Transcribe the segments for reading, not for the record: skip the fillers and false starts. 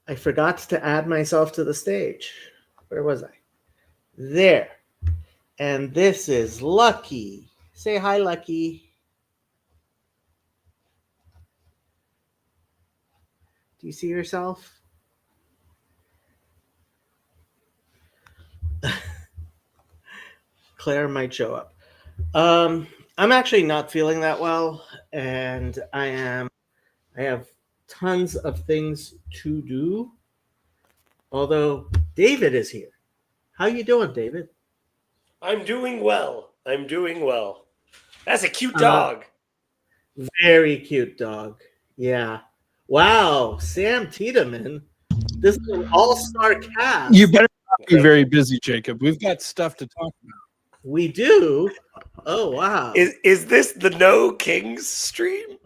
I forgot to add myself to the stage. Where was I? There. And this is Lucky. Say hi, Lucky. Do you see yourself? Claire might show up. I'm actually not feeling that well, and I have tons of things to do. Although David is here. How you doing, David? I'm doing well. I'm doing well. That's a cute Uh, dog. Very cute dog. Yeah. Wow, Sam Tiedemann. This is an all-star cast. You better not be Okay. very busy, Jacob. We've got stuff to talk about. We do. Oh wow. Is this the No Kings stream?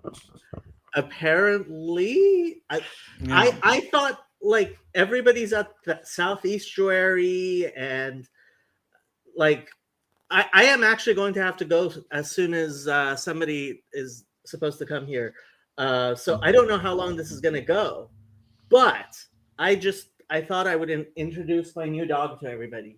Apparently, I thought like everybody's at the South Estuary, and like I am actually going to have to go as soon as somebody is supposed to come here. So I don't know how long this is going to go, but I thought I would introduce my new dog to everybody.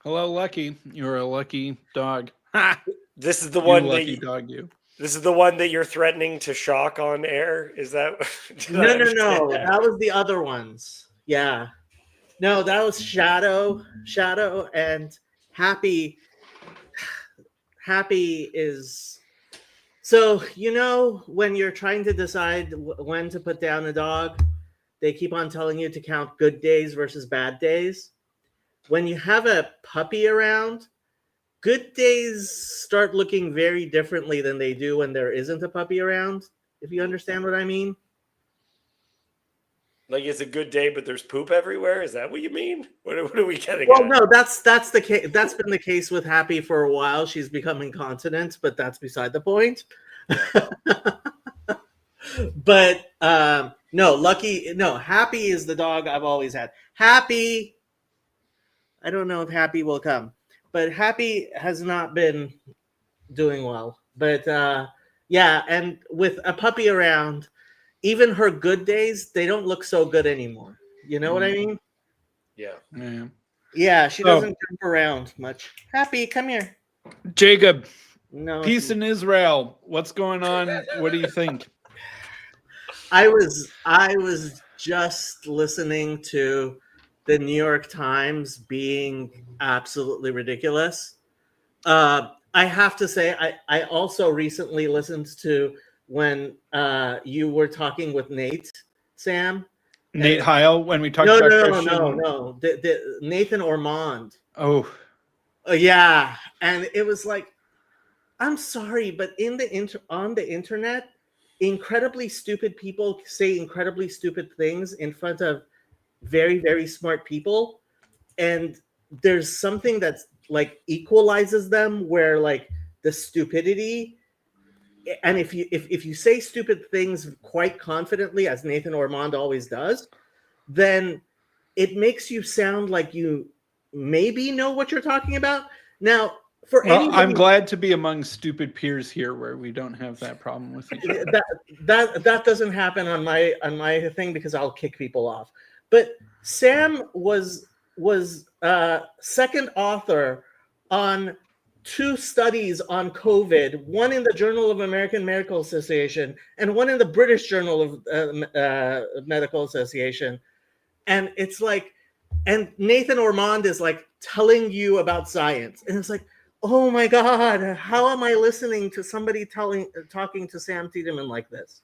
Hello, Lucky. You're a lucky dog. Ha! This is the You one that lucky you, dog, you. this is the one that you're threatening to shock on air. Is that? did I No, understand that? that was the other ones. Yeah, no, that was Shadow, and Happy. Happy is so when you're trying to decide when to put down a dog, they keep on telling you to count good days versus bad days. When you have a puppy around, good days start looking very differently than they do when there isn't a puppy around, if you understand what I mean. Like it's a good day, but there's poop everywhere. Is that what you mean? What are we getting Well, at? no, that's the case. That's been the case with Happy for a while. She's become incontinent, but that's beside the point. But no, Lucky, no, Happy is the dog I've always had. Happy, I don't know if Happy will come, but Happy has not been doing well. But yeah, and with a puppy around, even her good days, they don't look so good anymore. You know what I mean? Yeah. Yeah. Yeah, she Oh. doesn't jump around much. Happy, come here. Jacob, No, peace in Israel. What's going on? What do you think? I was just listening to the New York Times being absolutely ridiculous. I have to say, I also recently listened to when you were talking with Nate, Sam. Nate Heil, when we talked No, about no, Christian. no. The Nathan Ormond. Oh, Yeah, and it was like, I'm sorry, but on the internet, incredibly stupid people say incredibly stupid things in front of very, very smart people, and there's something that's like equalizes them where like the stupidity, and if you say stupid things quite confidently, as Nathan Ormond always does, then it makes you sound like you maybe know what you're talking about. Now, for well, anybody, I'm glad to be among stupid peers here where we don't have that problem with each other. that doesn't happen on my thing because I'll kick people off. But Sam was second author on 2 studies on COVID, one in the Journal of American Medical Association and one in the British Journal of Medical Association. And it's like, and Nathan Ormond is like telling you about science, and it's like, oh my God, how am I listening to somebody talking to Sam Tiedemann like this?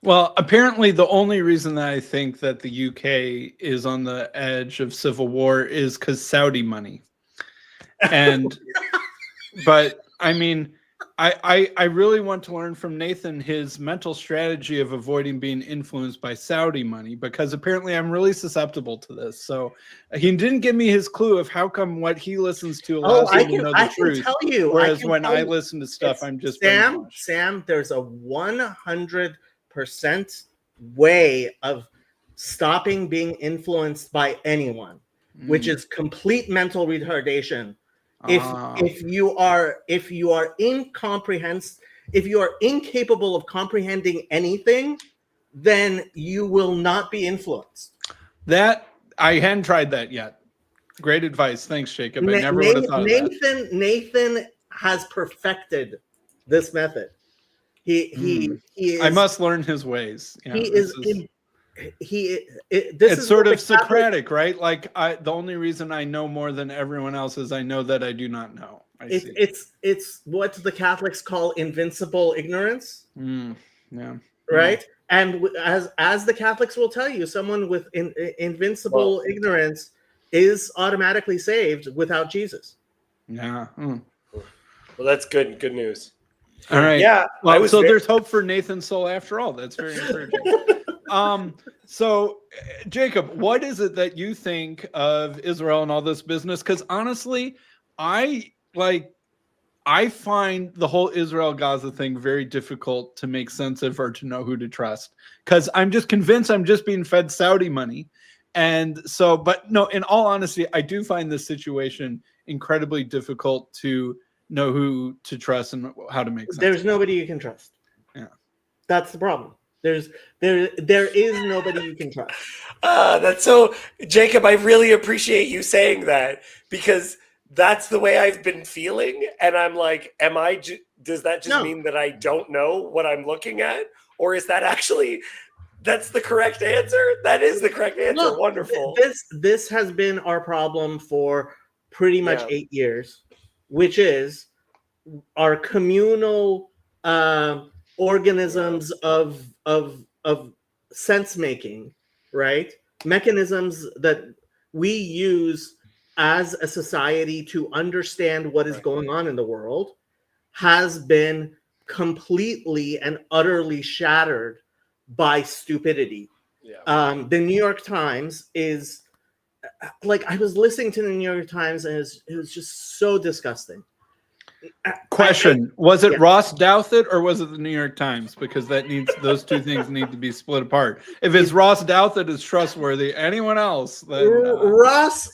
Well, apparently the only reason that I think that the UK is on the edge of civil war is because Saudi money. And but I mean, I really want to learn from Nathan his mental strategy of avoiding being influenced by Saudi money, because apparently I'm really susceptible to this. So he didn't give me his clue of how come what he listens to allows him to know the truth. Tell you. Whereas when I listen to stuff, I'm just brainwashed. Sam, there's a 100% way of stopping being influenced by anyone, which is complete mental retardation. If you are incapable of comprehending anything, then you will not be influenced. That I hadn't tried that yet. Great advice. Thanks, Jacob. I never would have thought of that. Nathan has perfected this method. He is. I must learn his ways. Yeah, He this is. This it's is sort what of the Catholic- Socratic, right? Like the only reason I know more than everyone else is I know that I do not know. I see. It's what the Catholics call invincible ignorance, Yeah. right? And as the Catholics will tell you, someone with invincible ignorance is automatically saved without Jesus. Yeah. Well, that's good news. All right. Yeah. Well, so there's hope for Nathan's soul after all. That's very encouraging. So Jacob, what is it that you think of Israel and all this business? Because honestly, I find the whole Israel Gaza thing very difficult to make sense of or to know who to trust. Because I'm just convinced I'm just being fed Saudi money. And so, but no, in all honesty, I do find this situation incredibly difficult to know who to trust and how to make sense. There's nobody you can trust. Yeah. That's the problem. There is nobody you can trust. That's so, Jacob, I really appreciate you saying that, because that's the way I've been feeling. And I'm like, does that just mean that I don't know what I'm looking at? Or is that actually, that's the correct answer? That is the correct answer. Look, wonderful. This has been our problem for pretty much 8 years, which is our communal organisms of sense making, right? Mechanisms that we use as a society to understand what is going on in the world has been completely and utterly shattered by stupidity. The New York Times is like, I was listening to the New York Times and it was just so disgusting. Question: was it Ross Douthat or was it the New York Times? Because those two things need to be split apart. If it's Ross Douthat is trustworthy, anyone else? Then, Ross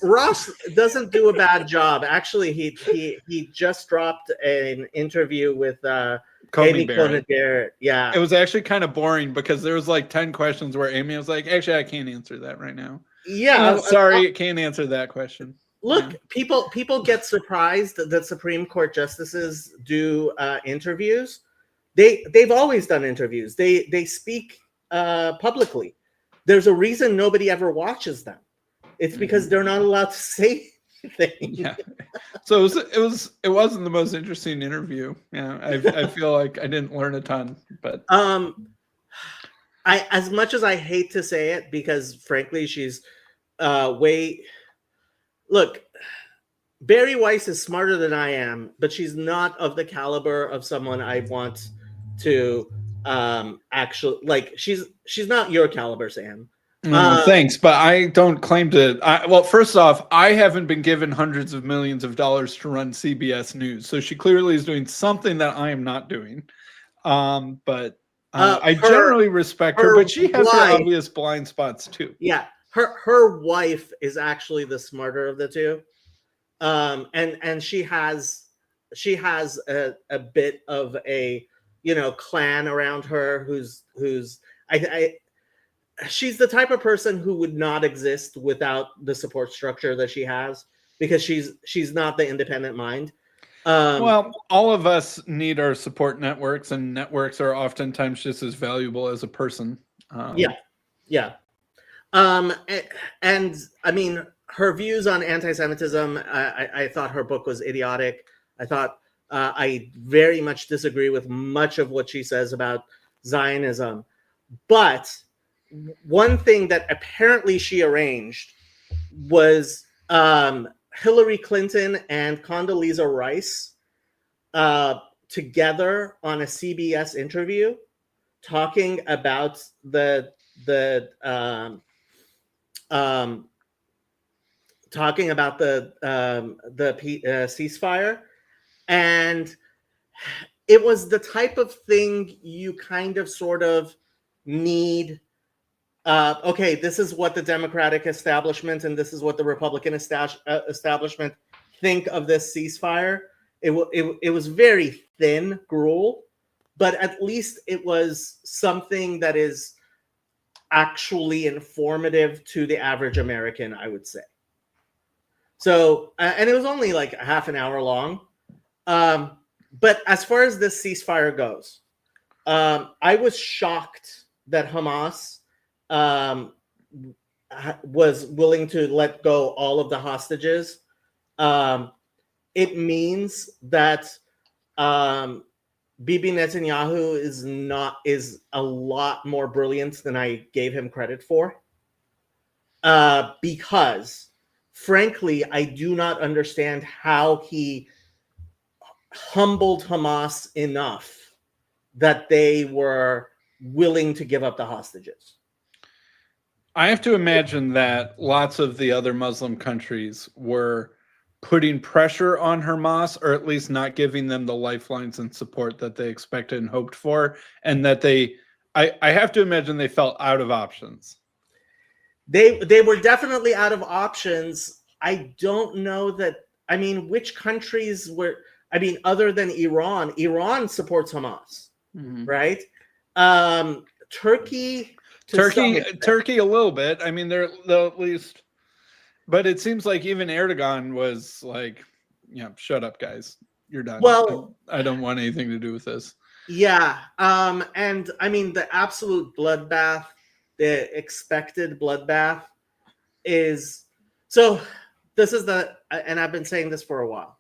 doesn't do a bad job. Actually, he just dropped an interview with Amy Coney Barrett. Yeah, it was actually kind of boring because there was like 10 questions where Amy was like, "Actually, I can't answer that right now." Yeah, sorry, I can't answer that question. Look, people get surprised that Supreme Court justices do interviews. They've always done interviews. They speak publicly. There's a reason nobody ever watches them. It's because they're not allowed to say anything. Yeah. So it wasn't the most interesting interview. Yeah, I feel like I didn't learn a ton, but I, as much as I hate to say it, because frankly she's Look, Bari Weiss is smarter than I am, but she's not of the caliber of someone I want to actually like. She's not your caliber, Sam. Thanks, but I don't claim to. Well, first off, I haven't been given hundreds of millions of dollars to run CBS News, so she clearly is doing something that I am not doing. But I generally respect her, but she has her obvious blind spots too. Yeah. Her wife is actually the smarter of the two, and she has a bit of a clan around her who's she's the type of person who would not exist without the support structure that she has, because she's not the independent mind. Well, all of us need our support networks, and networks are oftentimes just as valuable as a person. Yeah. And I mean, her views on anti-Semitism, I thought her book was idiotic. I thought I very much disagree with much of what she says about Zionism. But one thing that apparently she arranged was Hillary Clinton and Condoleezza Rice together on a CBS interview talking about the ceasefire, and it was the type of thing you kind of sort of need. Okay, this is what the Democratic establishment and this is what the Republican establishment think of this ceasefire. It was very thin gruel, but at least it was something that is actually informative to the average American, I would say. So, and it was only like a half an hour long. But as far as this ceasefire goes, I was shocked that Hamas was willing to let go all of the hostages. It means that Bibi Netanyahu is a lot more brilliant than I gave him credit for. Because, frankly, I do not understand how he humbled Hamas enough that they were willing to give up the hostages. I have to imagine that lots of the other Muslim countries were putting pressure on Hamas, or at least not giving them the lifelines and support that they expected and hoped for, and that I have to imagine they felt out of options. They were definitely out of options. I don't know that. I mean, which countries were? I mean, other than Iran, Iran supports Hamas, right? Turkey a little bit. I mean, they'll at least, but it seems like even Erdogan was like, "Yeah, shut up, guys, you're done. Well, I don't want anything to do with this." Yeah, and I mean the absolute bloodbath, the expected bloodbath, is so. This is and I've been saying this for a while.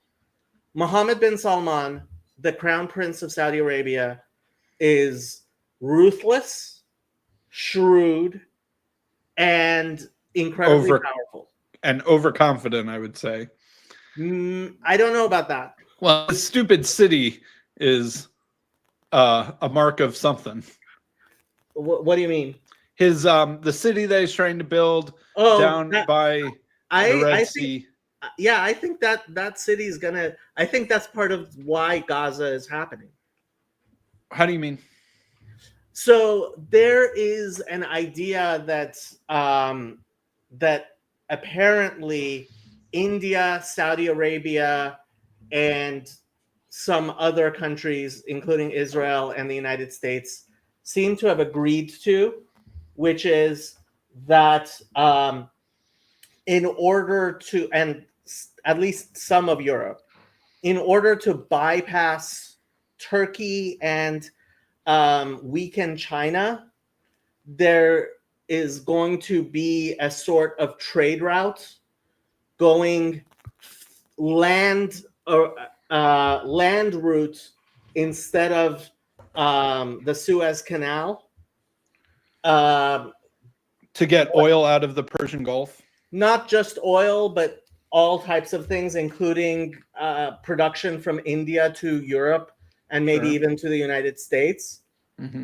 Mohammed bin Salman, the Crown Prince of Saudi Arabia, is ruthless, shrewd, and incredibly powerful. And overconfident, I would say. I don't know about that. Well, a stupid city is a mark of something. What do you mean? His the city that he's trying to build by the Red Sea. Yeah, I think that city is gonna. I think that's part of why Gaza is happening. How do you mean? So there is an idea that that apparently India, Saudi Arabia, and some other countries, including Israel and the United States, seem to have agreed to, which is that in order to, and at least some of Europe, in order to bypass Turkey and weaken China, there is going to be a sort of trade route going land route instead of the Suez Canal. To get oil out of the Persian Gulf? Not just oil, but all types of things, including production from India to Europe and maybe even to the United States,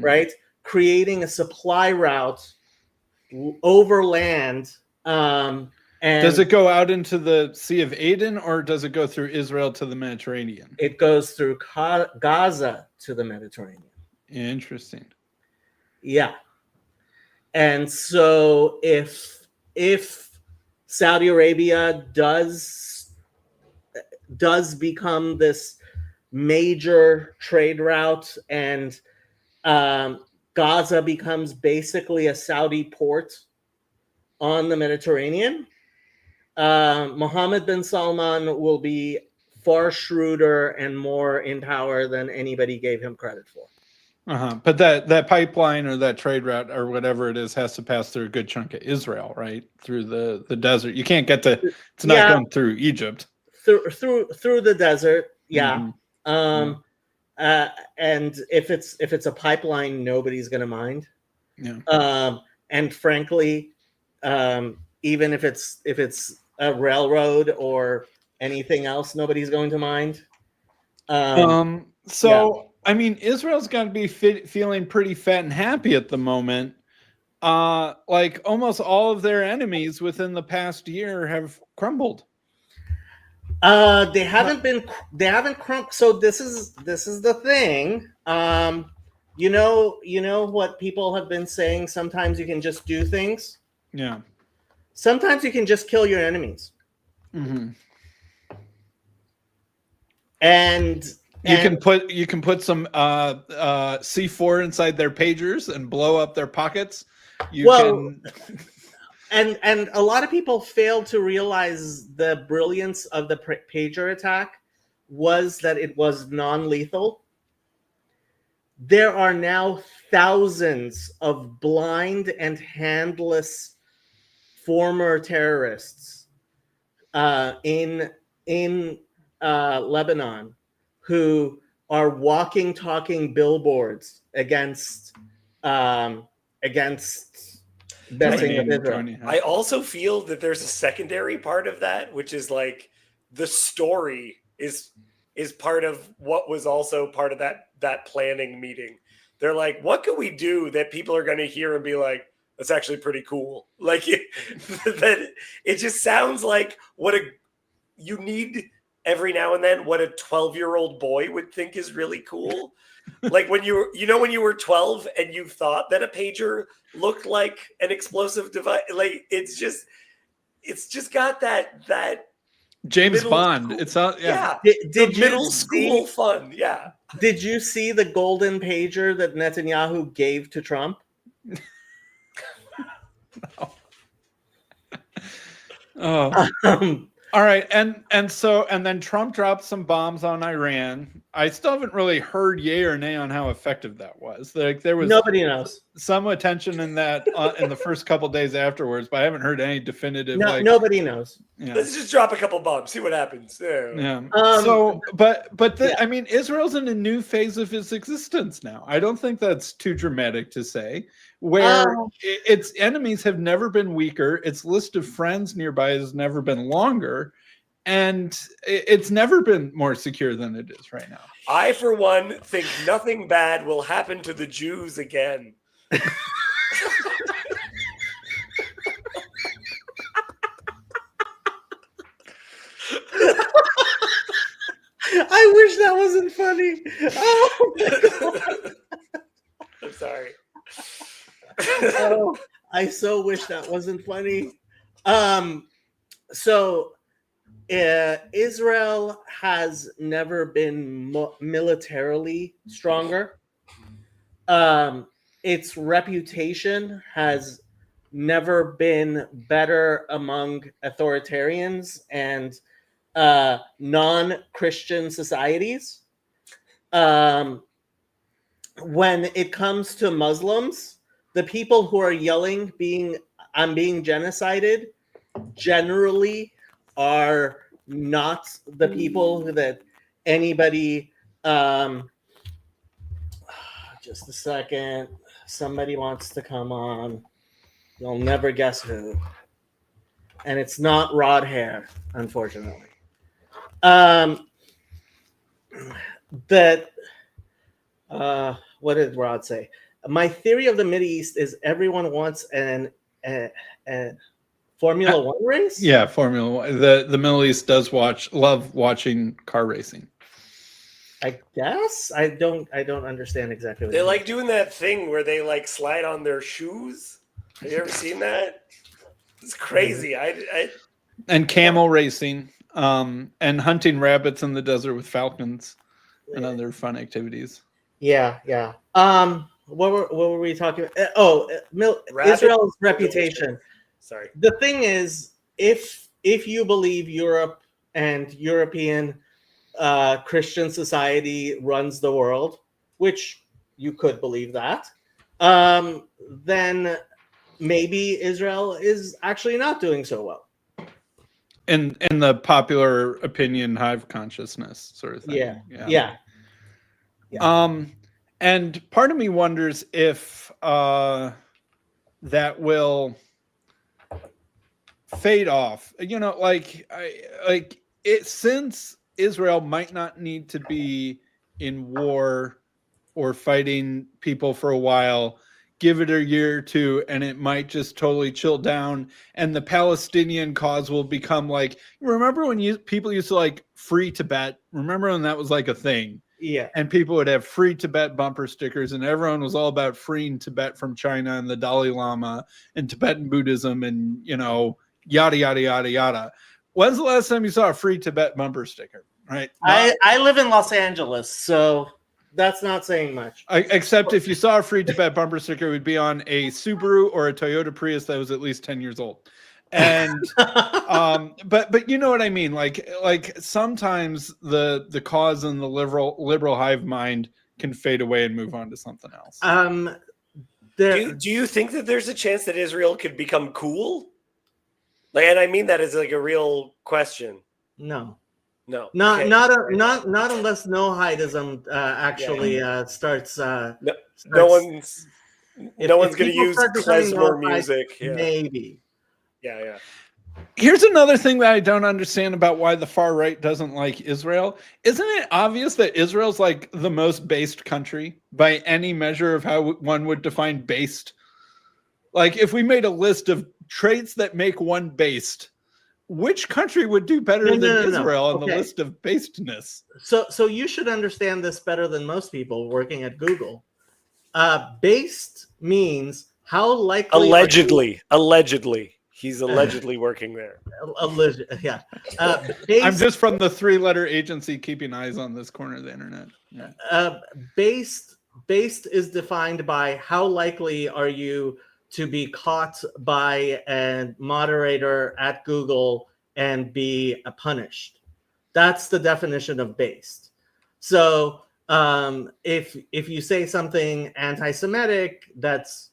right? Creating a supply route over land. And does it go out into the Sea of Aden, or does it go through Israel to the Mediterranean? It goes through Gaza to the Mediterranean. Interesting. Yeah. And so if Saudi Arabia does become this major trade route and Gaza becomes basically a Saudi port on the Mediterranean, Mohammed bin Salman will be far shrewder and more in power than anybody gave him credit for. But that pipeline or that trade route or whatever it is has to pass through a good chunk of Israel, right? Through the desert. You can't get to. It's not going through Egypt. Through the desert, yeah. And if it's a pipeline, nobody's going to mind. Yeah. And frankly, even if it's a railroad or anything else, nobody's going to mind. I mean, Israel's got to be feeling pretty fat and happy at the moment. Like almost all of their enemies within the past year have crumbled. They haven't crumbled. So this is the thing. You know what people have been saying. Sometimes you can just do things. Yeah. Sometimes you can just kill your enemies. And you can put some C4 inside their pagers and blow up their pockets you Well, can. And a lot of people fail to realize the brilliance of the pager attack was that it was non-lethal. There are now thousands of blind and handless former terrorists in Lebanon who are walking, talking billboards against messing with Israel. I also feel that there's a secondary part of that, which is like the story is part of what was also part of that planning meeting. They're like, what can we do that people are going to hear and be like, that's actually pretty cool. Like that it just sounds like you need every now and then what a 12-year-old boy would think is really cool. Like when when you were 12 and you thought that a pager looked like an explosive device, like it's just got that James Bond. School. It's all yeah. Did middle school fun? Yeah. Did you see the golden pager that Netanyahu gave to Trump? No. Oh. All right, and then Trump dropped some bombs on Iran. I still haven't really heard yay or nay on how effective that was. Like there was nobody knows some attention in that in the first couple days afterwards, but I haven't heard any definitive. Nobody knows. Yeah. Let's just drop a couple bombs, see what happens. Yeah. Yeah. I mean, Israel's in a new phase of its existence now. I don't think that's too dramatic to say. Where its enemies have never been weaker, its list of friends nearby has never been longer, and it's never been more secure than it is right now. I, for one, think nothing bad will happen to the Jews again. I wish that wasn't funny. Oh, I'm sorry. Oh, I so wish that wasn't funny. So Israel has never been militarily stronger. Its reputation has never been better among authoritarians and non-Christian societies. When it comes to Muslims, the people who are yelling I'm being genocided generally are not the people that anybody just a second, somebody wants to come on, you'll never guess who, and it's not Rod Hare, unfortunately. What did Rod say? My theory of the Mideast is everyone wants a Formula One race. Yeah, Formula One. The Middle East does love watching car racing. I guess I don't understand exactly. What they like doing that thing where they like slide on their shoes. Have you ever seen that? It's crazy. And camel racing, and hunting rabbits in the desert with falcons, and other fun activities. Yeah. What were we talking about? Israel's reputation. Sorry. The thing is, if you believe Europe and European Christian society runs the world, which you could believe that, then maybe Israel is actually not doing so well. In the popular opinion hive consciousness sort of thing. Yeah. And part of me wonders if that will fade off. Since Israel might not need to be in war or fighting people for a while, give it a year or two and it might just totally chill down, and the Palestinian cause will become like, remember when people used to like free Tibet? Remember when that was like a thing? Yeah. And people would have free Tibet bumper stickers, and everyone was all about freeing Tibet from China and the Dalai Lama and Tibetan Buddhism and, yada, yada, yada, yada. When's the last time you saw a free Tibet bumper sticker? Right. I live in Los Angeles, so That's not saying much. Except if you saw a free Tibet bumper sticker, it would be on a Subaru or a Toyota Prius that was at least 10 years old. And but you know what I mean? Like sometimes the cause and the liberal hive mind can fade away and move on to something else. Do you think that there's a chance that Israel could become cool? Like, and I mean that as like a real question. No. No, not okay. not unless no-hidism actually starts. No one's going to use klezmer music. Yeah. Maybe. Yeah. Here's another thing that I don't understand about why the far right doesn't like Israel. Isn't it obvious that Israel's like the most based country by any measure of how one would define based? Like if we made a list of traits that make one based, which country would do better than Israel on the list of basedness? So you should understand this better than most people working at Google. Based means how likely. Allegedly. He's allegedly working there. Yeah. I'm just from the 3-letter agency keeping eyes on this corner of the internet. Yeah. Based is defined by how likely are you to be caught by a moderator at Google and be punished. That's the definition of based. So if you say something anti-Semitic, that's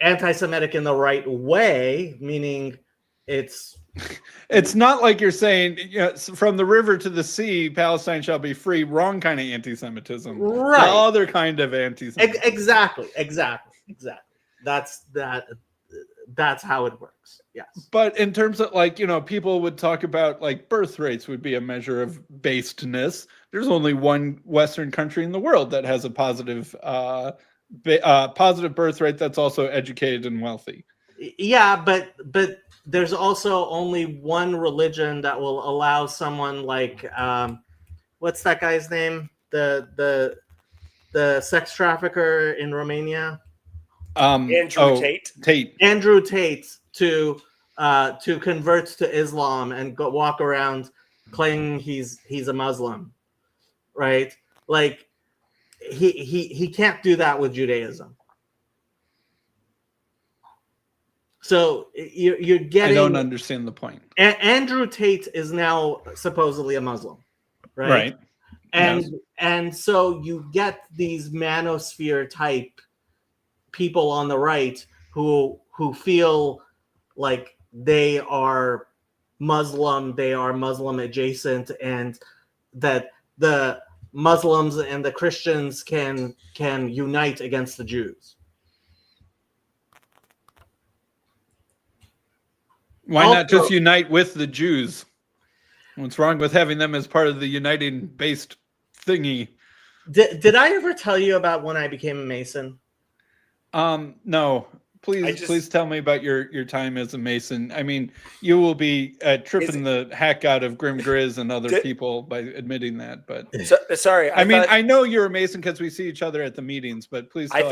anti-Semitic in the right way, meaning it's not like you're saying, you know, from the river to the sea, Palestine shall be free. Wrong kind of anti-Semitism. Right. The other kind of anti-Semitism. Exactly. That's how it works. Yes. But in terms of like, you know, people would talk about like birth rates would be a measure of basedness. There's only one Western country in the world that has a positive birth rate that's also educated and wealthy. Yeah, but there's also only one religion that will allow someone like what's that guy's name? The sex trafficker in Romania. Andrew Tate. Andrew Tate to convert to Islam and go walk around claiming he's a Muslim, right? Like he can't do that with Judaism. So you're getting. I don't understand the point. Andrew Tate is now supposedly a Muslim, right? And so you get these manosphere type people on the right who feel like they are Muslim adjacent, and that the Muslims and the Christians can unite against the Jews. Why not just unite with the Jews? What's wrong with having them as part of the uniting based thingy? Did I ever tell you about when I became a Mason? No. Please tell me about your time as a Mason. I mean, you will be tripping the heck out of Grim Grizz and other people by admitting that. But sorry, I know you're a Mason because we see each other at the meetings. But please, I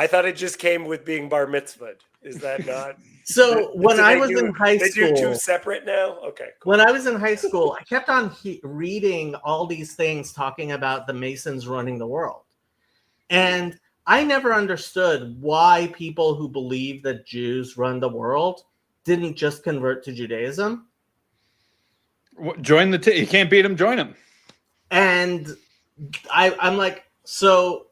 thought it just came with being bar mitzvahed. Is that not? So when I was in high school, they do two separate now. Okay. Cool. When I was in high school, I kept on reading all these things talking about the Masons running the world, and I never understood why people who believe that Jews run the world didn't just convert to Judaism. Join you can't beat them, join them. And I'm like, so,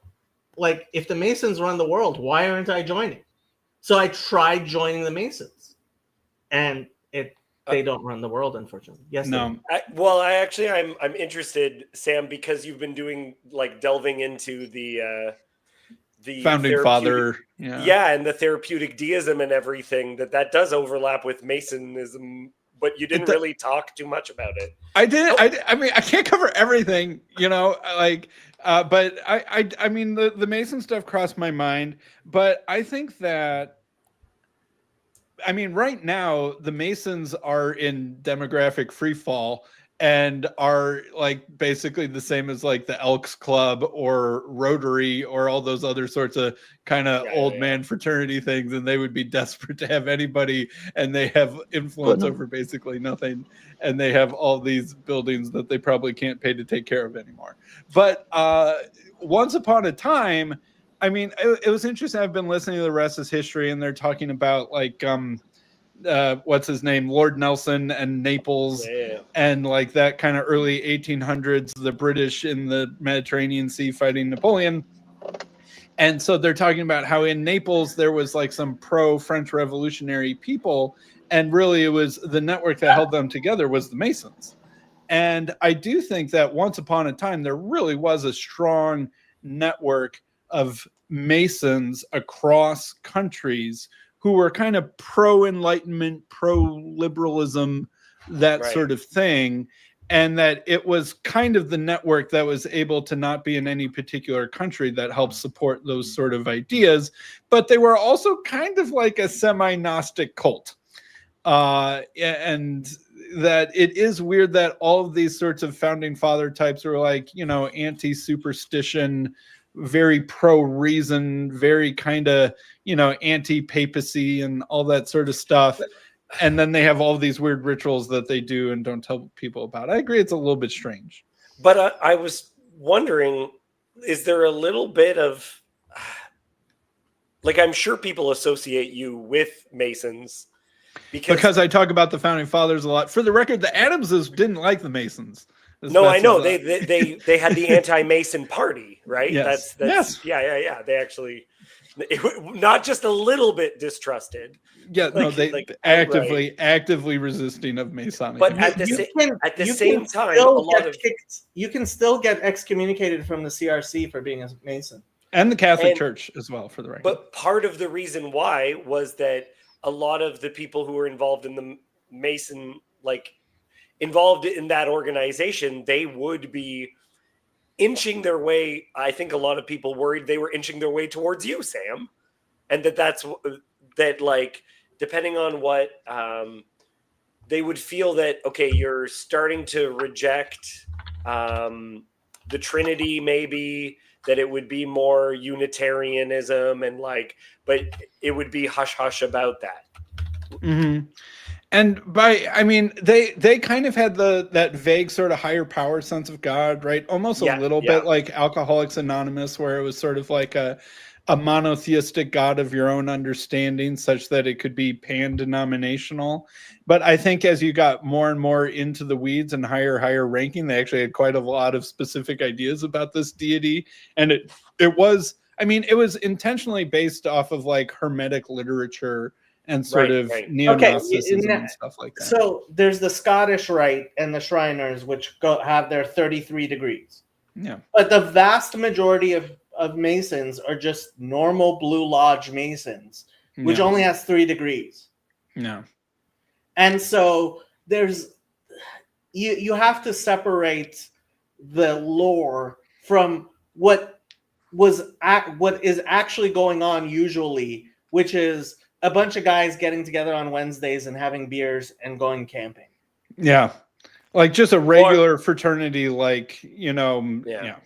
like, if the Masons run the world, why aren't I joining? So I tried joining the Masons, and they don't run the world, unfortunately. Yes. No. I'm interested, Sam, because you've been delving into the founding father, and the therapeutic deism and everything that does overlap with Masonism, but you didn't really talk too much about it. I did. I mean, I can't cover everything, but I mean, the Mason stuff crossed my mind, but I think that, I mean, right now the Masons are in demographic free fall, and are like basically the same as like the Elks Club or Rotary or all those other sorts of kind of old man fraternity things, and they would be desperate to have anybody, and they have influence over basically nothing, and they have all these buildings that they probably can't pay to take care of anymore. But once upon a time, I mean, it was interesting. I've been listening to The Rest is History, and they're talking about like what's his name, Lord Nelson and Naples, and like that kind of early 1800s, the British in the Mediterranean Sea fighting Napoleon. And so they're talking about how in Naples there was like some pro-French revolutionary people, and really it was the network that held them together was the Masons. And I do think that once upon a time there really was a strong network of Masons across countries who were kind of pro-enlightenment, pro-liberalism, that sort of thing. And that it was kind of the network that was able to not be in any particular country that helped support those sort of ideas. But they were also kind of like a semi-Gnostic cult. And that it is weird that all of these sorts of founding father types were like, you know, anti-superstition, very pro-reason, very kind of, you know, anti-papacy and all that sort of stuff. And then they have all these weird rituals that they do and don't tell people about. I agree, it's a little bit strange. But I was wondering, is there a little bit of, like, I'm sure people associate you with Masons because I talk about the founding fathers a lot. For the record, the Adamses didn't like the Masons. No, I know they had the anti-Mason party, right? Yes. That's yeah. They actually, not just a little bit distrusted. Yeah, like, no, they actively resisting of Masonic. But at the same time, you can still get excommunicated from the CRC for being a Mason and the Catholic Church as well, for the record. But part of the reason why was that a lot of the people who were involved in the Mason, like, involved in that organization, they would be inching their way. I think a lot of people worried they were inching their way towards you, Sam, and that's like, depending on what they would feel that, okay, you're starting to reject the Trinity, maybe that it would be more Unitarianism, and like, but it would be hush hush about that. Mm-hmm. And I mean, they kind of had that vague sort of higher power sense of God, right? Almost a little bit like Alcoholics Anonymous, where it was sort of like a monotheistic God of your own understanding, such that it could be pan-denominational. But I think as you got more and more into the weeds and higher ranking, they actually had quite a lot of specific ideas about this deity. And it was intentionally based off of like Hermetic literature and sort of neo-Gnosticism and stuff like that. So there's the Scottish Rite and the Shriners, which have their 33 degrees. Yeah. But the vast majority of Masons are just normal Blue Lodge Masons, which only has 3 degrees. No. And so there's you have to separate the lore from what is actually going on usually, which is a bunch of guys getting together on Wednesdays and having beers and going camping. Yeah. Like just a regular fraternity, like, you know. Yeah.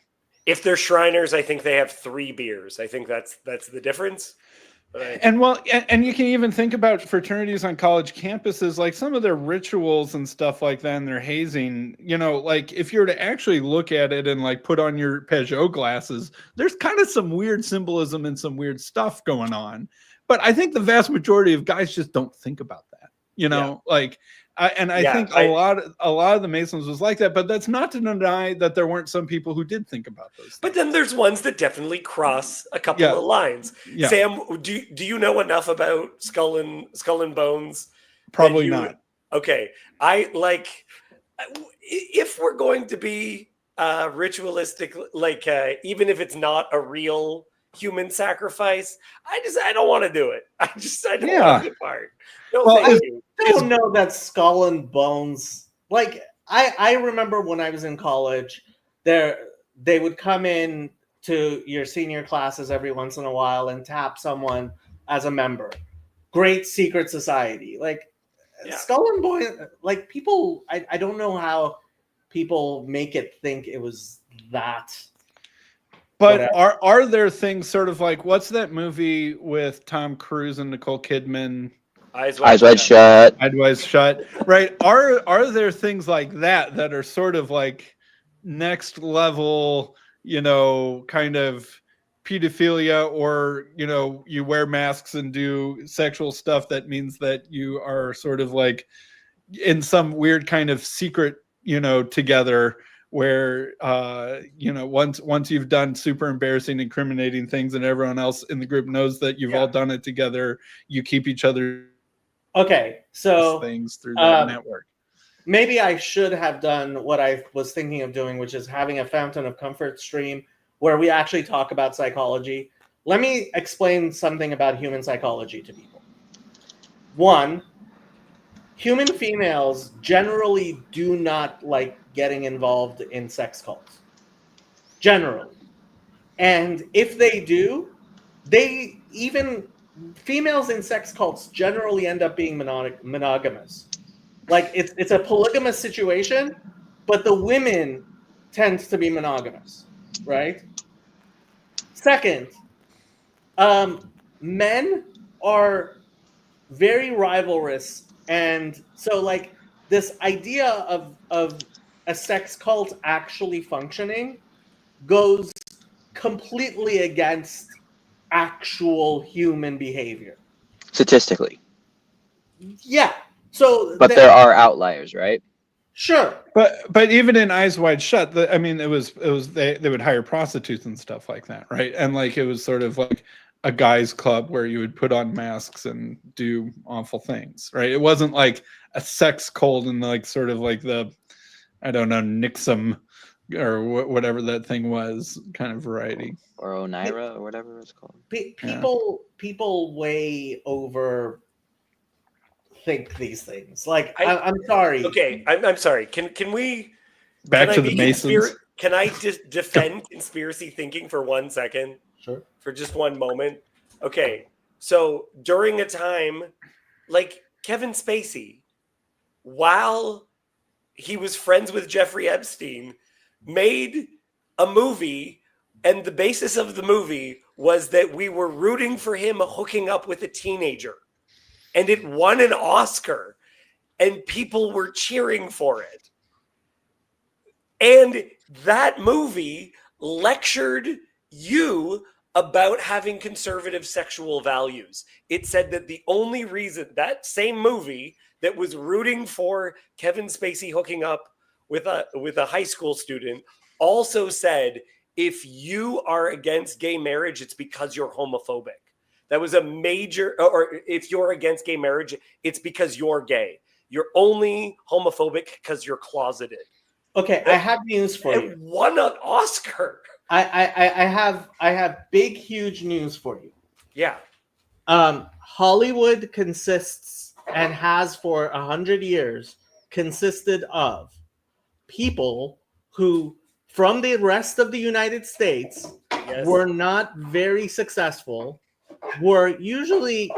If they're Shriners, I think they have 3 beers. I think that's the difference. And you can even think about fraternities on college campuses, like some of their rituals and stuff like that, and their hazing, you know, like if you were to actually look at it and like put on your Peugeot glasses, there's kind of some weird symbolism and some weird stuff going on. But I think the vast majority of guys just don't think about that, you know, like, I think a lot of the Masons was like that, but that's not to deny that there weren't some people who did think about those things. But then there's ones that definitely cross a couple of lines. Yeah. Sam, do you know enough about Skull and Bones? Probably not. Okay. I like, if we're going to be ritualistic, like even if it's not a real human sacrifice, I don't want to do it. I don't want to be part. No, I don't know that Skull and Bones. Like I remember when I was in college, they would come in to your senior classes every once in a while and tap someone as a member. Great secret society, like Skull and Bones. Like people, I don't know how people make it think it was that. But are there things sort of like, what's that movie with Tom Cruise and Nicole Kidman? Eyes Wide Shut. Eyes Wide Shut. Right. Are there things like that are sort of like next level, kind of pedophilia, or you wear masks and do sexual stuff that means that you are sort of like in some weird kind of secret, together, where once you've done super embarrassing, incriminating things and everyone else in the group knows that you've all done it together, you keep each other so things through that network. Maybe I should have done what I was thinking of doing, which is having a Fountain of Comfort stream where we actually talk about psychology. Let me explain something about human psychology to people. One, human females generally do not like getting involved in sex cults. Generally. And if they do, females in sex cults generally end up being monogamous. Like it's a polygamous situation, but the women tend to be monogamous, right? Second, men are very rivalrous, and so like this idea of a sex cult actually functioning goes completely against actual human behavior. Statistically. Yeah. So but there are outliers, right? Sure. But even in Eyes Wide Shut, it was they would hire prostitutes and stuff like that, right? And like it was sort of like a guys club where you would put on masks and do awful things, right? It wasn't like a sex cult and like sort of like the, I don't know, Nixum or whatever that thing was, kind of variety. Or Oneira or whatever it's called. People way over think these things. Like I'm sorry. Okay, I'm sorry. Can we back to the Masons? Can I just defend conspiracy thinking for 1 second? Sure. For just one moment. Okay, so during a time like Kevin Spacey, while he was friends with Jeffrey Epstein, made a movie, and the basis of the movie was that we were rooting for him hooking up with a teenager. And it won an Oscar, and people were cheering for it. And that movie lectured you about having conservative sexual values. It said that the only reason, that same movie that was rooting for Kevin Spacey hooking up with a high school student also said, if you are against gay marriage, it's because you're homophobic. That was a major, or if you're against gay marriage, it's because you're gay. You're only homophobic because you're closeted. Okay, I have news for you. It won an Oscar. I have big, huge news for you. Yeah. Hollywood consists and has for 100 years consisted of people who, from the rest of the United States, were not very successful, were usually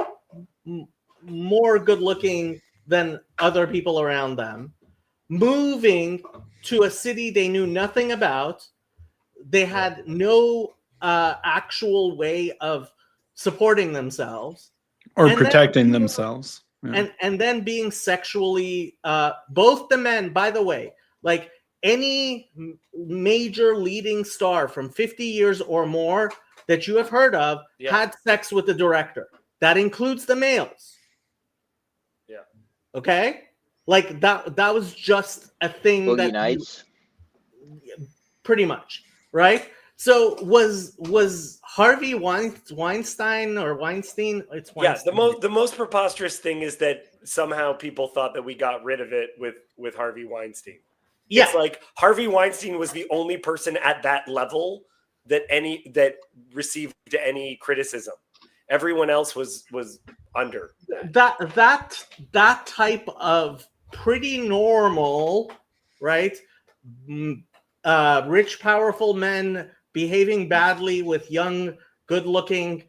more good-looking than other people around them, moving to a city they knew nothing about. They had no actual way of supporting themselves or protecting themselves, and then being sexually both the men, by the way, like any major leading star from 50 years or more that you have heard of had sex with the director. That includes the males. Yeah. Okay? Like that was just a thing. Boogie Nights. Pretty much, right? So was Harvey Weinstein or Weinstein? It's Weinstein. Yeah, the most preposterous thing is that somehow people thought that we got rid of it with Harvey Weinstein. Yeah. It's like Harvey Weinstein was the only person at that level that received any criticism. Everyone else was under that type of pretty normal, right? Rich, powerful men behaving badly with young, good-looking,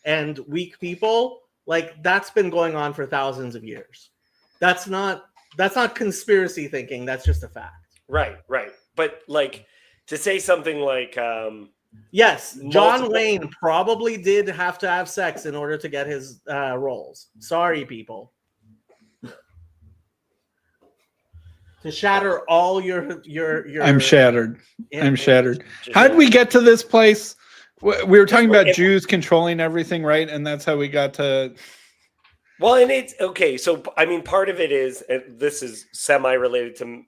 and weak people. Like that's been going on for thousands of years. That's not conspiracy thinking. That's just a fact. Right. But like to say something like, yes, John multiple- Wayne probably did have to have sex in order to get his roles. Sorry, people. To shatter all your I'm shattered. I'm image. shattered. just- How did we get to this place? We were talking about if- Jews controlling everything, right? And that's how we got to. Well, and it's okay. So, I mean, part of it is, and this is semi-related to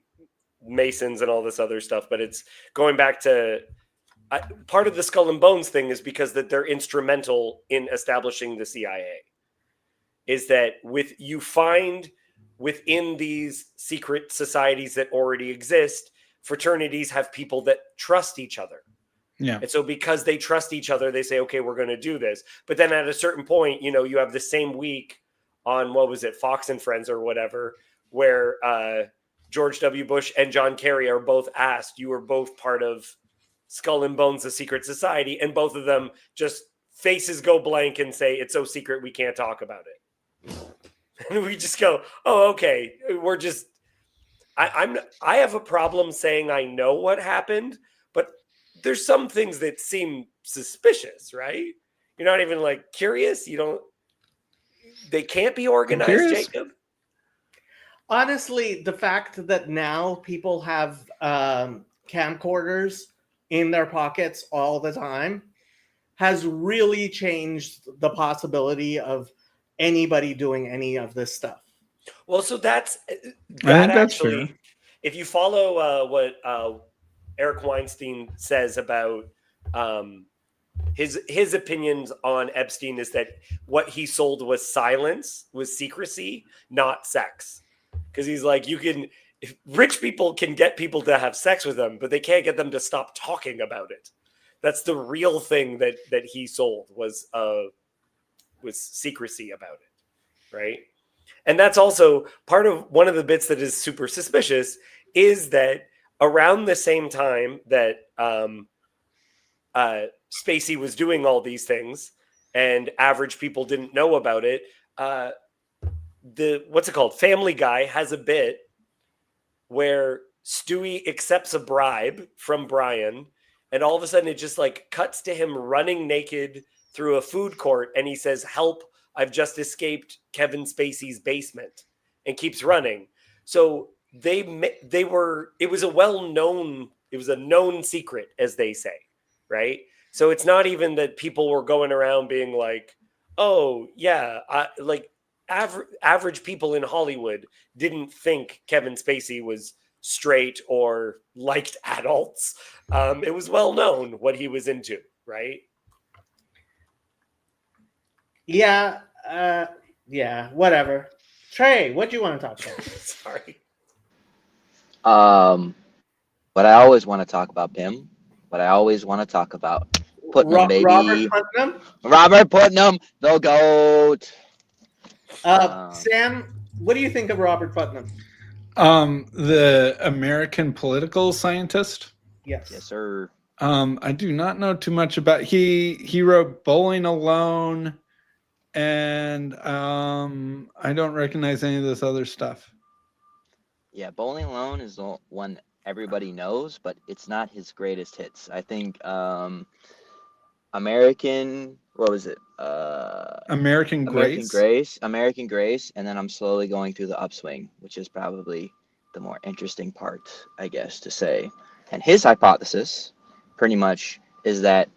Masons and all this other stuff, but it's going back to part of the Skull and Bones thing is because that they're instrumental in establishing the CIA. Is that you find within these secret societies that already exist, fraternities have people that trust each other. Yeah. And so because they trust each other, they say, okay, we're going to do this. But then at a certain point, you have the same week on, what was it, Fox and Friends or whatever, where George W. Bush and John Kerry are both asked, you were both part of Skull and Bones, the secret society. And both of them just faces go blank and say, it's so secret, we can't talk about it. And we just go, oh, okay. We're just, I have a problem saying I know what happened, but there's some things that seem suspicious, right? You're not even like curious. They can't be organized, Jacob. Honestly, the fact that now people have camcorders in their pockets all the time has really changed the possibility of anybody doing any of this stuff. Well, so that's I think that's actually, fair. if you follow what Eric Weinstein says about his opinions on Epstein is that what he sold was silence, was secrecy, not sex. Because he's like, rich people can get people to have sex with them, but they can't get them to stop talking about it. That's the real thing that he sold was secrecy about it, right? And that's also part of one of the bits that is super suspicious is that around the same time that Spacey was doing all these things and average people didn't know about it, Family Guy has a bit where Stewie accepts a bribe from Brian, and all of a sudden it just like cuts to him running naked through a food court, and he says, "Help, I've just escaped Kevin Spacey's basement," and keeps running. So it was a known secret, as they say, right? So it's not even that people were going around being like, oh yeah, average people in Hollywood didn't think Kevin Spacey was straight or liked adults. It was well known what he was into, right? Yeah, whatever. Trey, what do you want to talk about? Sorry. But I always want to talk about Pim. But I always want to talk about Putnam, baby. Robert Putnam? Robert Putnam, the GOAT. Sam, what do you think of Robert Putnam? The American political scientist. Yes, sir. I do not know too much about. He wrote Bowling Alone, and I don't recognize any of this other stuff. Yeah, Bowling Alone is the one everybody knows, but it's not his greatest hits. I think American Grace, and then I'm slowly going through the Upswing, which is probably the more interesting part, I guess, to say. And his hypothesis, pretty much, is that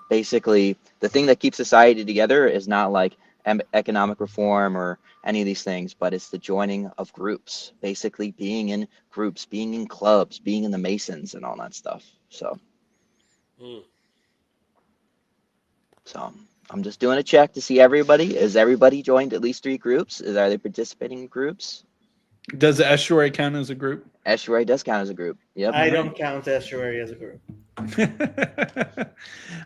basically the thing that keeps society together is not like economic reform or any of these things, but it's the joining of groups, basically being in groups, being in clubs, being in the Masons and all that stuff. So I'm just doing a check to see everybody. Is everybody joined at least 3 groups? Are they participating in groups? Does Estuary count as a group? Estuary does count as a group. Yep. I don't count Estuary as a group.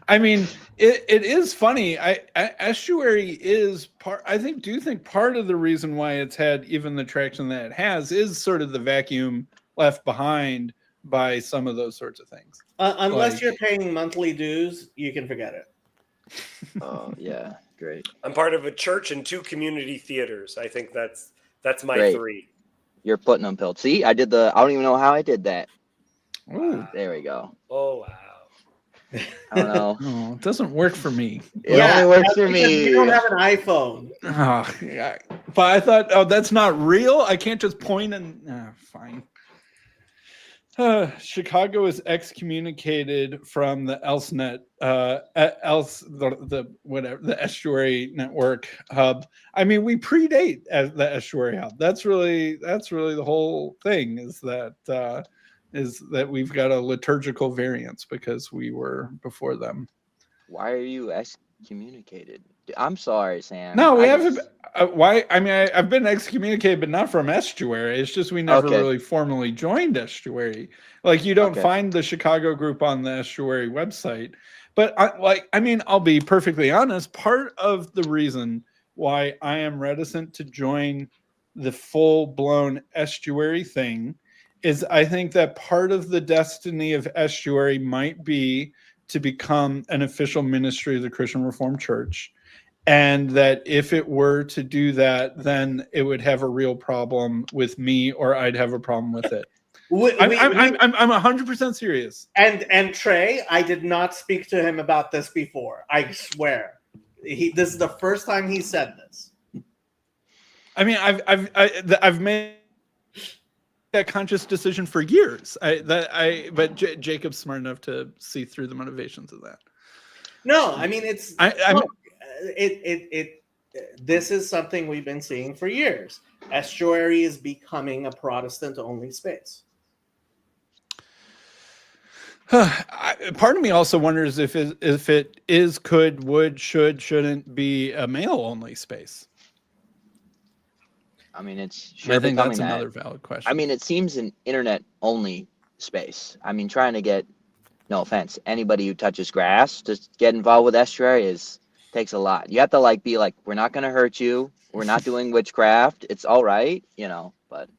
I mean, it is funny. Estuary is part. I do think part of the reason why it's had even the traction that it has is sort of the vacuum left behind by some of those sorts of things. Unless you're paying monthly dues, you can forget it. Oh yeah, great. I'm part of a church and 2 community theaters. I think that's my Great. 3. You're putting them pill. See, I don't even know how I did that. Ooh. There we go. Oh wow. I don't know. No, it doesn't work for me. It only works for because me. You don't have an iPhone. Oh, yeah. But I thought, oh, that's not real. I can't just point and fine. Chicago is excommunicated from the ElseNet, the Estuary Network hub. I mean, we predate as the Estuary hub. That's really the whole thing. Is that we've got a liturgical variance because we were before them. Why are you excommunicated? I'm sorry, Sam. No, we haven't. Why? I mean, I've been excommunicated, but not from Estuary. It's just we never really formally joined Estuary. Like, you don't find the Chicago group on the Estuary website. But I'll be perfectly honest. Part of the reason why I am reticent to join the full-blown Estuary thing is I think that part of the destiny of Estuary might be to become an official ministry of the Christian Reformed Church. And that if it were to do that, then it would have a real problem with me, or I'd have a problem with it. I'm 100% serious. And Trey, I did not speak to him about this before. I swear, this is the first time he said this. I mean, I've made that conscious decision for years. But Jacob's smart enough to see through the motivations of that. No, I mean this is something we've been seeing for years. Estuary is becoming a Protestant-only space. Part of me also wonders if it is, could, would, should, shouldn't be a male-only space. I mean, it's I think that's another valid question. I mean, it seems an internet-only space. I mean, trying to get, no offense, anybody who touches grass to get involved with Estuary takes a lot. You have to be like, we're not going to hurt you. We're not doing witchcraft. It's all right, but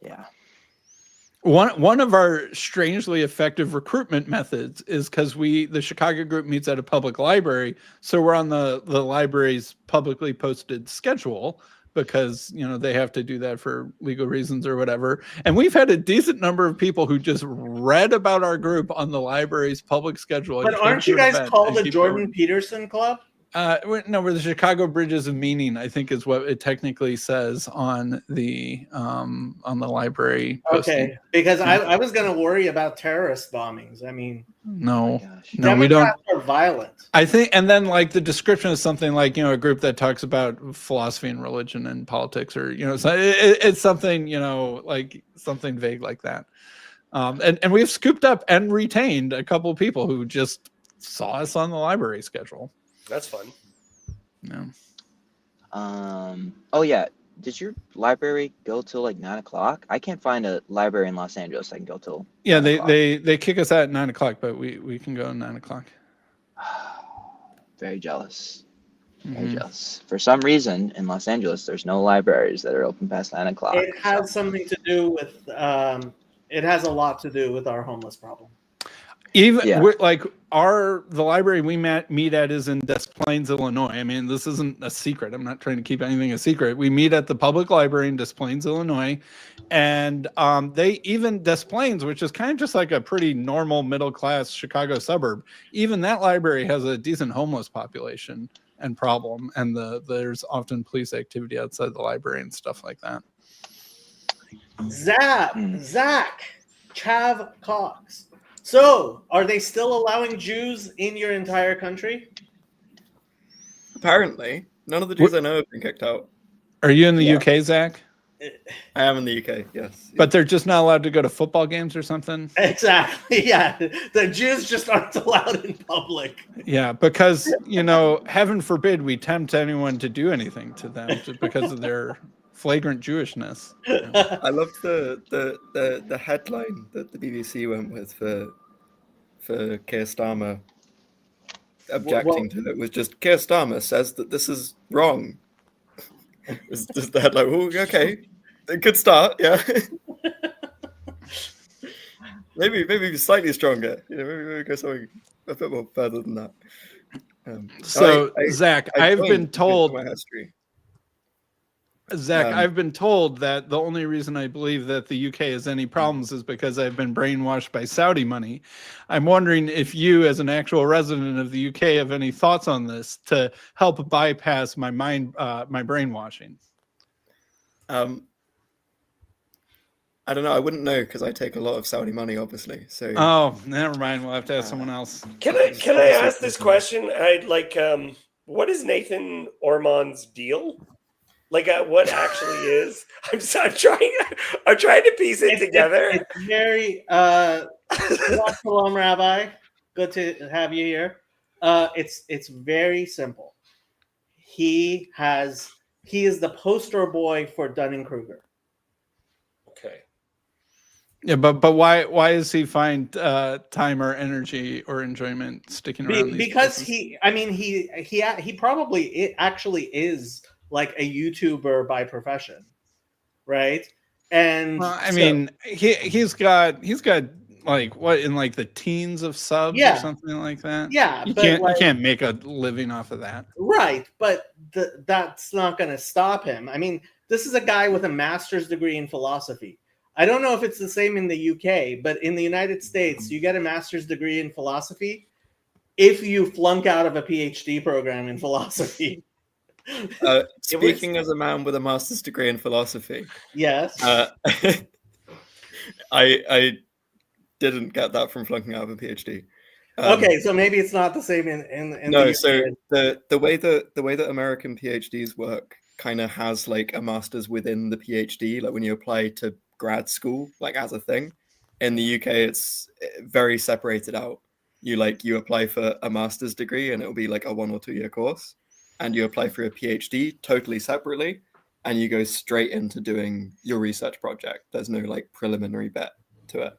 yeah. One of our strangely effective recruitment methods is because the Chicago group meets at a public library. So we're on the library's publicly posted schedule because, they have to do that for legal reasons or whatever. And we've had a decent number of people who just read about our group on the library's public schedule. But aren't you guys called the Jordan Peterson Club? No, we're the Chicago Bridges of Meaning, I think is what it technically says on the library posting. Okay, because I was going to worry about terrorist bombings. I mean, no, we don't. Are violent. I think, and then the description is something like a group that talks about philosophy and religion and politics, or so it's something something vague like that. And we've scooped up and retained a couple of people who just saw us on the library schedule. That's fun. Yeah. Oh yeah. Did your library go till 9:00? I can't find a library in Los Angeles I can go till. Yeah, they kick us out at 9:00, but we can go at 9:00. Very jealous. Very jealous. For some reason in Los Angeles, there's no libraries that are open past 9:00. It has something to do with. It has a lot to do with our homeless problem. Even the library we meet at is in Des Plaines, Illinois. I mean, this isn't a secret. I'm not trying to keep anything a secret. We meet at the public library in Des Plaines, Illinois, and Des Plaines, which is kind of just like a pretty normal middle class Chicago suburb, even that library has a decent homeless population and problem, and there's often police activity outside the library and stuff like that. Zach, Chav Cox. So, are they still allowing Jews in your entire country? Apparently. None of the Jews I know have been kicked out. Are you in the UK, Zach? I am in the UK, yes. But they're just not allowed to go to football games or something? Exactly, yeah. The Jews just aren't allowed in public. Yeah, because, heaven forbid we tempt anyone to do anything to them just because of their flagrant Jewishness. I loved the headline that the BBC went with for Keir Starmer objecting to it was just Keir Starmer says that this is wrong. It's just the headline. Oh, okay, a good start, yeah. maybe slightly stronger. Maybe go something a bit more further than that. Zach, I've been told. My history. Zach, Um, I've been told that the only reason I believe that the UK has any problems is because I've been brainwashed by Saudi money. I'm wondering if you, as an actual resident of the UK, have any thoughts on this to help bypass my my brainwashing. I don't know. I wouldn't know because I take a lot of Saudi money, obviously. So Oh, never mind. We'll have to ask someone else. Can I ask this question? I'd like, what is Nathan Ormond's deal? Like, what actually is? I'm trying to piece it together. It's very Shalom, Rabbi. Good to have you here. It's very simple. He is the poster boy for Dunning-Kruger. Okay. Yeah, but why does he find time or energy or enjoyment sticking around? Because places? he probably actually is like a YouTuber by profession, right? And well, I mean, he's got like what in like the teens of subs or something like that. Yeah, you but can't make a living off of that, right? But that's not going to stop him. I mean, this is a guy with a master's degree in philosophy. I don't know if it's the same in the UK, but in the United States, you get a master's degree in philosophy if you flunk out of a PhD program in philosophy. Speaking as a man with a master's degree in philosophy, yes, I didn't get that from flunking out of a PhD. Okay, so maybe it's not the same in no. the So the way that American PhDs work kind of has like a master's within the PhD. Like when you apply to grad school, like as a thing. In the UK, it's very separated out. You apply for a master's degree, and it'll be like a 1 or 2 year course, and you apply for a PhD totally separately, and you go straight into doing your research project. There's no like preliminary bit to it.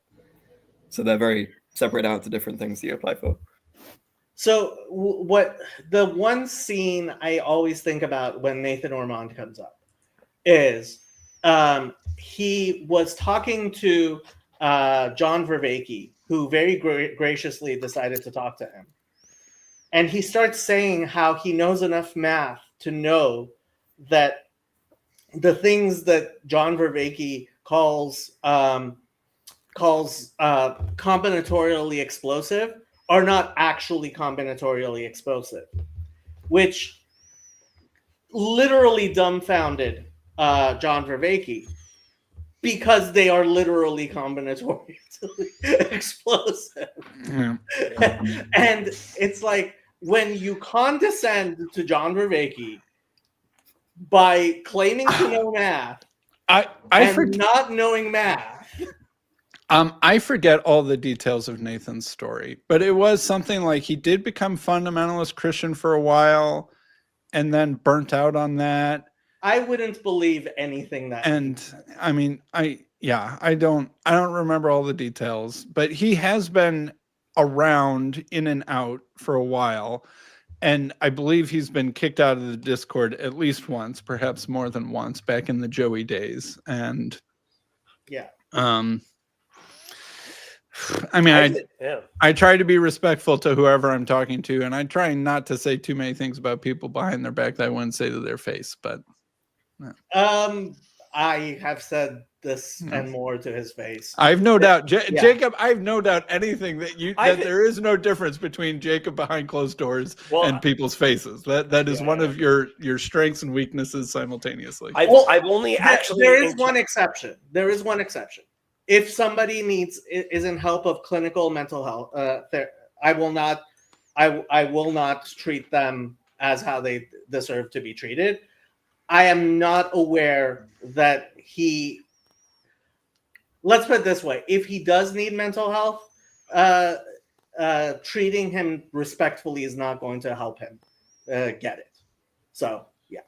So they're very separated out to different things that you apply for. So what the one scene I always think about when Nathan Ormond comes up is he was talking to John Vervaeke, who very graciously decided to talk to him. And he starts saying how he knows enough math to know that the things that John Vervaeke calls combinatorially explosive are not actually combinatorially explosive, which literally dumbfounded John Vervaeke, because they are literally combinatorially explosive. Yeah. And it's like when you condescend to John Vervaeke by claiming to know math and not knowing math. I forget all the details of Nathan's story, but it was something like he did become fundamentalist Christian for a while and then burnt out on that. I wouldn't believe anything that. And I mean, I don't remember all the details, but he has been around in and out for a while. And I believe he's been kicked out of the Discord at least once, perhaps more than once, back in the Joey days. And yeah. I mean, I try to be respectful to whoever I'm talking to, and I try not to say too many things about people behind their back that I wouldn't say to their face. But I have said this and more to his face. I've no doubt, Jacob. I've no doubt anything that there is no difference between Jacob behind closed doors and people's faces. That is one of your strengths and weaknesses simultaneously. I've only actually. There is one exception. There is one exception. If somebody is in help of clinical mental health, I will not treat them as how they deserve to be treated. I am not aware that let's put it this way. If he does need mental health, treating him respectfully is not going to help him get it. So, yeah.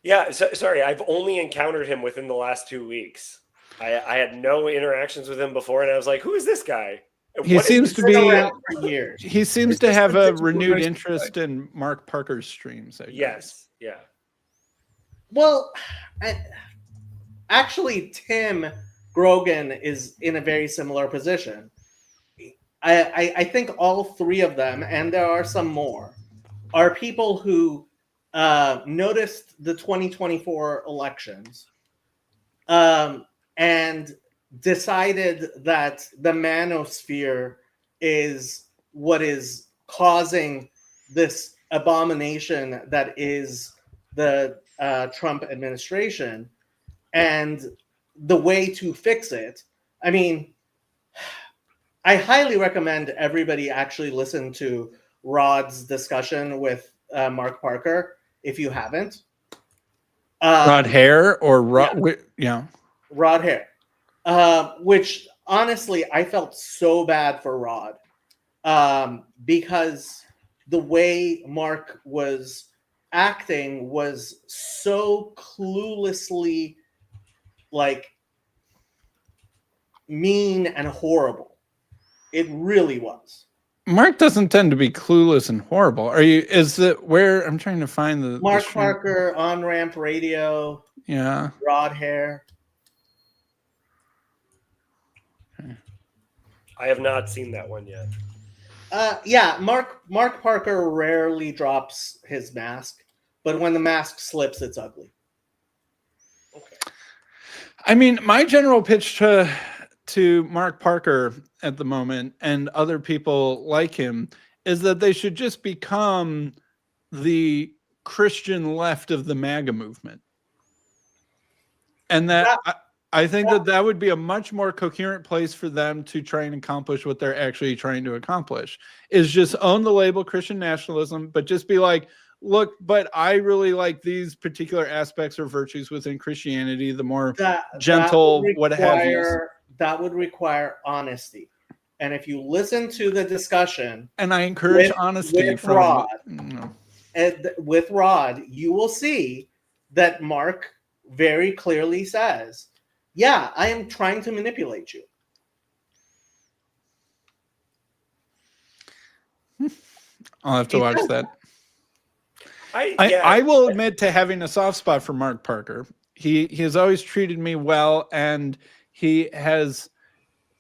Yeah, sorry. I've only encountered him within the last 2 weeks. I had no interactions with him before, and I was like, who is this guy? He seems to be around for years. He seems to have a renewed interest in Mark Parker's streams. Yes. Yeah. Well, actually, Tim Grogan is in a very similar position. I think all three of them, and there are some more, are people who noticed the 2024 elections and decided that the manosphere is what is causing this abomination that is the Trump administration, and the way to fix it. I mean, I highly recommend everybody actually listen to Rod's discussion with Mark Parker if you haven't. Rod Hare or Rod? Yeah. Rod Hare. Which honestly, I felt so bad for Rod because the way Mark was acting was so cluelessly like mean and horrible. It really was. Mark doesn't tend to be clueless and horrible. Is it where I'm trying to find the Mark Parker, On Ramp Radio. Yeah. Rod Hare. I have not seen that one yet. Yeah, Mark Parker rarely drops his mask, but when the mask slips, it's ugly. Okay. I mean, my general pitch to Mark Parker at the moment and other people like him is that they should just become the Christian left of the MAGA movement. And that I think that would be a much more coherent place for them to try and accomplish what they're actually trying to accomplish, is just own the label Christian nationalism, but just be like, look, but I really like these particular aspects or virtues within Christianity, the more gentle, what have you. That would require honesty. And if you listen to the discussion, and I encourage honesty with from Rod, no. with Rod, you will see that Mark very clearly says, yeah, I am trying to manipulate you. I'll have to watch that. Yeah. I will admit to having a soft spot for Mark Parker. He has always treated me well, and he has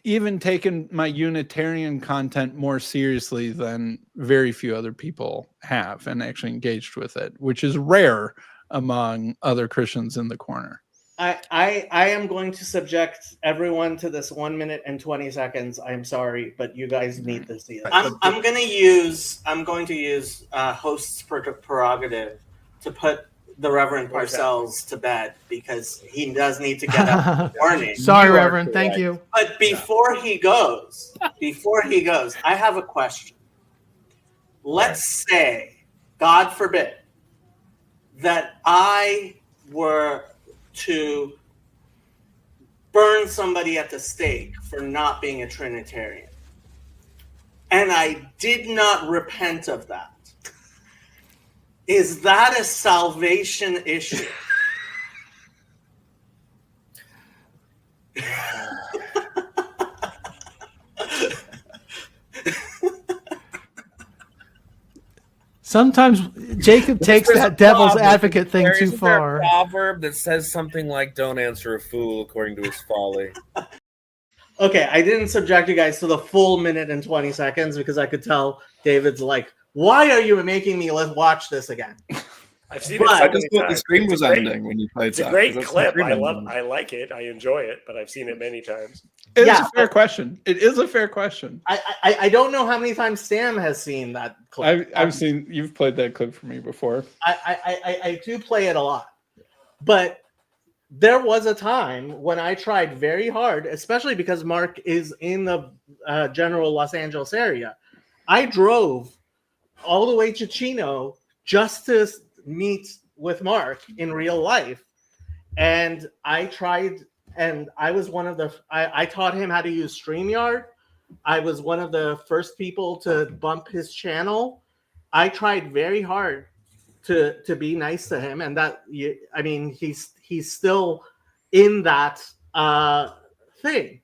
even taken my Unitarian content more seriously than very few other people have, and actually engaged with it, which is rare among other Christians in the corner. I am going to subject everyone to this 1 minute and 20 seconds. I'm sorry, but you guys need to see it. I'm going to use host's prerogative to put the Reverend Parcells to bed, because he does need to get up in the morning. Sorry, Reverend. Thank you. But before he goes, I have a question. Let's say, God forbid, that I were to burn somebody at the stake for not being a Trinitarian, and I did not repent of that. Is that a salvation issue? Sometimes Jacob takes that devil's advocate thing too far. There a proverb that says something like, "Don't answer a fool according to his folly." Okay, I didn't subject you guys to the full minute and 20 seconds because I could tell David's like, why are you making me watch this again? I've seen But- it. I just thought the stream was ending when you played It's a that. great 'cause that's clip. the stream I ending. like it. I enjoy it, but I've seen it many times. It's Yeah, a fair question. It is a fair question. I don't know how many times Sam has seen that clip. I've seen you've played that clip for me before. I do play it a lot. But there was a time when I tried very hard, especially because Mark is in the general Los Angeles area. I drove all the way to Chino just to meet with Mark in real life. And I tried, and I was one of the, I taught him how to use StreamYard. I was one of the first people to bump his channel. I tried very hard to be nice to him, and that, I mean, he's still in that thing.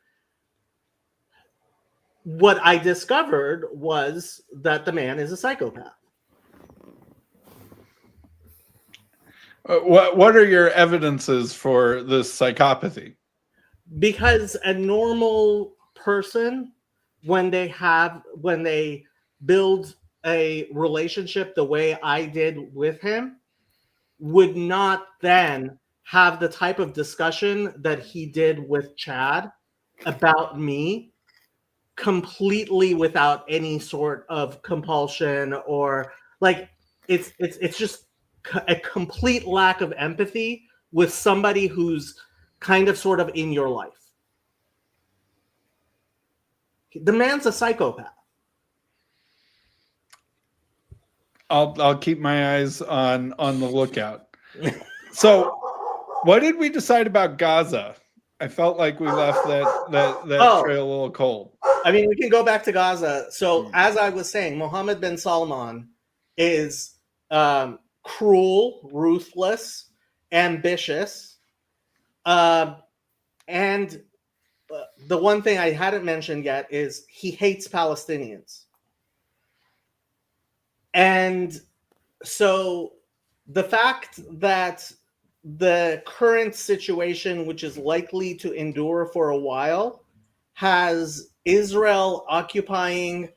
What I discovered was that the man is a psychopath. What are your evidences for this psychopathy? Because a normal person, when they build a relationship the way I did with him, would not then have the type of discussion that he did with Chad about me, completely without any sort of compulsion, or like it's just a complete lack of empathy with somebody who's kind of sort of in your life. The man's a psychopath. I'll keep my eyes on the lookout. So, what did we decide about Gaza? I felt like we left that trail a little cold. I mean, we can go back to Gaza. So, as I was saying, Mohammed bin Salman is cruel, ruthless, ambitious, and the one thing I hadn't mentioned yet is he hates Palestinians. And so the fact that the current situation, which is likely to endure for a while, has Israel occupying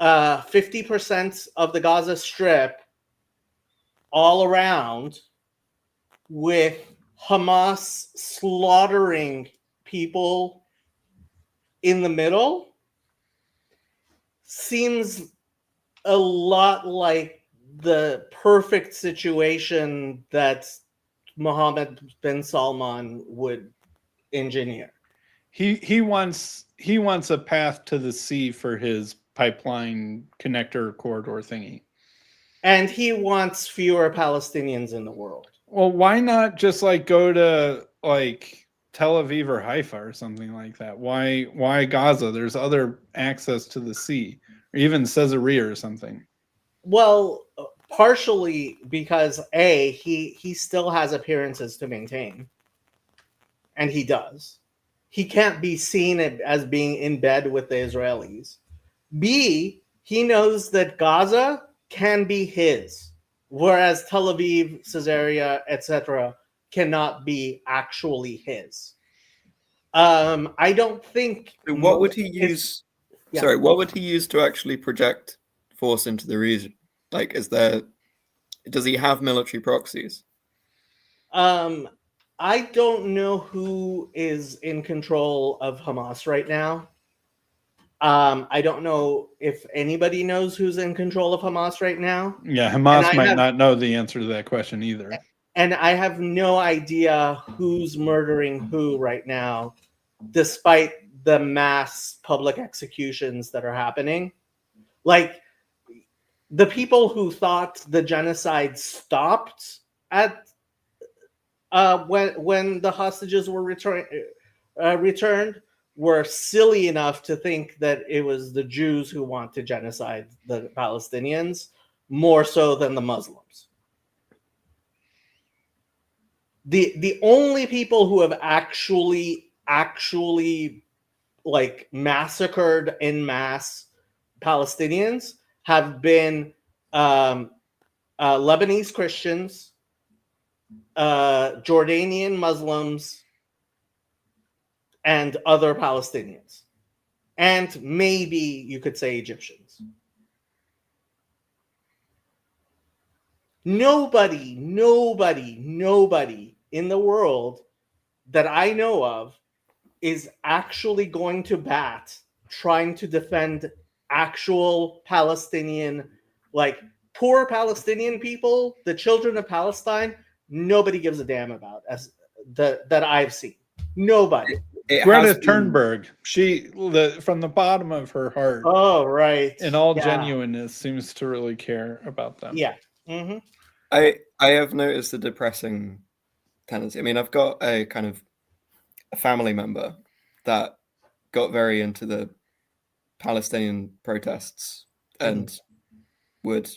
50% of the Gaza Strip all around, with Hamas slaughtering people in the middle, seems a lot like the perfect situation that Mohammed bin Salman would engineer. He wants a path to the sea for his pipeline connector corridor thingy. And he wants fewer Palestinians in the world. Well, why not just like go to like Tel Aviv or Haifa or something like that? Why Gaza? There's other access to the sea, or even Caesarea or something. Well, partially because he still has appearances to maintain, and he does. He can't be seen as being in bed with the Israelis. B, he knows that Gaza can be his, whereas Tel Aviv, Caesarea, etc., cannot be actually his. I don't think. What would he use? Yeah. Sorry, what would he use to actually project force into the region? Like, does he have military proxies? I don't know who is in control of Hamas right now. I don't know if anybody knows who's in control of Hamas right now. Yeah, Hamas might not know the answer to that question either. And I have no idea who's murdering who right now, despite the mass public executions that are happening. Like, the people who thought the genocide stopped at when the hostages were returned were silly enough to think that it was the Jews who want to genocide the Palestinians more so than the Muslims. The only people who have actually like massacred en masse Palestinians have been Lebanese Christians, Jordanian Muslims, and other Palestinians. And maybe you could say Egyptians. Nobody in the world that I know of is actually going to bat trying to defend actual Palestinian, like poor Palestinian people, the children of Palestine. Nobody gives a damn about that I've seen. Nobody. Greta Thunberg, from the bottom of her heart, right, in all genuineness, seems to really care about them. Yeah. Mm-hmm. I have noticed a depressing tendency. I mean, I've got a kind of a family member that got very into the Palestinian protests and would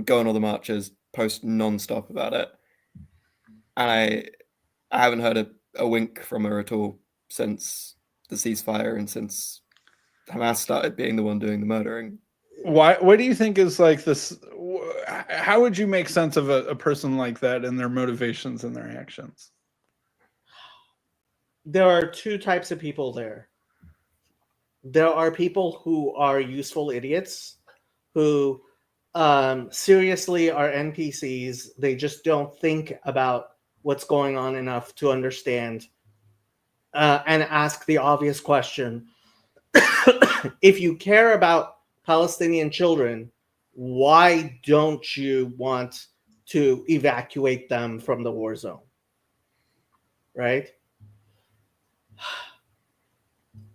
go on all the marches, post non-stop about it. And I haven't heard a wink from her at all since the ceasefire and since Hamas started being the one doing the murdering. What do you think is like this? How would you make sense of a person like that and their motivations and their actions? There are two types of people there. There are people who are useful idiots who seriously are NPCs. They just don't think about what's going on enough to understand and ask the obvious question. If you care about Palestinian children, why don't you want to evacuate them from the war zone? Right?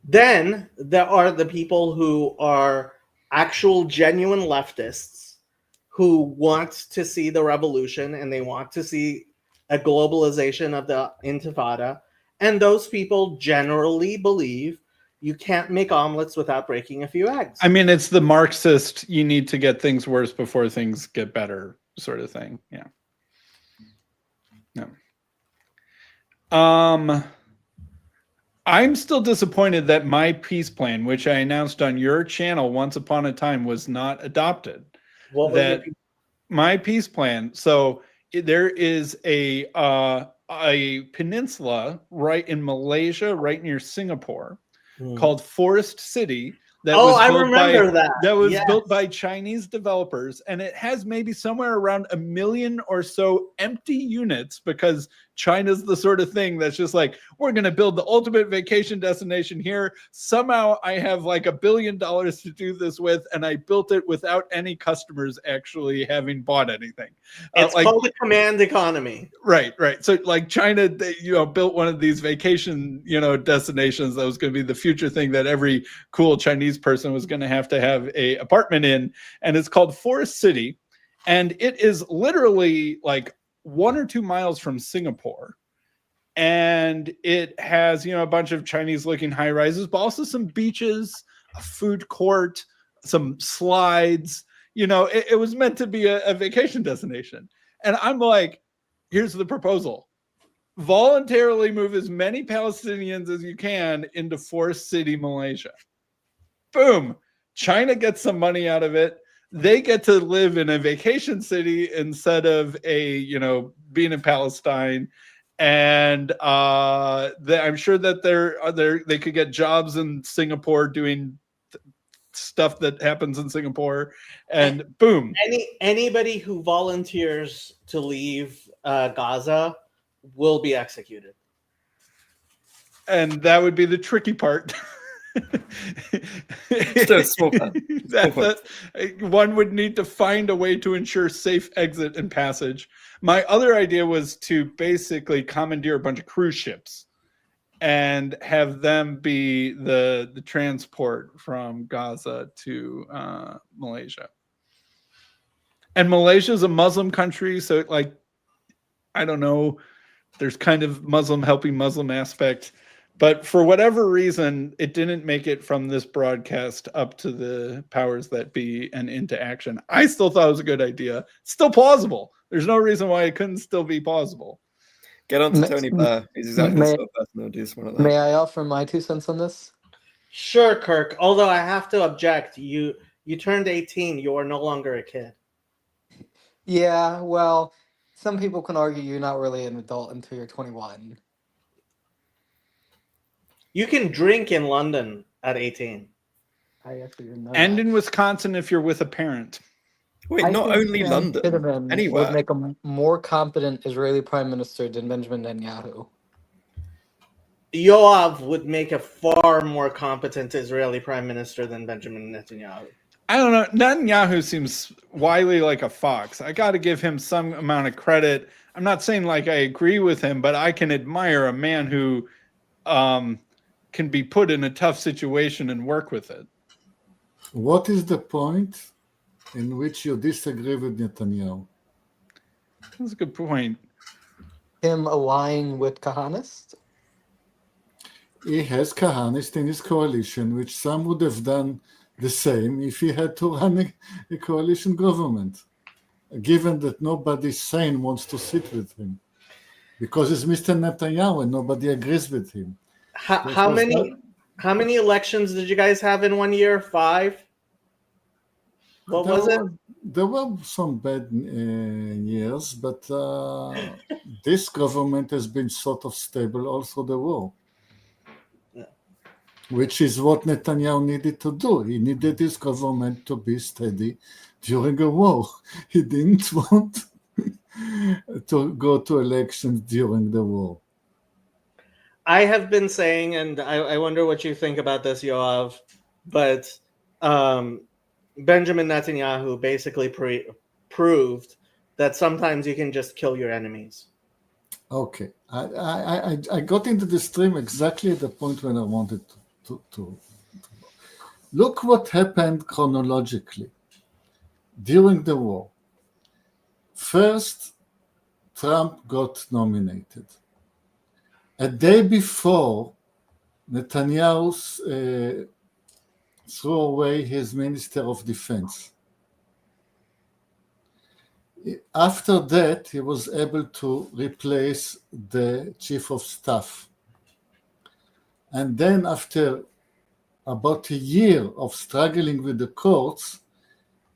Then there are the people who are actual genuine leftists who want to see the revolution and they want to see a globalization of the Intifada. And those people generally believe you can't make omelets without breaking a few eggs. I mean, it's the Marxist, you need to get things worse before things get better sort of thing. Yeah. No. I'm still disappointed that my peace plan, which I announced on your channel once upon a time, was not adopted. What was my peace plan? So there is a peninsula right in Malaysia, right near Singapore, called Forest City. That was built by Chinese developers, and it has maybe somewhere around 1 million or so empty units because China's the sort of thing that's just like, we're going to build the ultimate vacation destination here. Somehow I have like $1 billion to do this with, and I built it without any customers actually having bought anything. It's called the command economy. Right. So like China, they, built one of these vacation, destinations that was going to be the future thing that every cool Chinese person was going to have a apartment in, and it's called Forest City, and it is literally like 1 or 2 miles from Singapore, and it has a bunch of Chinese looking high rises, but also some beaches, a food court, some slides. It was meant to be a vacation destination. And I'm like, here's the proposal: voluntarily move as many Palestinians as you can into Forest City, Malaysia. Boom. China gets some money out of it. They get to live in a vacation city instead of being in Palestine. And I'm sure that they could get jobs in Singapore doing stuff that happens in Singapore, and boom. Anybody who volunteers to leave Gaza will be executed. And that would be the tricky part. One would need to find a way to ensure safe exit and passage. My other idea was to basically commandeer a bunch of cruise ships and have them be the transport from Gaza to Malaysia. And Malaysia is a Muslim country, so I don't know, there's kind of Muslim helping Muslim aspect. But for whatever reason, it didn't make it from this broadcast up to the powers that be and into action. I still thought it was a good idea. It's still plausible. There's no reason why it couldn't still be plausible. Get on to Tony Blair. He's exactly the sort of person who'll do something like that. May I offer my 2 cents on this? Sure, Kirk. Although I have to object. You turned 18. You are no longer a kid. Yeah, well, some people can argue you're not really an adult until you're 21. You can drink in London at 18. I actually didn't know And that. in Wisconsin if you're with a parent. Wait, I not think only London, Fitterman anywhere. would make a more competent Israeli prime minister than Benjamin Netanyahu. Yoav would make a far more competent Israeli prime minister than Benjamin Netanyahu. I don't know. Netanyahu seems wily like a fox. I got to give him some amount of credit. I'm not saying I agree with him, but I can admire a man who can be put in a tough situation and work with it. What is the point in which you disagree with Netanyahu? That's a good point. Him allying with Kahanists? He has Kahanists in his coalition, which some would have done the same if he had to run a coalition government, given that nobody sane wants to sit with him. Because it's Mr. Netanyahu and nobody agrees with him. How many elections did you guys have in 1 year? 5? What was it? There were some bad years, but this government has been sort of stable all through the war, which is what Netanyahu needed to do. He needed his government to be steady during a war. He didn't want to go to elections during the war. I have been saying, and I wonder what you think about this, Yoav, but Benjamin Netanyahu basically proved that sometimes you can just kill your enemies. Okay, I got into the stream exactly at the point when I wanted to. Look what happened chronologically during the war. First, Trump got nominated. A day before, Netanyahu threw away his Minister of Defense. After that, he was able to replace the Chief of Staff. And then after about a year of struggling with the courts,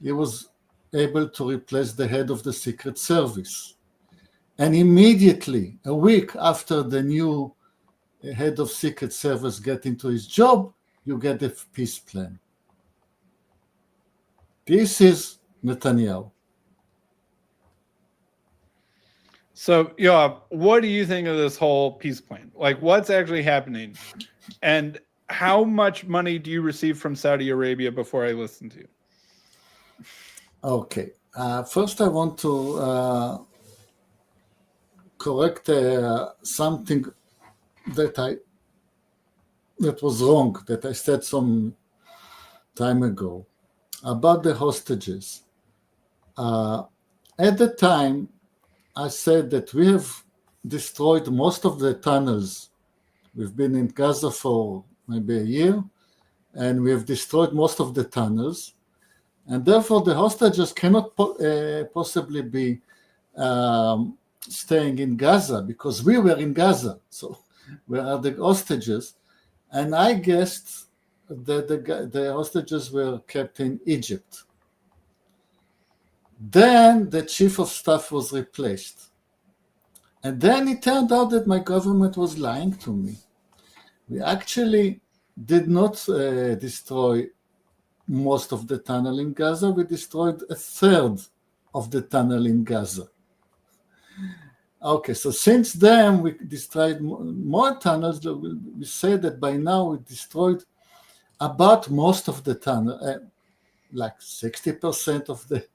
he was able to replace the head of the Secret Service. And immediately, a week after the new head of Secret Service get into his job, you get a peace plan. This is Netanyahu. So, Yoav, what do you think of this whole peace plan? Like, what's actually happening? And how much money do you receive from Saudi Arabia before I listen to you? Okay. First, I want to correct something that was wrong, that I said some time ago about the hostages. At the time, I said that we have destroyed most of the tunnels. We've been in Gaza for maybe a year, and we have destroyed most of the tunnels. And therefore, the hostages cannot possibly be staying in Gaza, because we were in Gaza. So where are the hostages? And I guessed that the hostages were kept in Egypt. Then the chief of staff was replaced. And then it turned out that my government was lying to me. We actually did not destroy most of the tunnel in Gaza. We destroyed a third of the tunnel in Gaza. Okay, so since then we destroyed more tunnels. We say that by now we destroyed about most of the tunnel, like 60% of the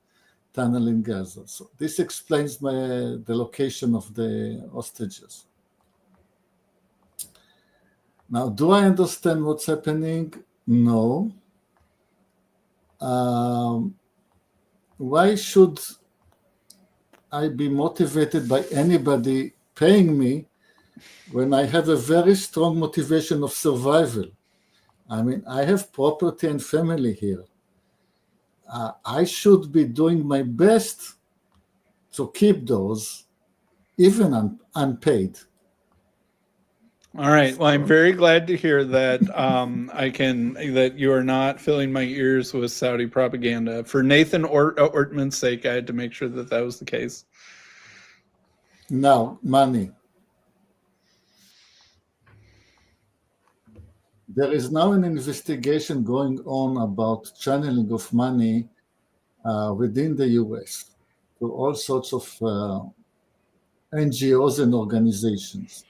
tunnel in Gaza. So this explains the location of the hostages. Now, do I understand what's happening? No. Why should I be motivated by anybody paying me when I have a very strong motivation of survival? I mean, I have property and family here. I should be doing my best to keep those, even unpaid. All right. Well, I'm very glad to hear that that you are not filling my ears with Saudi propaganda. For Nathan Ortman's sake, I had to make sure that that was the case. Now, money. There is now an investigation going on about channeling of money within the US to all sorts of NGOs and organizations.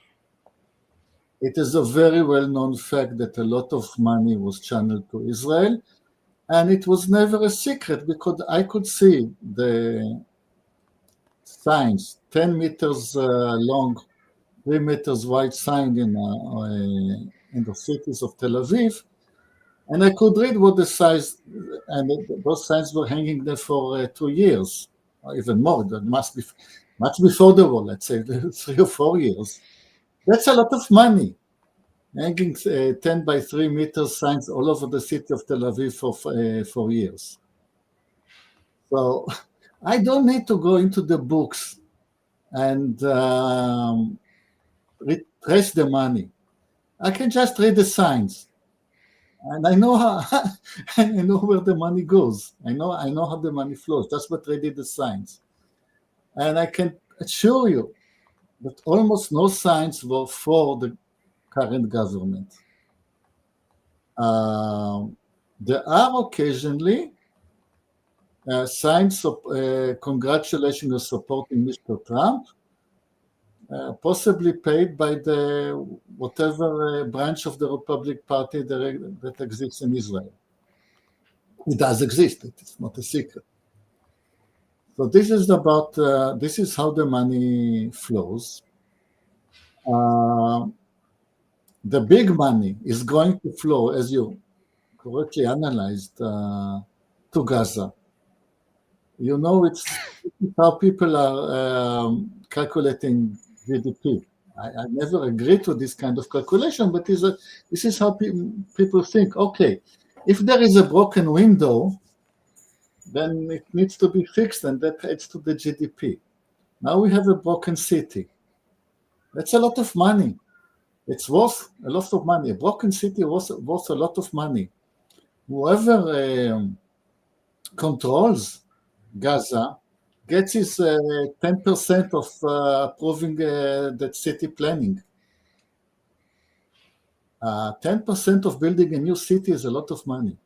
It is a very well-known fact that a lot of money was channeled to Israel, and it was never a secret because I could see the signs, 10 meters long, 3 meters wide sign in the cities of Tel Aviv, and I could read what the size, and those signs were hanging there for 2 years, or even more. That must be much before the war, let's say 3 or 4 years. That's a lot of money, hanging 10 by 3 meters signs all over the city of Tel Aviv for 4 years. So I don't need to go into the books and trace the money. I can just read the signs, and I know I know where the money goes. I know how the money flows. That's what reading the signs, and I can assure you that almost no signs were for the current government. There are occasionally signs of congratulations or supporting Mr. Trump, possibly paid by the whatever branch of the Republican Party that exists in Israel. It does exist. It's not a secret. So this is about this is how the money flows. The big money is going to flow, as you correctly analyzed, to Gaza. You know, it's how people are calculating GDP. I never agree to this kind of calculation, but this is how people think. Okay, if there is a broken window, then it needs to be fixed, and that adds to the GDP. Now we have a broken city. That's a lot of money. It's worth a lot of money. A broken city worth a lot of money. Whoever controls Gaza gets his 10% of approving that city planning. 10% of building a new city is a lot of money.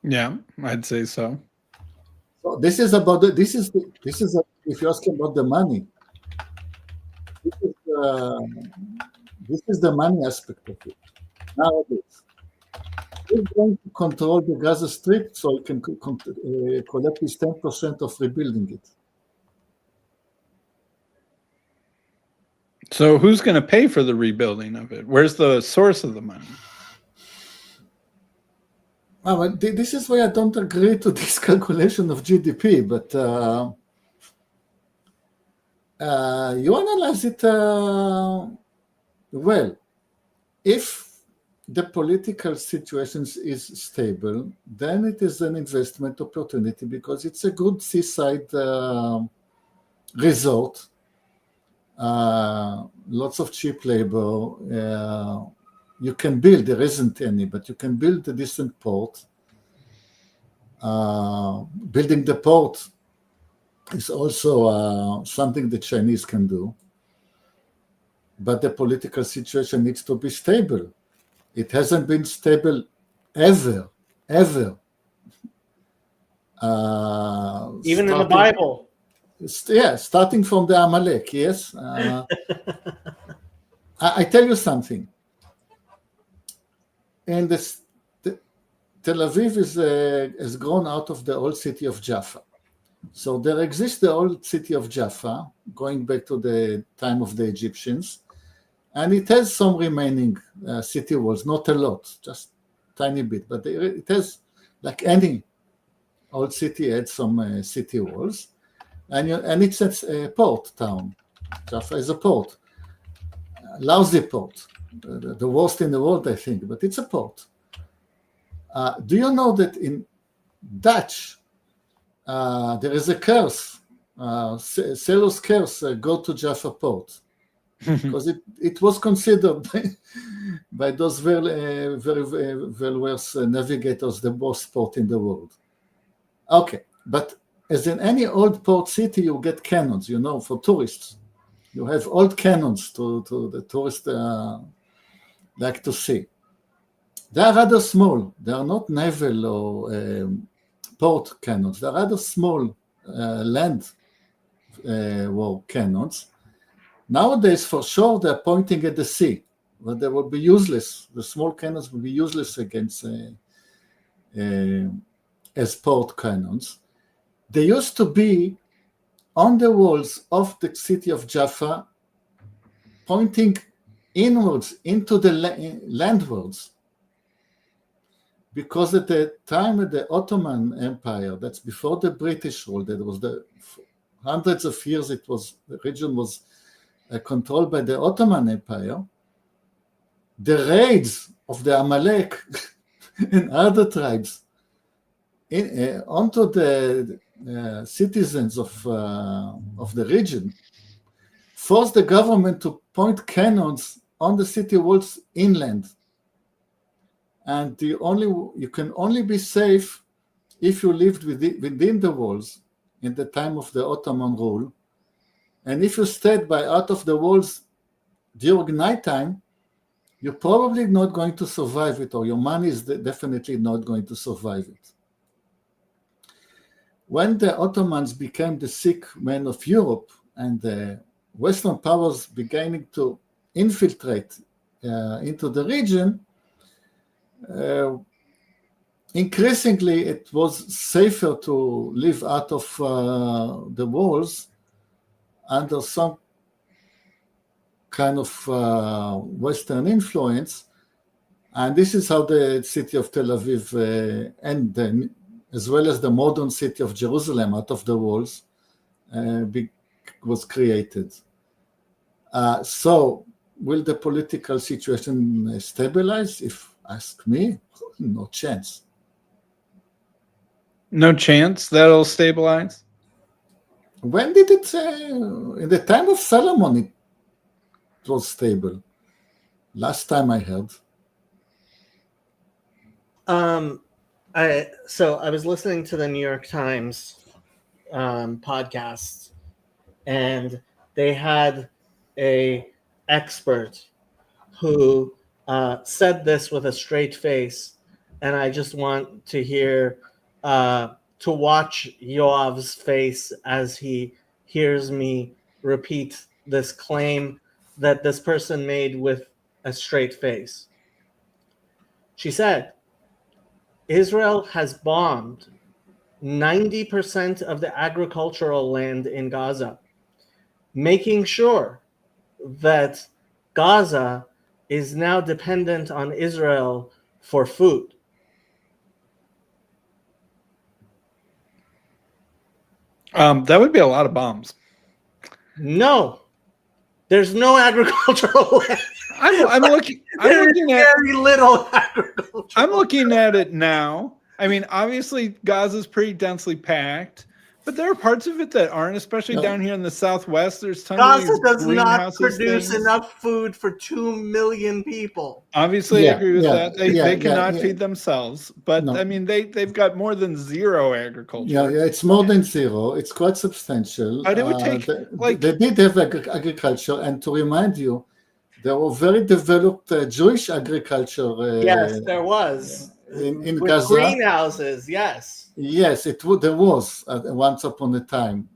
Yeah, I'd say so. So this is about this is if you're asking about the money. This is the money aspect of it. Nowadays, we're going to control the Gaza Strip so it can collect his 10% of rebuilding it. So who's going to pay for the rebuilding of it? Where's the source of the money? Well, this is why I don't agree to this calculation of GDP, but you analyze it well. If the political situation is stable, then it is an investment opportunity because it's a good seaside resort, lots of cheap labor. You can build, there isn't any, but you can build a decent port. Building the port is also something the Chinese can do. But the political situation needs to be stable. It hasn't been stable ever. Even in the Bible. Yeah, starting from the Amalek, yes. I tell you something. And Tel Aviv has grown out of the old city of Jaffa. So there exists the old city of Jaffa, going back to the time of the Egyptians, and it has some remaining city walls, not a lot, just tiny bit, but it has, like any old city, had some city walls, and it's a port town. Jaffa is a port, lousy port. The worst in the world, I think, but it's a port. Do you know that in Dutch, there is a curse, sailor's curse, go to Jaffa port, because it was considered by those very well-versed navigators the worst port in the world. Okay, but as in any old port city, you get cannons, for tourists. You have old cannons to the tourists like to see. They are rather small. They are not naval or port cannons. They are rather small land war cannons. Nowadays, for sure, they're pointing at the sea, but they will be useless. The small cannons will be useless against as port cannons. They used to be on the walls of the city of Jaffa, pointing inwards into the landwards, because at the time of the Ottoman Empire, that's before the British rule, that was the hundreds of years the region was controlled by the Ottoman Empire. The raids of the Amalek and other tribes onto the citizens of the region forced the government to point cannons on the city walls inland. And you can only be safe if you lived within the walls in the time of the Ottoman rule. And if you stayed out of the walls during nighttime, you're probably not going to survive it, or your money is definitely not going to survive it. When the Ottomans became the sick man of Europe and the Western powers beginning to infiltrate into the region, increasingly it was safer to live out of the walls under some kind of Western influence. And this is how the city of Tel Aviv and then, as well as the modern city of Jerusalem out of the walls was created. So will the political situation stabilize? If ask me, no chance. No chance that'll stabilize? When did it, in the time of Solomon, it was stable. Last time I heard. So I was listening to the New York Times podcast, and they had a expert who said this with a straight face, and I just want to hear to watch Yoav's face as he hears me repeat this claim that this person made with a straight face. She said, Israel has bombed 90% of the agricultural land in Gaza, making sure that Gaza is now dependent on Israel for food. That would be a lot of bombs. No, there's no agricultural land. I'm looking at very little agriculture. I'm looking at it now. I mean, obviously Gaza's pretty densely packed, but there are parts of it that aren't, especially down here in the Southwest. There's tons of Gaza these does not greenhouses produce things. enough food for 2 million people. Obviously, I agree with that. They cannot yeah. feed themselves, but No. I mean, they've got more than zero agriculture. Yeah, it's more than zero. It's quite substantial. But it would take, they did have agriculture, and to remind you, there were very developed Jewish agriculture. Yes, there was. In With Gaza. greenhouses, yes. Yes, there was once upon a time.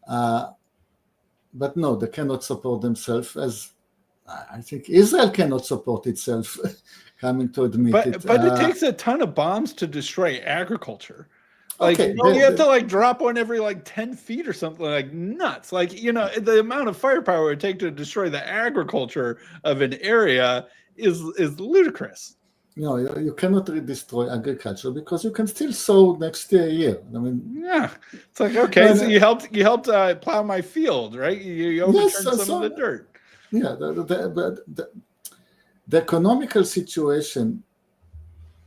But no, they cannot support themselves, as I think Israel cannot support itself, coming to admit it. But it takes a ton of bombs to destroy agriculture. Like, Okay, you have to like drop one every like 10 feet or something, like nuts. Like, you know, the amount of firepower it would take to destroy the agriculture of an area is ludicrous. No, you cannot destroy agriculture because you can still sow next year. I mean, yeah, it's like, okay, so you helped plow my field, right? You overturned some of the dirt. Yeah, the economical situation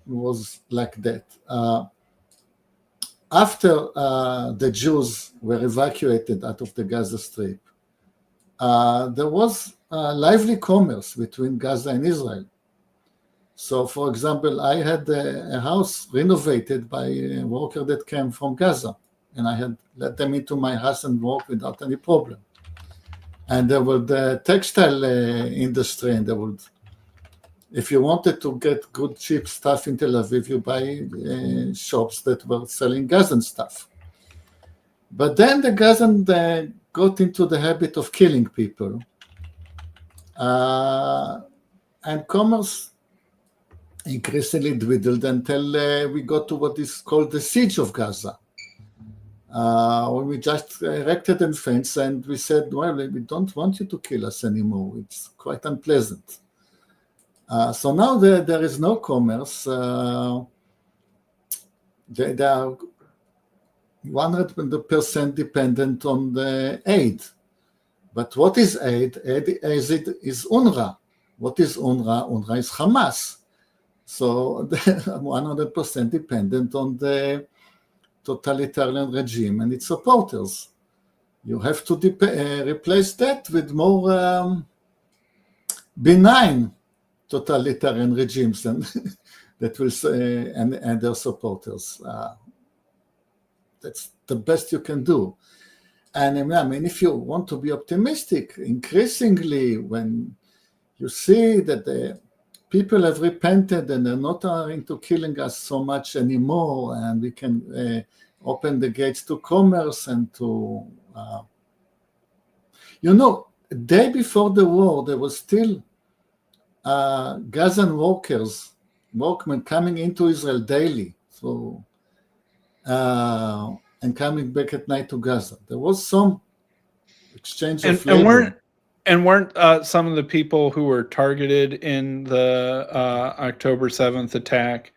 was like that. After the Jews were evacuated out of the Gaza Strip, there was lively commerce between Gaza and Israel. So, for example, I had a house renovated by a worker that came from Gaza, and I had let them into my house and work without any problem. And there was the textile industry, and there would, if you wanted to get good cheap stuff in Tel Aviv, you buy shops that were selling Gazan stuff. But then the Gazan got into the habit of killing people, and commerce increasingly dwindled until we got to what is called the siege of Gaza. When we just erected a fence and we said, well, we don't want you to kill us anymore. It's quite unpleasant. So now there is no commerce. They are 100% dependent on the aid. But what is aid? Aid is UNRWA. What is UNRWA? UNRWA is Hamas. So they're 100% dependent on the totalitarian regime and its supporters. You have to replace that with more benign totalitarian regimes and that will and their supporters. That's the best you can do. And I mean, if you want to be optimistic, increasingly when you see that the people have repented and they're not into killing us so much anymore, and we can open the gates to commerce and to, a day before the war, there was still Gazan workmen coming into Israel daily, so and coming back at night to Gaza. There was some exchange of labor. And weren't some of the people who were targeted in the October 7th attack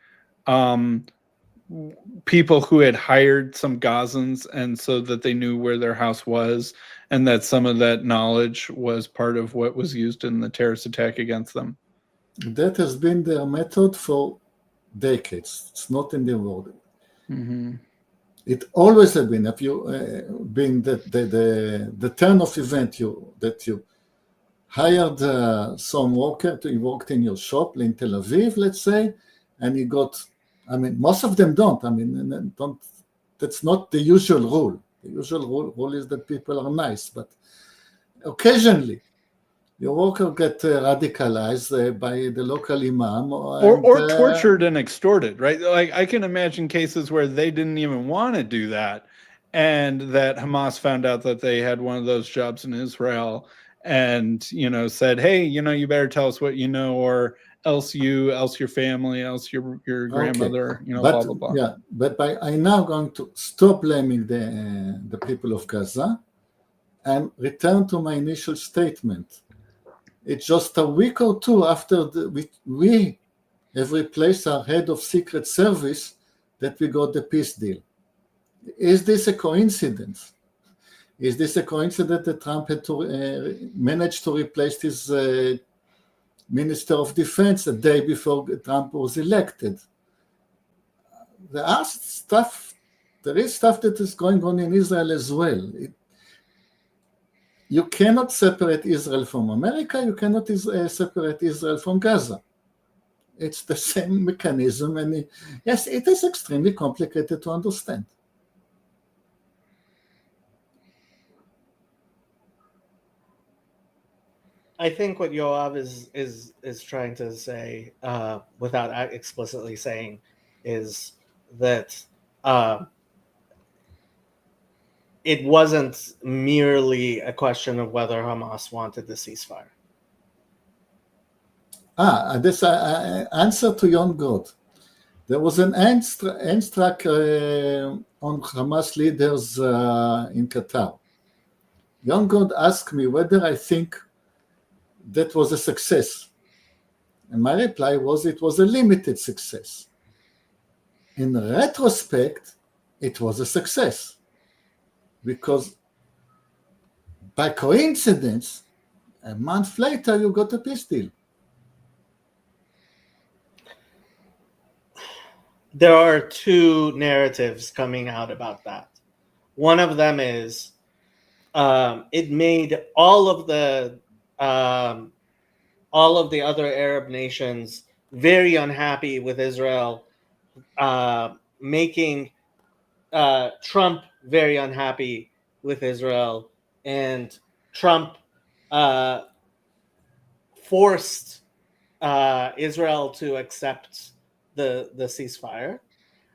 people who had hired some Gazans, and so that they knew where their house was, and that some of that knowledge was part of what was used in the terrorist attack against them? That has been their method for decades. It's not in the world. Mm-hmm. It always has been. If you being the turn of event that you hired some worker to work in your shop in Tel Aviv, let's say, and he got. I mean, most of them don't. I mean, don't. That's not the usual rule. The usual rule is that people are nice, but occasionally your worker get radicalized by the local imam, or tortured and extorted. Right? Like I can imagine cases where they didn't even want to do that, and that Hamas found out that they had one of those jobs in Israel, and said, "Hey, you better tell us what you know, or else your family, else your grandmother, but, blah blah blah." Yeah, but I'm now going to stop blaming the people of Gaza and return to my initial statement. It's just a week or two after we have replaced our head of Secret Service that we got the peace deal. Is this a coincidence? Is this a coincidence that Trump had to manage to replace his Minister of Defense a day before Trump was elected? There is stuff that is going on in Israel as well. You cannot separate Israel from America. You cannot separate Israel from Gaza. It's the same mechanism, and yes, it is extremely complicated to understand. I think what Yoav is trying to say, without explicitly saying, is that it wasn't merely a question of whether Hamas wanted the ceasefire. This answer to Yon God. There was an Einstrack on Hamas leaders in Qatar. Yon God asked me whether I think that was a success. And my reply was it was a limited success. In retrospect, it was a success. Because by coincidence, a month later, you got a peace deal. There are two narratives coming out about that. One of them is it made all of the other Arab nations very unhappy with Israel, making Trump very unhappy with Israel, and Trump forced Israel to accept the ceasefire.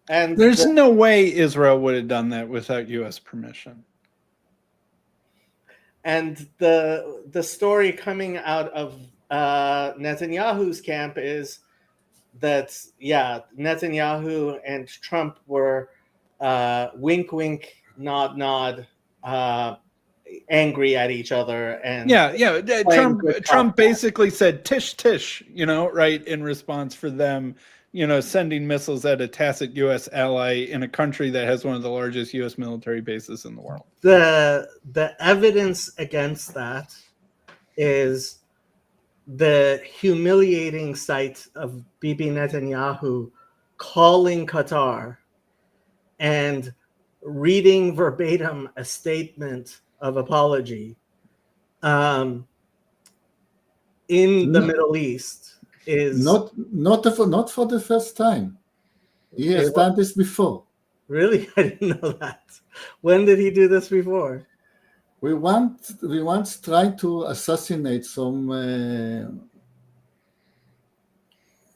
And there's no way Israel would have done that without U.S. permission. And the story coming out of Netanyahu's camp is that, Netanyahu and Trump were wink, wink, nod, nod, angry at each other. And Trump basically said tish, tish, right, in response for them, sending missiles at a tacit U.S. ally in a country that has one of the largest U.S. military bases in the world. The evidence against that is the humiliating sight of Bibi Netanyahu calling Qatar and reading verbatim a statement of apology in the Middle East is not for the first time. He has done this before. Really? I didn't know that. When did he do this before? We once tried to assassinate some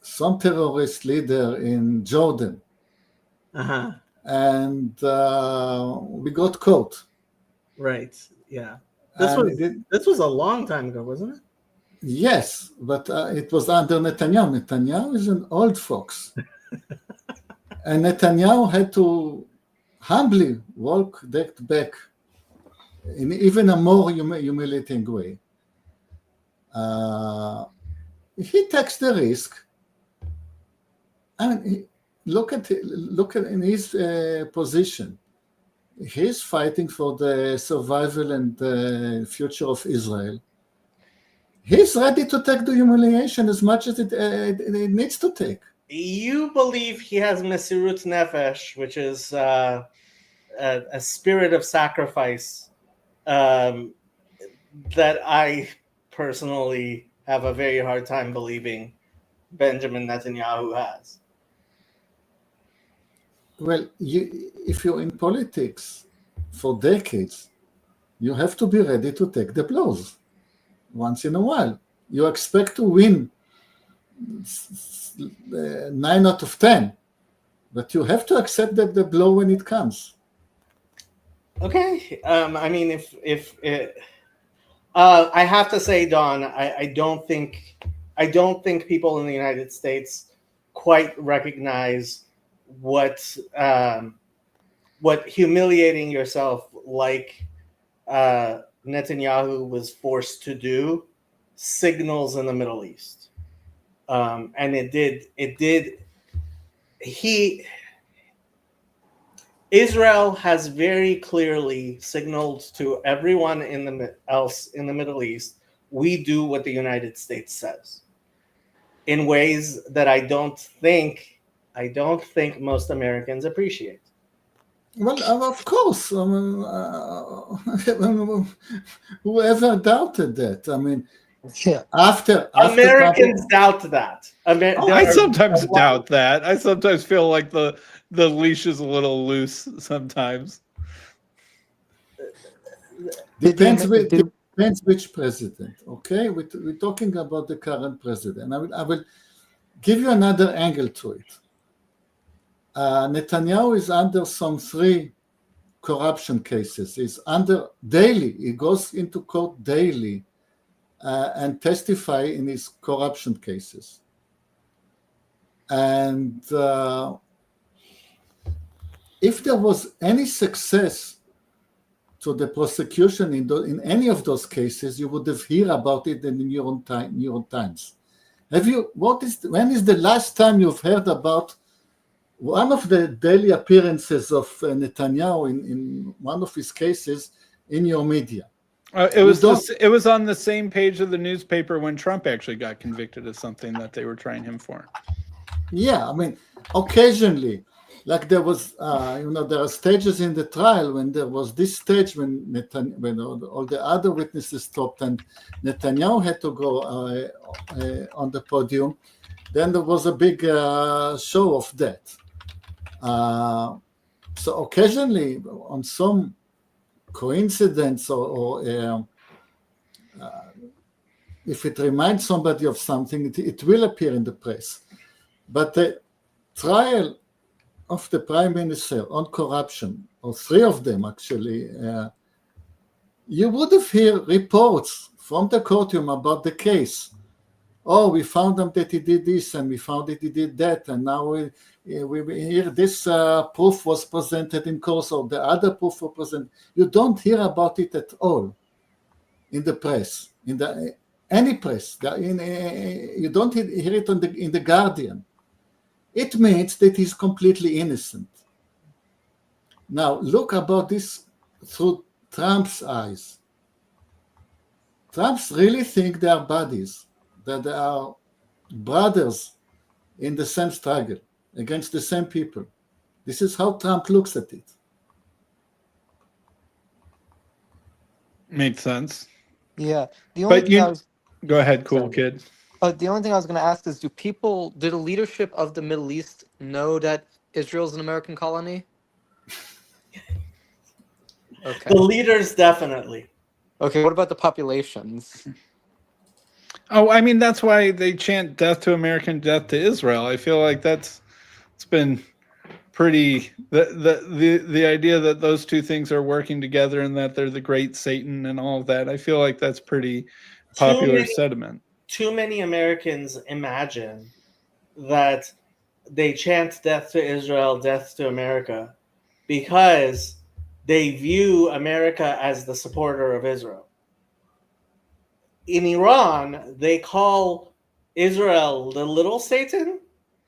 some terrorist leader in Jordan, Uh-huh. and we got caught. Right. Yeah. And This was a long time ago, wasn't it? yes, but it was under Netanyahu. Netanyahu is an old fox. And Netanyahu had to humbly walk that back in even a more humiliating way. He takes the risk. And look at in his position. He's fighting for the survival and the future of Israel. He's ready to take the humiliation as much as it needs to take. You believe he has Mesirut Nefesh, which is a spirit of sacrifice that I personally have a very hard time believing Benjamin Netanyahu has. Well, if you're in politics for decades, you have to be ready to take the blows once in a while. You expect to win 9 out of 10, but you have to accept that the blow when it comes. Okay. I mean, if I have to say, Don, I don't think people in the United States quite recognize what humiliating yourself like Netanyahu was forced to do signals in the Middle East. And Israel has very clearly signaled to everyone else in the Middle East, we do what the United States says, in ways that I don't think most Americans appreciate. Well, of course. Whoever doubted that? I mean, Yeah. after Americans doubt that. I sometimes doubt that. I sometimes feel like the leash is a little loose sometimes. Depends which president. Okay, we're talking about the current president. I will give you another angle to it. Netanyahu is under some 3 corruption cases. He's under daily. He goes into court daily and testify in his corruption cases. And if there was any success to the prosecution in any of those cases, you would have heard about it in the New York Times. When is the last time you've heard about one of the daily appearances of Netanyahu in one of his cases in your media? It was on the same page of the newspaper when Trump actually got convicted of something that they were trying him for. Yeah, I mean, occasionally, like there was, there are stages in the trial when there was this stage when all the other witnesses stopped and Netanyahu had to go on the podium. Then there was a big show of that. So occasionally, on some coincidence or if it reminds somebody of something, it will appear in the press. But the trial of the prime minister on corruption, or 3 of them actually, you would have heard reports from the courtroom about the case. Oh, we found him that he did this, and we found that he did that, and now we hear this proof was presented in court, or the other proof was presented. You don't hear about it at all in the press, any press. You don't hear it in the Guardian. It means that he's completely innocent. Now, look about this through Trump's eyes. Trumps really think they are buddies, that they are brothers in the same struggle against the same people. This is how Trump looks at it. Makes sense. Yeah. Go ahead, cool kid. The only thing I was going to ask is, do the leadership of the Middle East know that Israel's an American colony? Okay. The leaders definitely. Okay, what about the populations? Oh, I mean, that's why they chant "Death to America, death to Israel." I feel like it's been pretty the idea that those two things are working together and that they're the great Satan and all of that. I feel like that's pretty popular sentiment. Too many Americans imagine that they chant "Death to Israel, death to America" because they view America as the supporter of Israel. In Iran, they call Israel the little Satan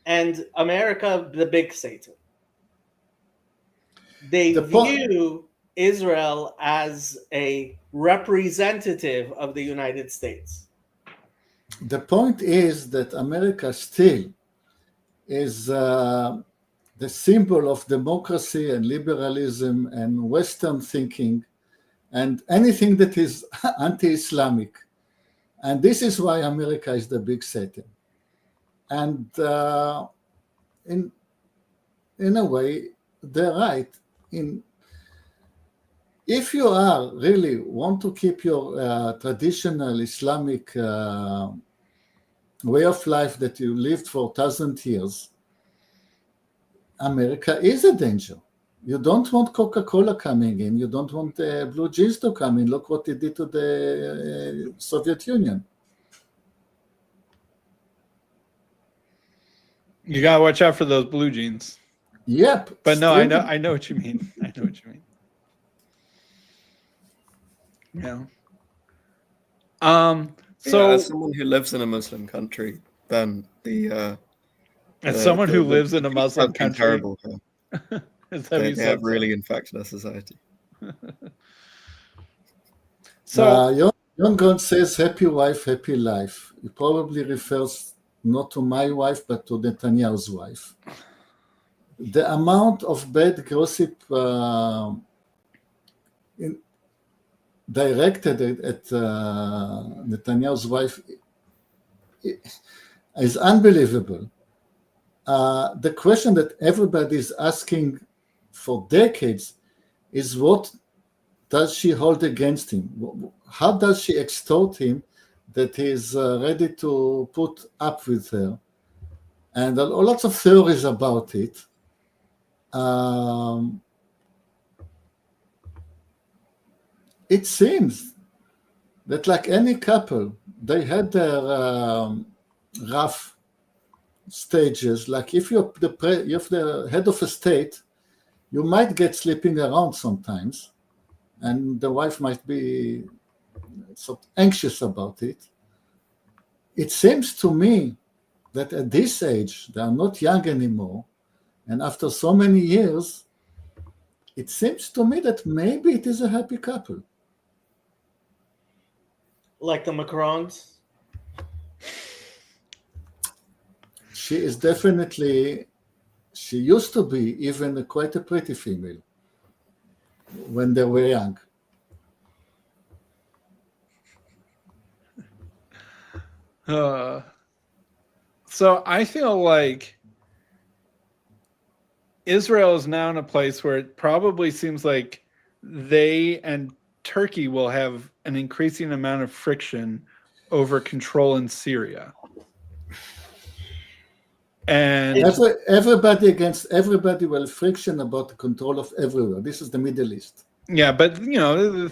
and America the big Satan. They view Israel as a representative of the United States. The point is that America still is the symbol of democracy and liberalism and Western thinking and anything that is anti-Islamic. And this is why America is the big Satan. And in a way, they're right. If you are really want to keep your traditional Islamic way of life that you lived for 1,000 years, America is a danger. You don't want Coca-Cola coming in. You don't want blue jeans to come in. Look what they did to the Soviet Union. You gotta watch out for those blue jeans. Yep. But no, I know what you mean. I know what you mean. Yeah. So as someone who lives in a Muslim country, then as someone who lives in a Muslim country, terrible. They have really infected our society. So Young God says, "Happy wife, happy life." He probably refers not to my wife, but to Netanyahu's wife. The amount of bad gossip directed at Netanyahu's wife is unbelievable. The question that everybody is asking for decades is, what does she hold against him? How does she extort him that he's ready to put up with her? And lots of theories about it. It seems that, like any couple, they had their rough stages. Like if you're the head of a state, you might get sleeping around sometimes, and the wife might be sort of anxious about it. It seems to me that at this age, they are not young anymore, and after so many years, it seems to me that maybe it is a happy couple. Like the Macrons? She is definitely, she used to be even quite a pretty female when they were young. So I feel like Israel is now in a place where it probably seems like they and Turkey will have an increasing amount of friction over control in Syria. And everybody against everybody will friction about the control of everywhere. This is the Middle East. Yeah, but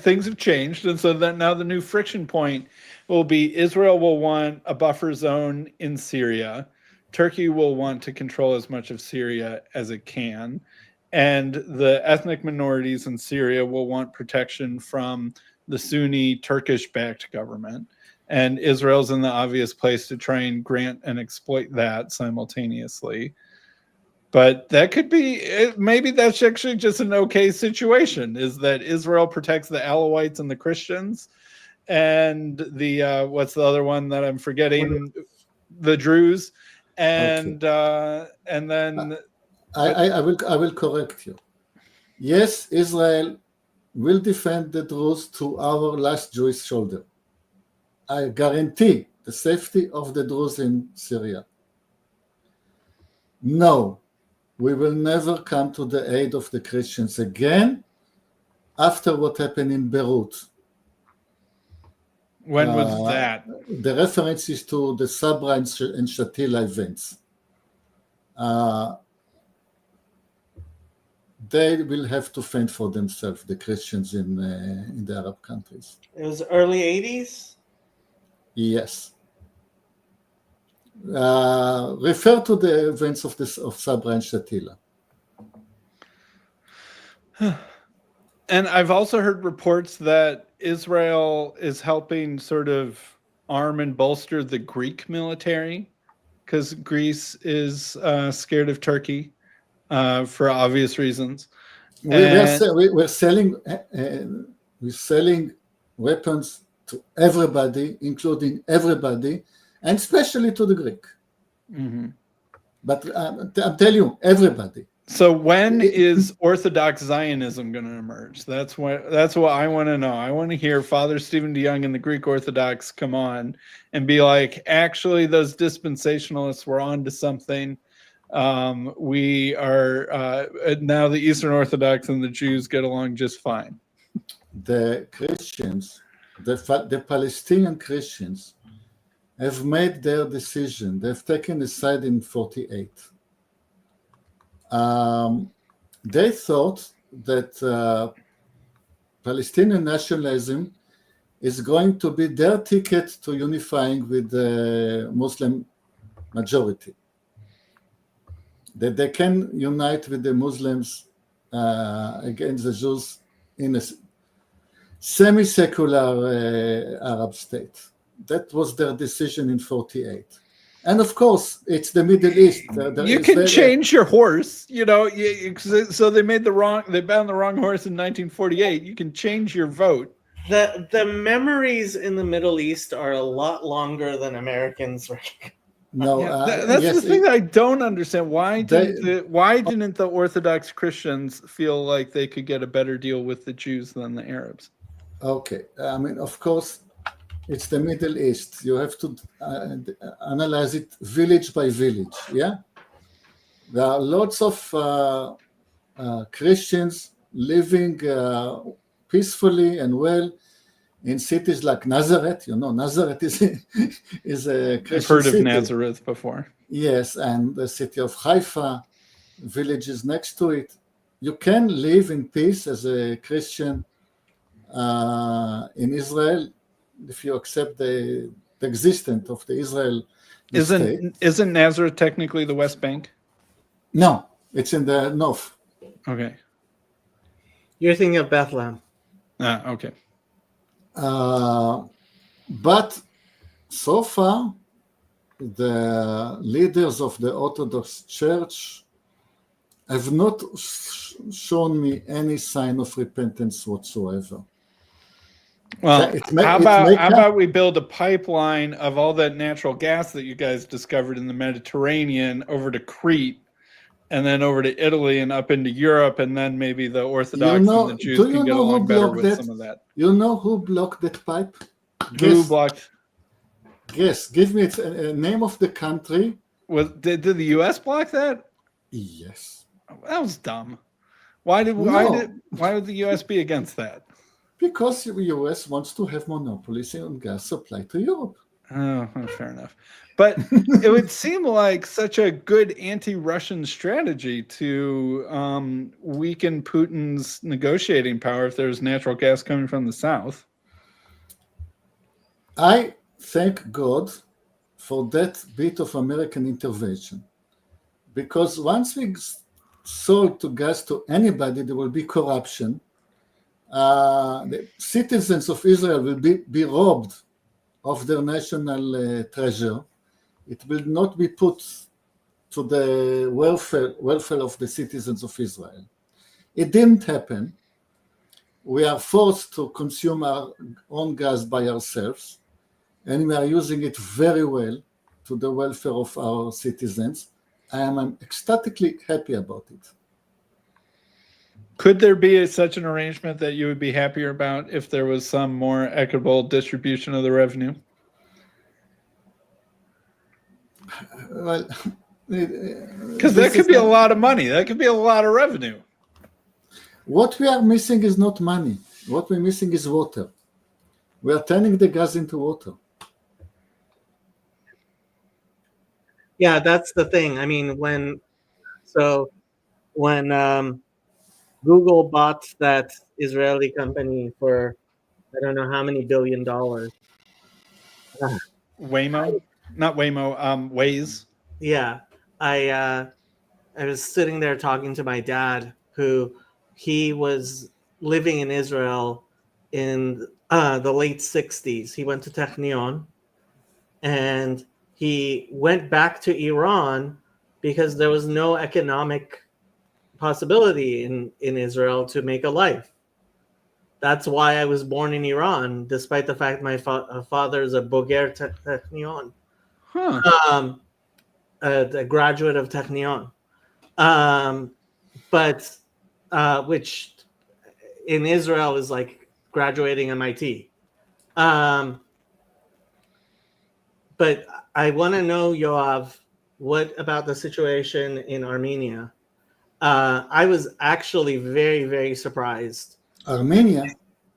things have changed, and so that now the new friction point will be Israel will want a buffer zone in Syria. Turkey will want to control as much of Syria as it can, and the ethnic minorities in Syria will want protection from the Sunni Turkish-backed government. And Israel's in the obvious place to try and grant and exploit that simultaneously. But that could be, maybe that's actually just an okay situation, is that Israel protects the Alawites and the Christians, and the, what's the other one that I'm forgetting? The Druze. And and then... I will correct you. Yes, Israel will defend the Druze to our last Jewish shoulder. I guarantee the safety of the Druze in Syria. No, we will never come to the aid of the Christians again after what happened in Beirut. When was that? The reference is to the Sabra and Shatila events. They will have to fend for themselves, the Christians in the Arab countries. It was early 80s? Yes. Refer to the events of Sabra and Shatila. And I've also heard reports that Israel is helping sort of arm and bolster the Greek military because Greece is scared of Turkey for obvious reasons. We're selling weapons to everybody, including everybody, and especially to the Greek. Mm-hmm. But I'll tell you, everybody. So when is Orthodox Zionism going to emerge? That's what I want to know. I want to hear Father Stephen DeYoung and the Greek Orthodox come on and be like, actually, those dispensationalists were onto something. We are now the Eastern Orthodox and the Jews get along just fine. The Christians, the Palestinian Christians, have made their decision. They've taken a side in 48. They thought that Palestinian nationalism is going to be their ticket to unifying with the Muslim majority. That they can unite with the Muslims against the Jews in a semi-secular Arab state. That was their decision in 48. And of course, it's the Middle East. You can change your horse, so they bound the wrong horse in 1948. You can change your vote. The memories in the Middle East are a lot longer than Americans. No, that's the thing that I don't understand. Why didn't the Orthodox Christians feel like they could get a better deal with the Jews than the Arabs? Okay, I mean, of course, it's the Middle East. You have to analyze it village by village. Yeah, there are lots of Christians living peacefully and well in cities like Nazareth. Nazareth is a Christian I've heard of city. Nazareth before. Yes, and the city of Haifa, villages next to it. You can live in peace as a Christian in Israel if you accept the existence of the Israel state. Isn't Nazareth technically the West Bank? No, it's in the north. Okay. You're thinking of Bethlehem. Okay. But so far, the leaders of the Orthodox Church have not shown me any sign of repentance whatsoever. Well, how about we build a pipeline of all that natural gas that you guys discovered in the Mediterranean over to Crete, and then over to Italy and up into Europe, and then maybe the Orthodox and the Jews can get along better with some of that. You know who blocked that pipe? Who blocked? Yes, give me a name of the country. Did the U.S. block that? Yes. That was dumb. Why would the U.S. be against that? Because the U.S. wants to have monopolies on gas supply to Europe. Oh, fair enough. But it would seem like such a good anti-Russian strategy to weaken Putin's negotiating power if there's natural gas coming from the south. I thank God for that bit of American intervention. Because once we sold to gas to anybody, there will be corruption. The citizens of Israel will be robbed of their national treasure. It will not be put to the welfare of the citizens of Israel. It didn't happen. We are forced to consume our own gas by ourselves, and we are using it very well to the welfare of our citizens. I am ecstatically happy about it. Could there be such an arrangement that you would be happier about if there was some more equitable distribution of the revenue? Well, because that could be a lot of money. That could be a lot of revenue. What we are missing is not money. What we're missing is water. We are turning the gas into water. Yeah, that's the thing. I mean, when Google bought that Israeli company for I don't know how many $billions. Waymo, not Waymo, Waze. Yeah, I was sitting there talking to my dad, who he was living in Israel in the late 60s. He went to Technion, and he went back to Iran because there was no economic possibility in Israel to make a life. That's why I was born in Iran, despite the fact my father is a Boger Technion, Huh. a graduate of Technion. But which in Israel is like graduating MIT. But I want to know, Yoav, what about the situation in Armenia? I was actually very, very surprised. Armenia?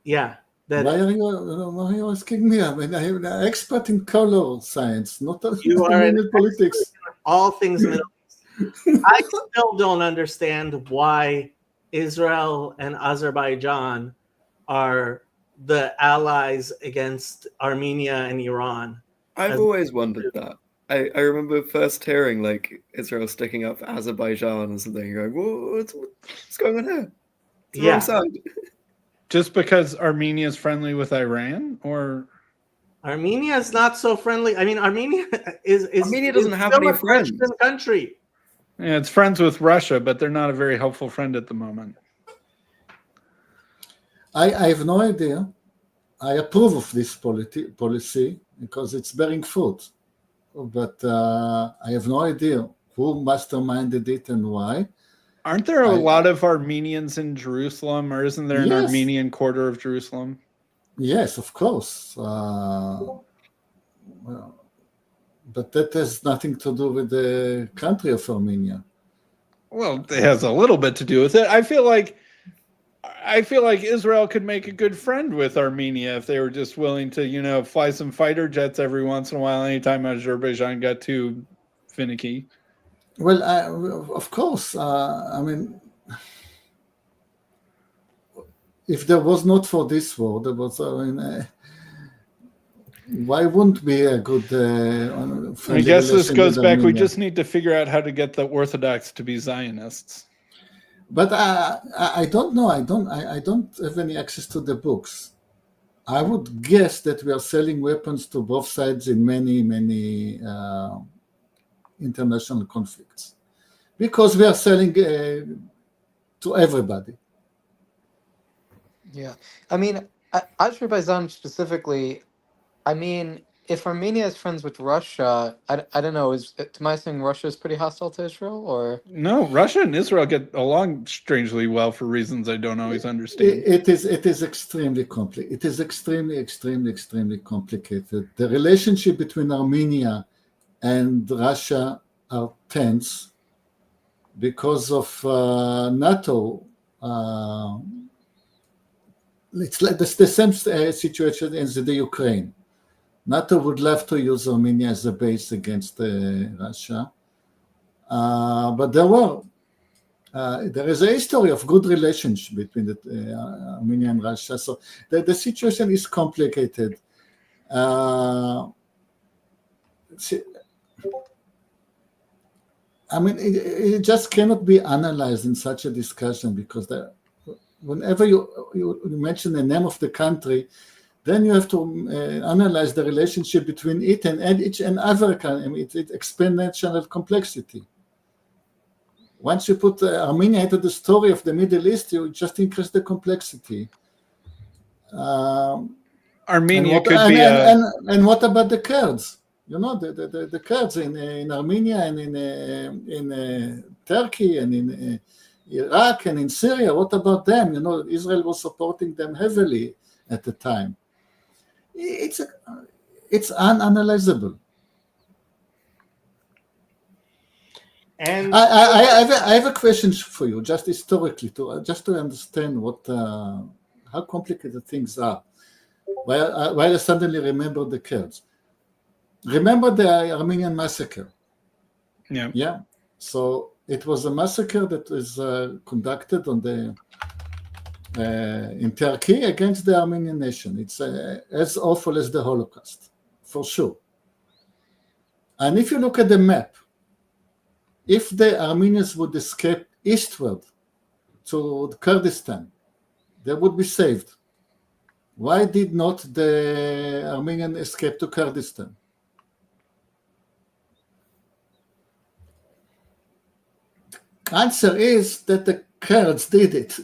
Yeah. Why are you asking me? I mean, I am an expert in color science, not you are Armenian politics. All things Middle East. I still don't understand why Israel and Azerbaijan are the allies against Armenia and Iran. I've always wondered that. I remember first hearing like Israel sticking up for Azerbaijan or something, going, what's going on here? It's the wrong side. Just because Armenia is friendly with Iran, or Armenia is not so friendly. I mean, Armenia doesn't have any friends. Christian country. Yeah, it's friends with Russia, but they're not a very helpful friend at the moment. I have no idea. I approve of this policy because it's bearing fruit, but I have no idea who masterminded it and why. Aren't there a lot of Armenians in Jerusalem, or isn't there an Armenian quarter of Jerusalem? Yes, of course. But that has nothing to do with the country of Armenia. Well, it has a little bit to do with it. I feel like Israel could make a good friend with Armenia if they were just willing to, fly some fighter jets every once in a while, anytime Azerbaijan got too finicky. Well, of course. I mean, if there was not for this war, there was. Why wouldn't be a good? I guess this goes back. We just need to figure out how to get the Orthodox to be Zionists. But I don't know. I don't have any access to the books. I would guess that we are selling weapons to both sides in many international conflicts, because we are selling to everybody. Yeah, I mean, Azerbaijan specifically. I mean, if Armenia is friends with Russia, I don't know. Am I saying Russia is pretty hostile to Israel, or no? Russia and Israel get along strangely well for reasons I don't always understand. It is extremely complicated. It is extremely complicated. The relationship between Armenia and Russia are tense because of NATO. It's like the same situation as the Ukraine. NATO would love to use Armenia as a base against Russia, but there is a history of good relationship between Armenia and Russia. So the situation is complicated. I mean, it just cannot be analyzed in such a discussion, because whenever you mention the name of the country, then you have to analyze the relationship between it and each and other country. I mean, it's exponential complexity. Once you put Armenia into the story of the Middle East, you just increase the complexity. Armenia could be and what about the Kurds? The Kurds in Armenia and in Turkey and in Iraq and in Syria. What about them? Israel was supporting them heavily at the time. It's unanalyzable. And I have a question for you, just historically, just to understand how complicated things are. While I suddenly remember the Kurds. Remember the Armenian massacre? Yeah. Yeah. So it was a massacre that was conducted on the in Turkey against the Armenian nation. It's as awful as the Holocaust, for sure. And if you look at the map, if the Armenians would escape eastward to Kurdistan, they would be saved. Why did not the Armenian escape to Kurdistan? Answer is that the Kurds did it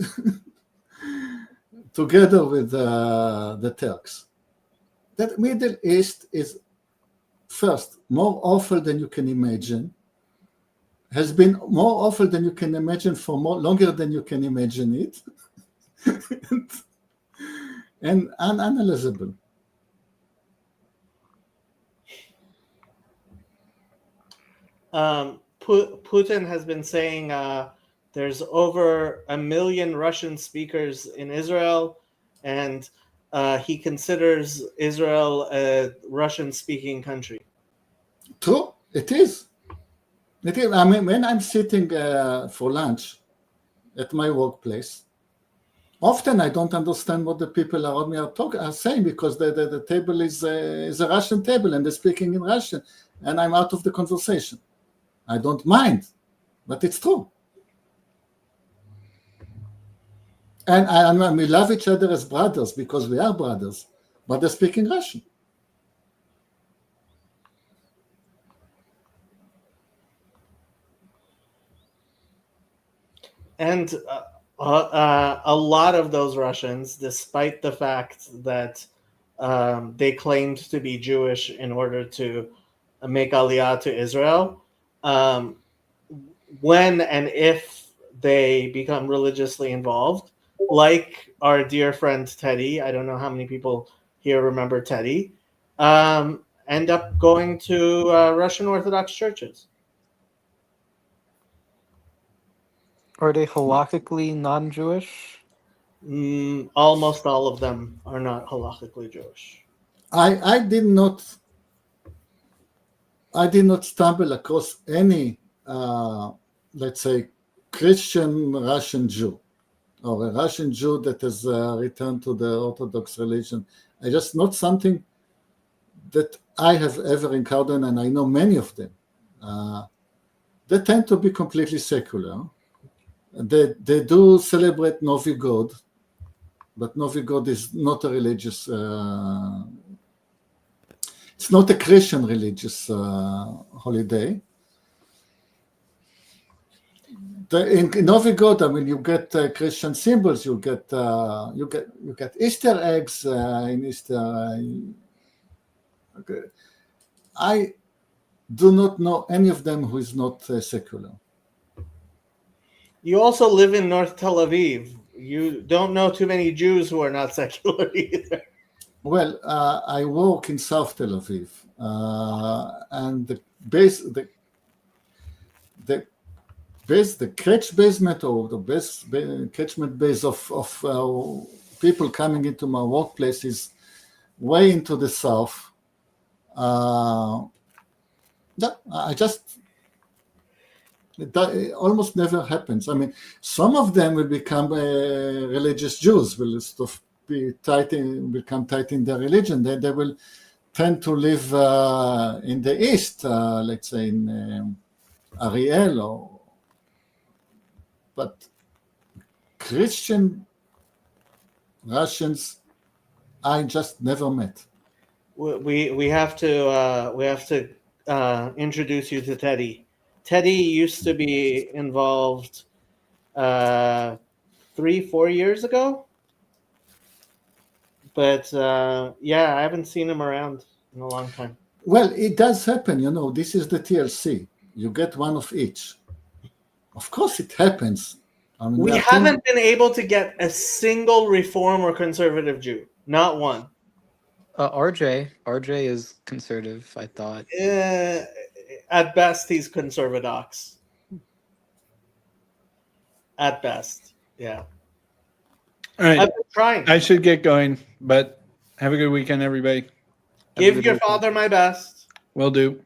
together with the Turks. That Middle East is, first, more awful than you can imagine, has been more awful than you can imagine for longer than you can imagine it, and unanalyzable. Putin has been saying there's over 1 million Russian speakers in Israel, and he considers Israel a Russian-speaking country. True, it is. It is. I mean, when I'm sitting for lunch at my workplace, often I don't understand what the people around me are saying, because the table is a Russian table and they're speaking in Russian, and I'm out of the conversation. I don't mind, but it's true. And we love each other as brothers because we are brothers, but they're speaking Russian. And a lot of those Russians, despite the fact that they claimed to be Jewish in order to make Aliyah to Israel, when and if they become religiously involved, like our dear friend Teddy, I don't know how many people here remember Teddy, end up going to Russian Orthodox churches. Are they halakhically non-Jewish? Almost all of them are not halakhically Jewish. I did not stumble across any, let's say, Christian Russian Jew, or a Russian Jew that has returned to the Orthodox religion. I just not something that I have ever encountered, and I know many of them. They tend to be completely secular. They do celebrate Novi God, but Novi God is not a religious. It's not a Christian religious holiday. In Novi God, I mean, you get Christian symbols. You get Easter eggs in Easter. Okay. I do not know any of them who is not secular. You also live in North Tel Aviv. You don't know too many Jews who are not secular either. Well, I work in South Tel Aviv, and the catch basement, or the catchment base of people coming into my workplace is way into the south. It almost never happens. I mean, some of them will become religious Jews, will sort of become tight in their religion. They will tend to live in the east, let's say in Ariel, but Christian Russians, I just never met. We have to introduce you to Teddy. Teddy used to be involved 3-4 years ago, but yeah, I haven't seen him around in a long time. Well, it does happen, you know. This is the TLC. You get one of each. Of course, it happens. I mean, we haven't been able to get a single Reform or conservative Jew, not one. RJ is conservative, I thought. At best, he's conservadox. At best, yeah. All right. I've been trying. I should get going, but Have a good weekend, everybody. Have a Give good your weekend. father my best. Will do.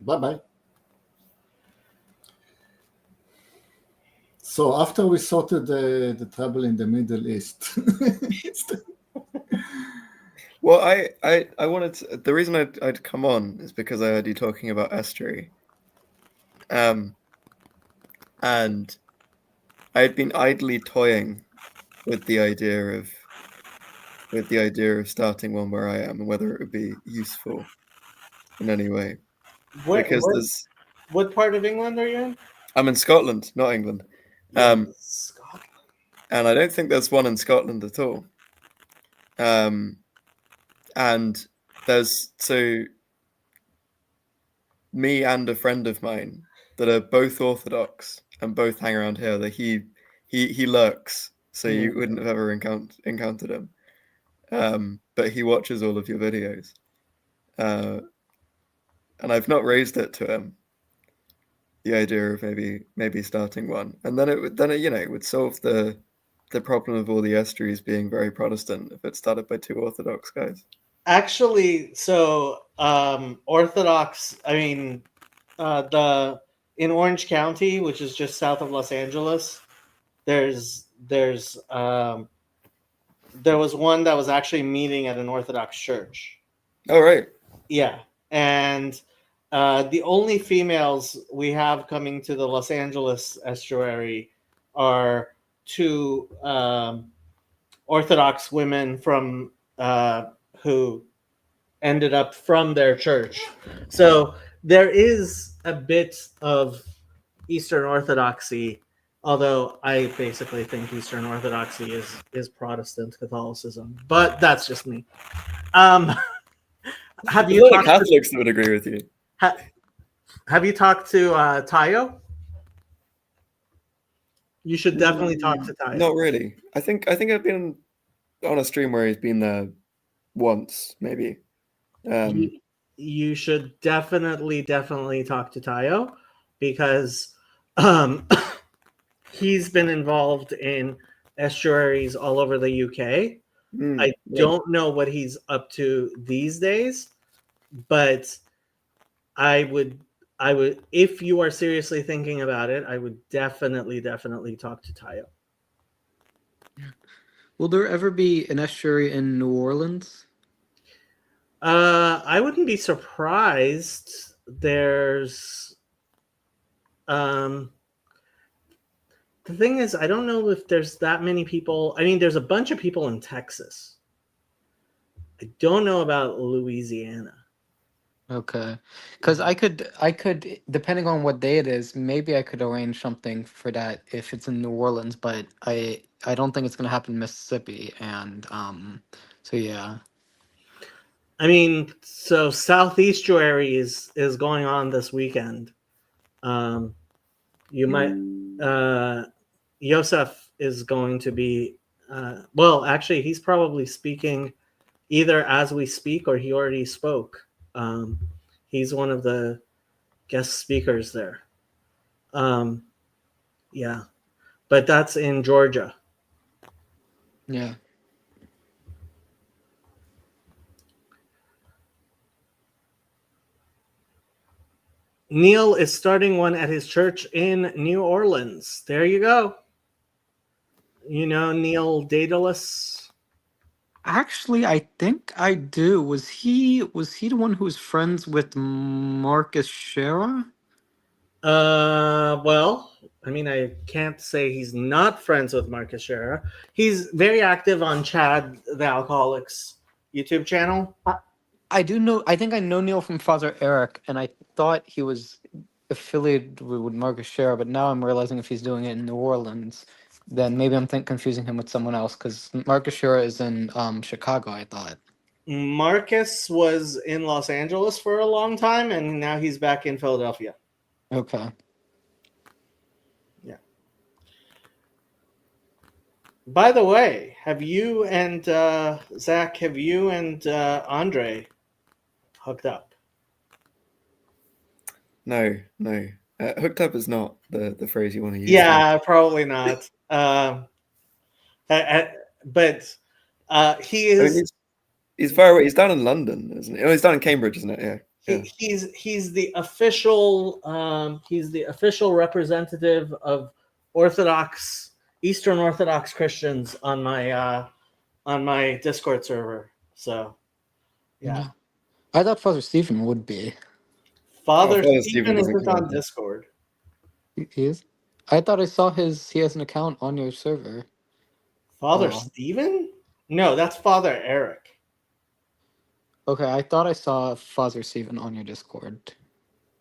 Bye bye. So after we sorted the trouble in the Middle East, Well, I wanted to, the reason I'd come on is because I heard you talking about estuary. And I had been idly toying with the idea of starting one where I am and whether it would be useful in any way. Because there's What part of England are you in? I'm in Scotland, not England. Scotland. And I don't think there's one in Scotland at all. And there's me and a friend of mine that are both Orthodox and both hang around here. That he lurks, so you wouldn't have ever encountered him. But he watches all of your videos, and I've not raised it to him. The idea of maybe starting one, and then it would solve the problem of all the estuaries being very Protestant if it's started by two Orthodox guys. Actually, so Orthodox. I mean, in Orange County, which is just south of Los Angeles, there was one that was actually meeting at an Orthodox church. Oh, right. Yeah, and the only females we have coming to the Los Angeles estuary are two Orthodox women from who ended up from their church. So there is a bit of Eastern Orthodoxy, although I basically think Eastern Orthodoxy is Protestant Catholicism, but that's just me. Have There's you a lot of talked Catholics that would agree with you. have you talked to Tayo? You should definitely talk to Tayo. Not really. I think I've been on a stream where he's been there once, maybe. You should definitely talk to Tayo because he's been involved in estuaries all over the UK. I don't know what he's up to these days, but I would, if you are seriously thinking about it, I would definitely talk to Tayo. Will there ever be an estuary in New Orleans? I wouldn't be surprised. There's, the thing is, I don't know if there's that many people. I mean, there's a bunch of people in Texas. I don't know about Louisiana. Okay, because I could, depending on what day it is, maybe I could arrange something for that if it's in New Orleans. But I don't think it's gonna happen in Mississippi, and so yeah. I mean, so Southeastuary is going on this weekend. You might, Yosef is going to be, well, actually, he's probably speaking either as we speak or he already spoke. He's one of the guest speakers there. Yeah, but that's in Georgia. Yeah. Neil is starting one at his church in New Orleans. There you go. You know Neil Daedalus? Actually, I think I do. Was he the one who was friends with Marcus Shera? Well, I mean, I can't say he's not friends with Marcus Shera. He's very active on Chad the Alcoholic's YouTube channel. I do know. I think I know Neil from Father Eric, and I thought he was affiliated with Marcus Shera, but now I'm realizing if he's doing it in New Orleans, then maybe I'm confusing him with someone else because Marcus Shera is in Chicago, I thought. Marcus was in Los Angeles for a long time, and now he's back in Philadelphia. Okay. Yeah. By the way, have you and Zach, have you and Andre hooked up? No. Hooked up is not the phrase you want to use. Yeah, probably not. But He I mean, is. he's far away. He's down in London, isn't he? Oh, he's down in Cambridge, isn't it? Yeah. Yeah. He's the official representative of Eastern Orthodox Christians on my Discord server. So yeah. I thought Father Stephen would be. Father Father Stephen Stephen isn't isn't on connected. Discord. He is. I thought I saw he has an account on your server. Father Oh. Stephen? No, that's Father Eric. Okay, I thought I saw Father Stephen on your Discord.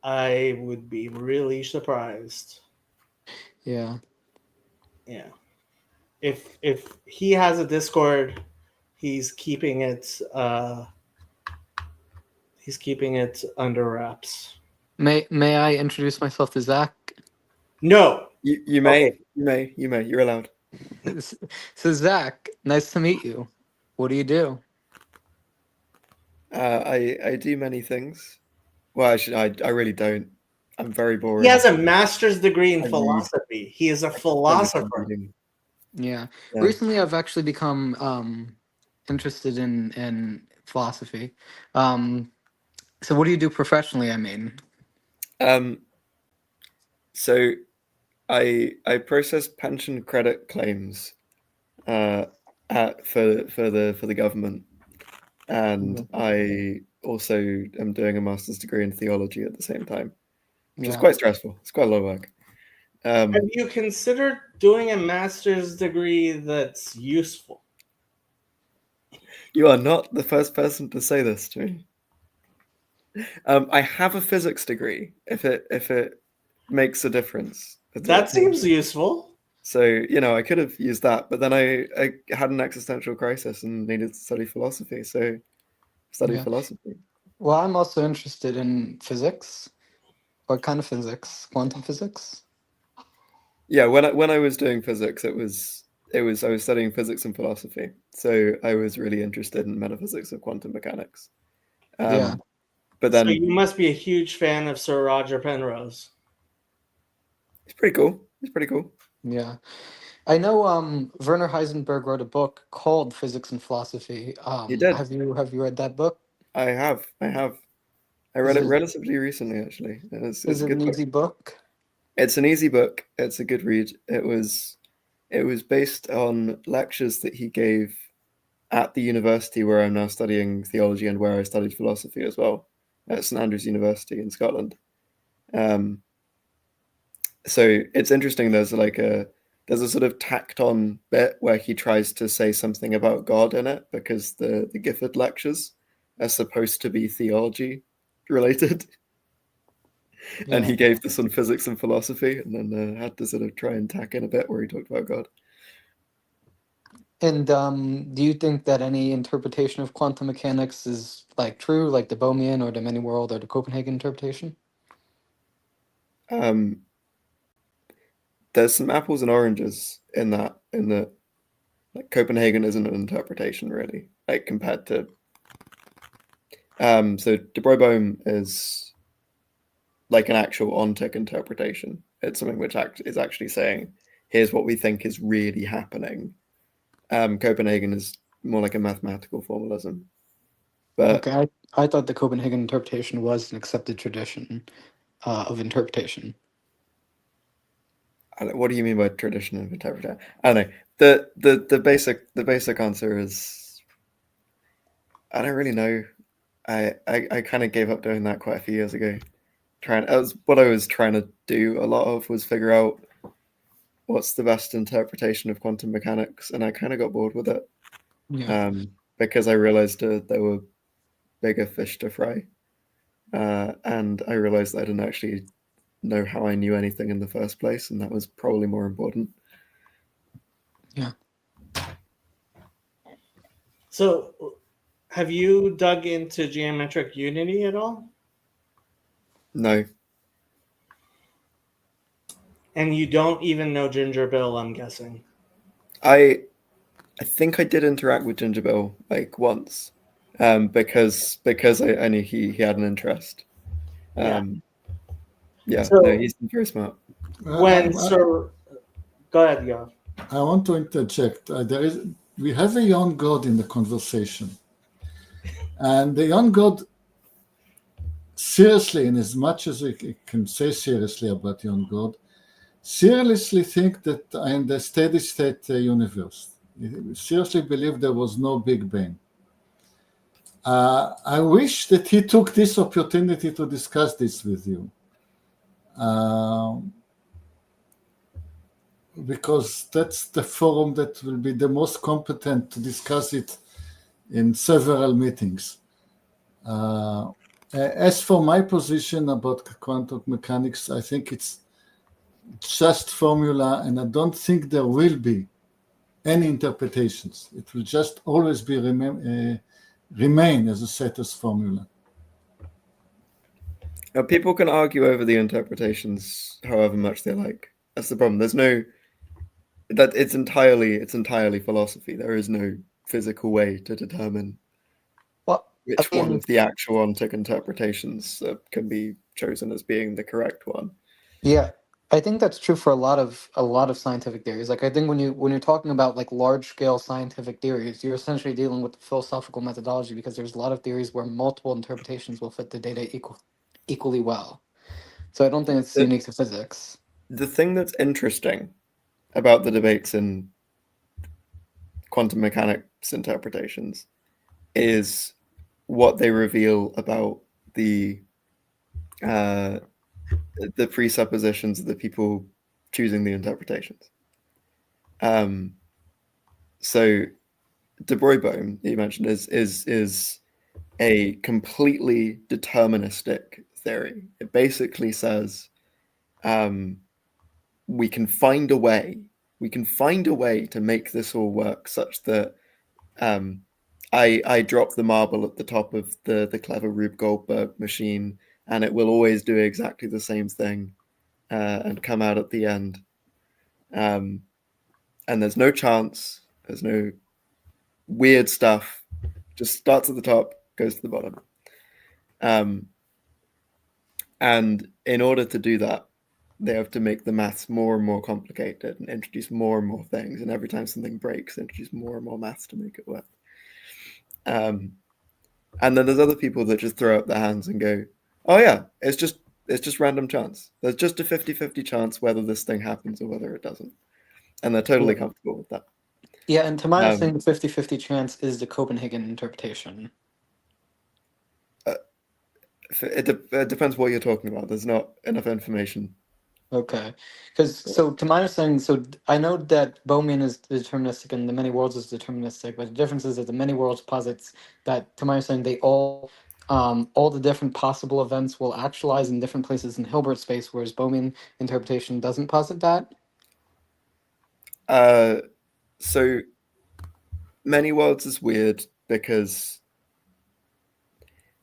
I would be really surprised. Yeah. Yeah. If he has a Discord, he's keeping it under wraps. May I introduce myself to Zach? No. You may, Okay. you may. You're allowed. So Zach, nice to meet you. What do you do? I do many things. Well, actually, I really don't. I'm very boring. He has a master's degree in I read. philosophy. He is a philosopher. Yeah. Yeah. Recently, I've actually become interested in philosophy. So what do you do professionally? I mean, So I process pension credit claims for the government, and I also am doing a master's degree in theology at the same time, which is quite stressful. It's quite a lot of work. Have you considered doing a master's degree that's useful? You are not the first person to say this to me. I have a physics degree. If it makes a difference, That seems useful. So I could have used that, but then I had an existential crisis and needed to study philosophy. So study philosophy. Well, I'm also interested in physics. What kind of physics? Quantum physics? Yeah, when I was doing physics, I was studying physics and philosophy. So I was really interested in metaphysics of quantum mechanics. But then so you must be a huge fan of Sir Roger Penrose. He's pretty cool. He's pretty cool. Yeah. I know Werner Heisenberg wrote a book called Physics and Philosophy. He did. Have you read that book? I have. I read it relatively recently, actually. It's Is a it good an book. easy book? It's an easy book. It's a good read. It was based on lectures that he gave at the university where I'm now studying theology and where I studied philosophy as well, at St Andrews University in Scotland. So it's interesting. There's a sort of tacked on bit where he tries to say something about God in it, because the Gifford lectures are supposed to be theology related. Yeah. And he gave this on physics and philosophy, and then had to sort of try and tack in a bit where he talked about God. And do you think that any interpretation of quantum mechanics is like true, like the Bohmian or the many world or the Copenhagen interpretation? There's some apples and oranges in that. Like Copenhagen isn't an interpretation really, like compared to. So De Broglie is like an actual ontic interpretation. It's something which is actually saying, here's what we think is really happening. Copenhagen is more like a mathematical formalism. But Okay, I thought the Copenhagen interpretation was an accepted tradition of interpretation. What do you mean by tradition of interpretation? I don't know. The basic answer is I don't really know. I kind of gave up doing that quite a few years ago. What I was trying to do a lot of was figure out what's the best interpretation of quantum mechanics, and I kind of got bored with it. Yeah. Because I realized there were bigger fish to fry, and I realized that I didn't actually know how I knew anything in the first place, and that was probably more important. Yeah. So, have you dug into geometric unity at all? No. And you don't even know Ginger Bill, I'm guessing. I think I did interact with Ginger Bill like once, because I knew he had an interest. So, no, he's very smart. Go ahead, Yoav. I want to interject. we have a young God in the conversation, and the young God, seriously, in as much as we can say seriously about young God, seriously think that in the steady state universe, seriously believe there was no Big Bang. I wish that he took this opportunity to discuss this with you. Because that's the forum that will be the most competent to discuss it in several meetings. As for my position about quantum mechanics, I think it's just formula, and I don't think there will be any interpretations. It will just always be remain as a set as formula. Now, people can argue over the interpretations however much they like. That's the problem. There's no that it's entirely philosophy. There is no physical way to determine which one of the actual ontic interpretations can be chosen as being the correct one. Yeah, I think that's true for a lot of scientific theories. Like I think when you're talking about like large scale scientific theories, you're essentially dealing with the philosophical methodology, because there's a lot of theories where multiple interpretations will fit the data equally well. So I don't think it's unique to physics. The thing that's interesting about the debates in quantum mechanics interpretations is what they reveal about the presuppositions of the people choosing the interpretations. So de Broglie that you mentioned is a completely deterministic theory. It basically says we can find a way to make this all work such that I drop the marble at the top of the clever Rube Goldberg machine, and it will always do exactly the same thing and come out at the end. And there's no chance, there's no weird stuff, just starts at the top, goes to the bottom. And in order to do that, they have to make the maths more and more complicated and introduce more and more things. And every time something breaks, introduce more and more maths to make it work. And then there's other people that just throw up their hands and go, oh yeah, it's just random chance. There's just a 50-50 chance whether this thing happens or whether it doesn't. And they're totally comfortable with that. Yeah, and to my understanding, the 50-50 chance is the Copenhagen interpretation. It depends what you're talking about. There's not enough information. Okay, because so to my understanding, so I know that Bohmian is deterministic and the many worlds is deterministic, but the difference is that the many worlds posits that, to my understanding, they all the different possible events will actualize in different places in Hilbert space, whereas Bohmian interpretation doesn't posit that. So many worlds is weird because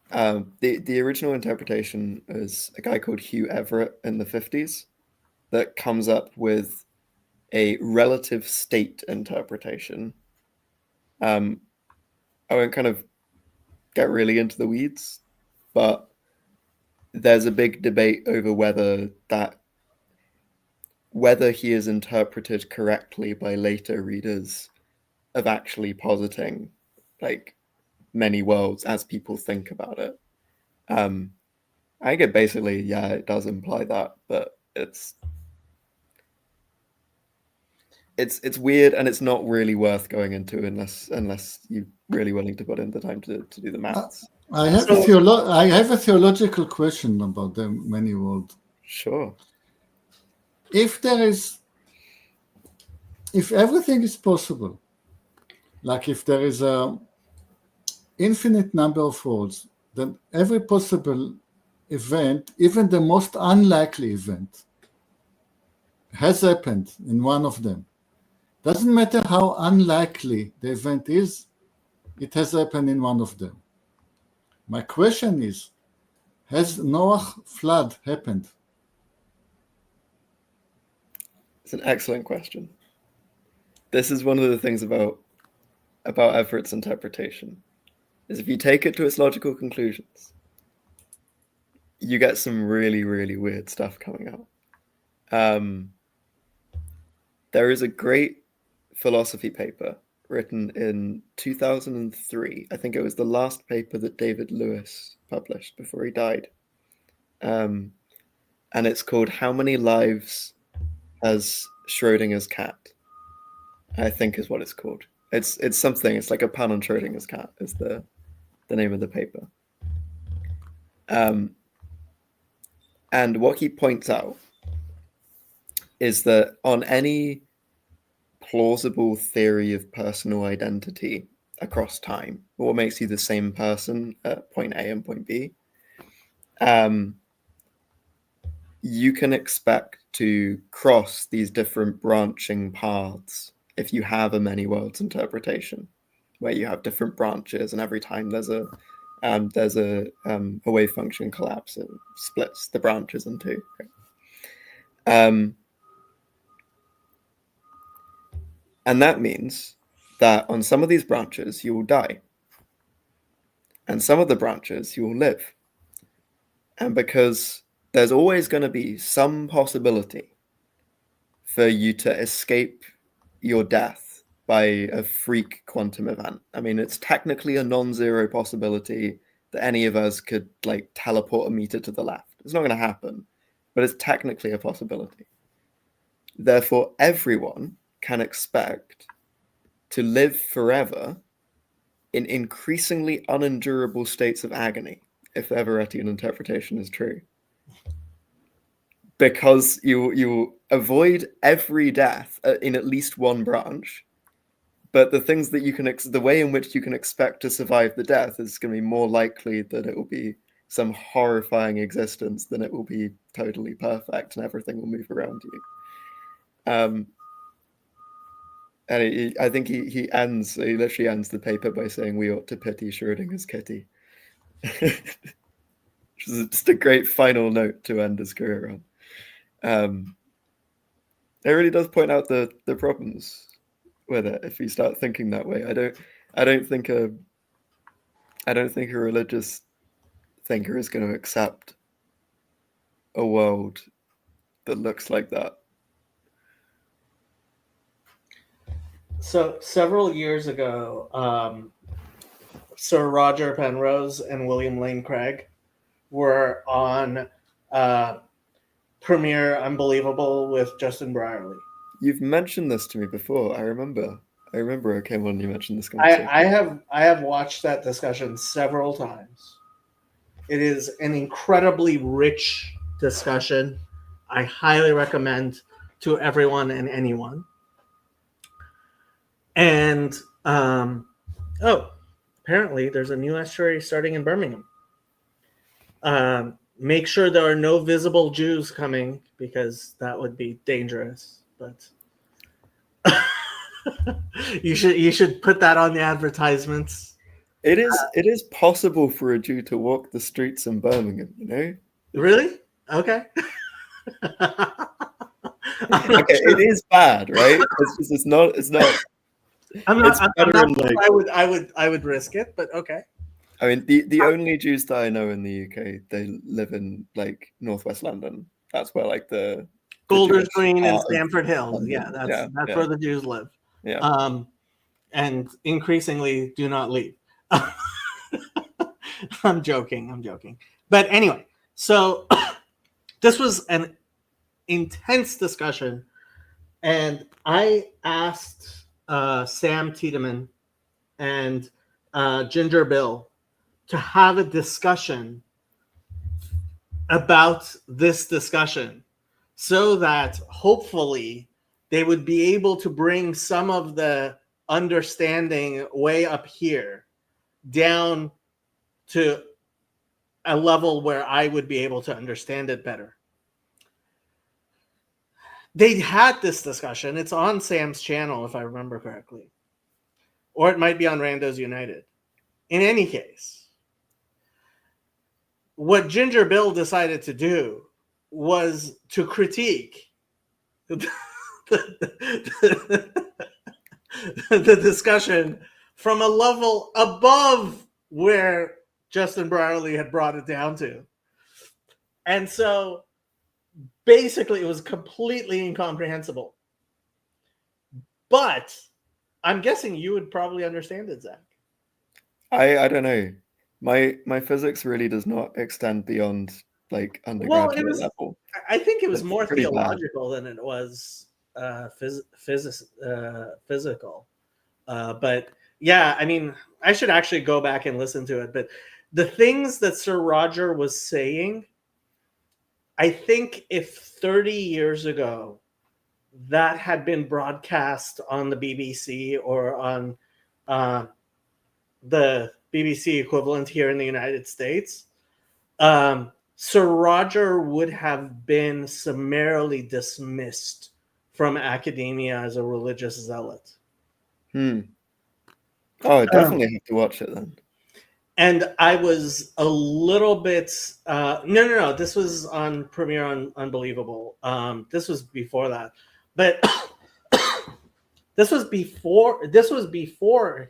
the original interpretation is a guy called Hugh Everett in the 50s that comes up with a relative state interpretation. I won't kind of get really into the weeds, but there's a big debate over whether he is interpreted correctly by later readers of actually positing like many worlds as people think about it. I get basically, yeah, it does imply that, but it's weird, and it's not really worth going into unless you're really willing to put in the time to do the maths. I have a theological question about the many world. Sure. If everything is possible, like if there is a infinite number of worlds, then every possible event, even the most unlikely event, has happened in one of them. Doesn't matter how unlikely the event is, it has happened in one of them. My question is, has Noah flood happened? It's an excellent question. This is one of the things about Everett's interpretation, is if you take it to its logical conclusions, you get some really, really weird stuff coming out. There is a great philosophy paper written in 2003. I think it was the last paper that David Lewis published before he died. And it's called How Many Lives Has Schrodinger's Cat? I think is what it's called. It's something. It's like a pun on Schrodinger's cat is the name of the paper. And what he points out is that on any plausible theory of personal identity across time, what makes you the same person at point A and point B, you can expect to cross these different branching paths if you have a many worlds interpretation, where you have different branches, and every time there's a wave function collapse, it splits the branches in two. And that means that on some of these branches you will die, and some of the branches you will live. And because there's always going to be some possibility for you to escape your death by a freak quantum event. I mean, it's technically a non-zero possibility that any of us could like teleport a meter to the left. It's not going to happen, but it's technically a possibility. Therefore, everyone can expect to live forever in increasingly unendurable states of agony, if the Everettian interpretation is true. Because you avoid every death in at least one branch, but the things that you can, the way in which you can expect to survive the death is going to be more likely that it will be some horrifying existence than it will be totally perfect and everything will move around you. And I think he literally ends the paper by saying we ought to pity Schrodinger's kitty. Which is just a great final note to end his career on. It really does point out the problems with it if you start thinking that way. I don't think a religious thinker is going to accept a world that looks like that. So several years ago, Sir Roger Penrose and William Lane Craig were on Premiere Unbelievable with Justin Brierley. You've mentioned this to me before. I remember I came on and you mentioned this conversation. I have watched that discussion several times. It is an incredibly rich discussion. I highly recommend to everyone and anyone. And apparently there's a new estuary starting in Birmingham. Make sure there are no visible Jews coming because that would be dangerous. But you should put that on the advertisements. It is possible for a Jew to walk the streets in Birmingham, you know? Really? Okay. Okay, it is bad, right? It's not. I'm not sure I would risk it, but okay. I mean, the only Jews that I know in the UK, they live in like northwest London. That's where like the Golders Green and Stamford Hill. London. Yeah, that's where the Jews live. Yeah. And increasingly do not leave. I'm joking. But anyway, so this was an intense discussion, and I asked Sam Tiedemann and Ginger Bill to have a discussion about this discussion so that hopefully they would be able to bring some of the understanding way up here down to a level where I would be able to understand it better. They had this discussion. It's on Sam's channel, if I remember correctly. Or it might be on Randos United. In any case, what Ginger Bill decided to do was to critique the discussion from a level above where Justin Brierly had brought it down to. And so basically it was completely incomprehensible. But I'm guessing you would probably understand it, Zach. I don't know. My physics really does not extend beyond like undergraduate level. I think it was It's more pretty bad. theological than it was physical. But yeah, I mean, I should actually go back and listen to it. But the things that Sir Roger was saying, I think if 30 years ago that had been broadcast on the BBC or on the BBC equivalent here in the United States, Sir Roger would have been summarily dismissed from academia as a religious zealot. Oh, I definitely have to watch it then. And I was a little bit no. This was on Premiere on Unbelievable. This was before that, but this was before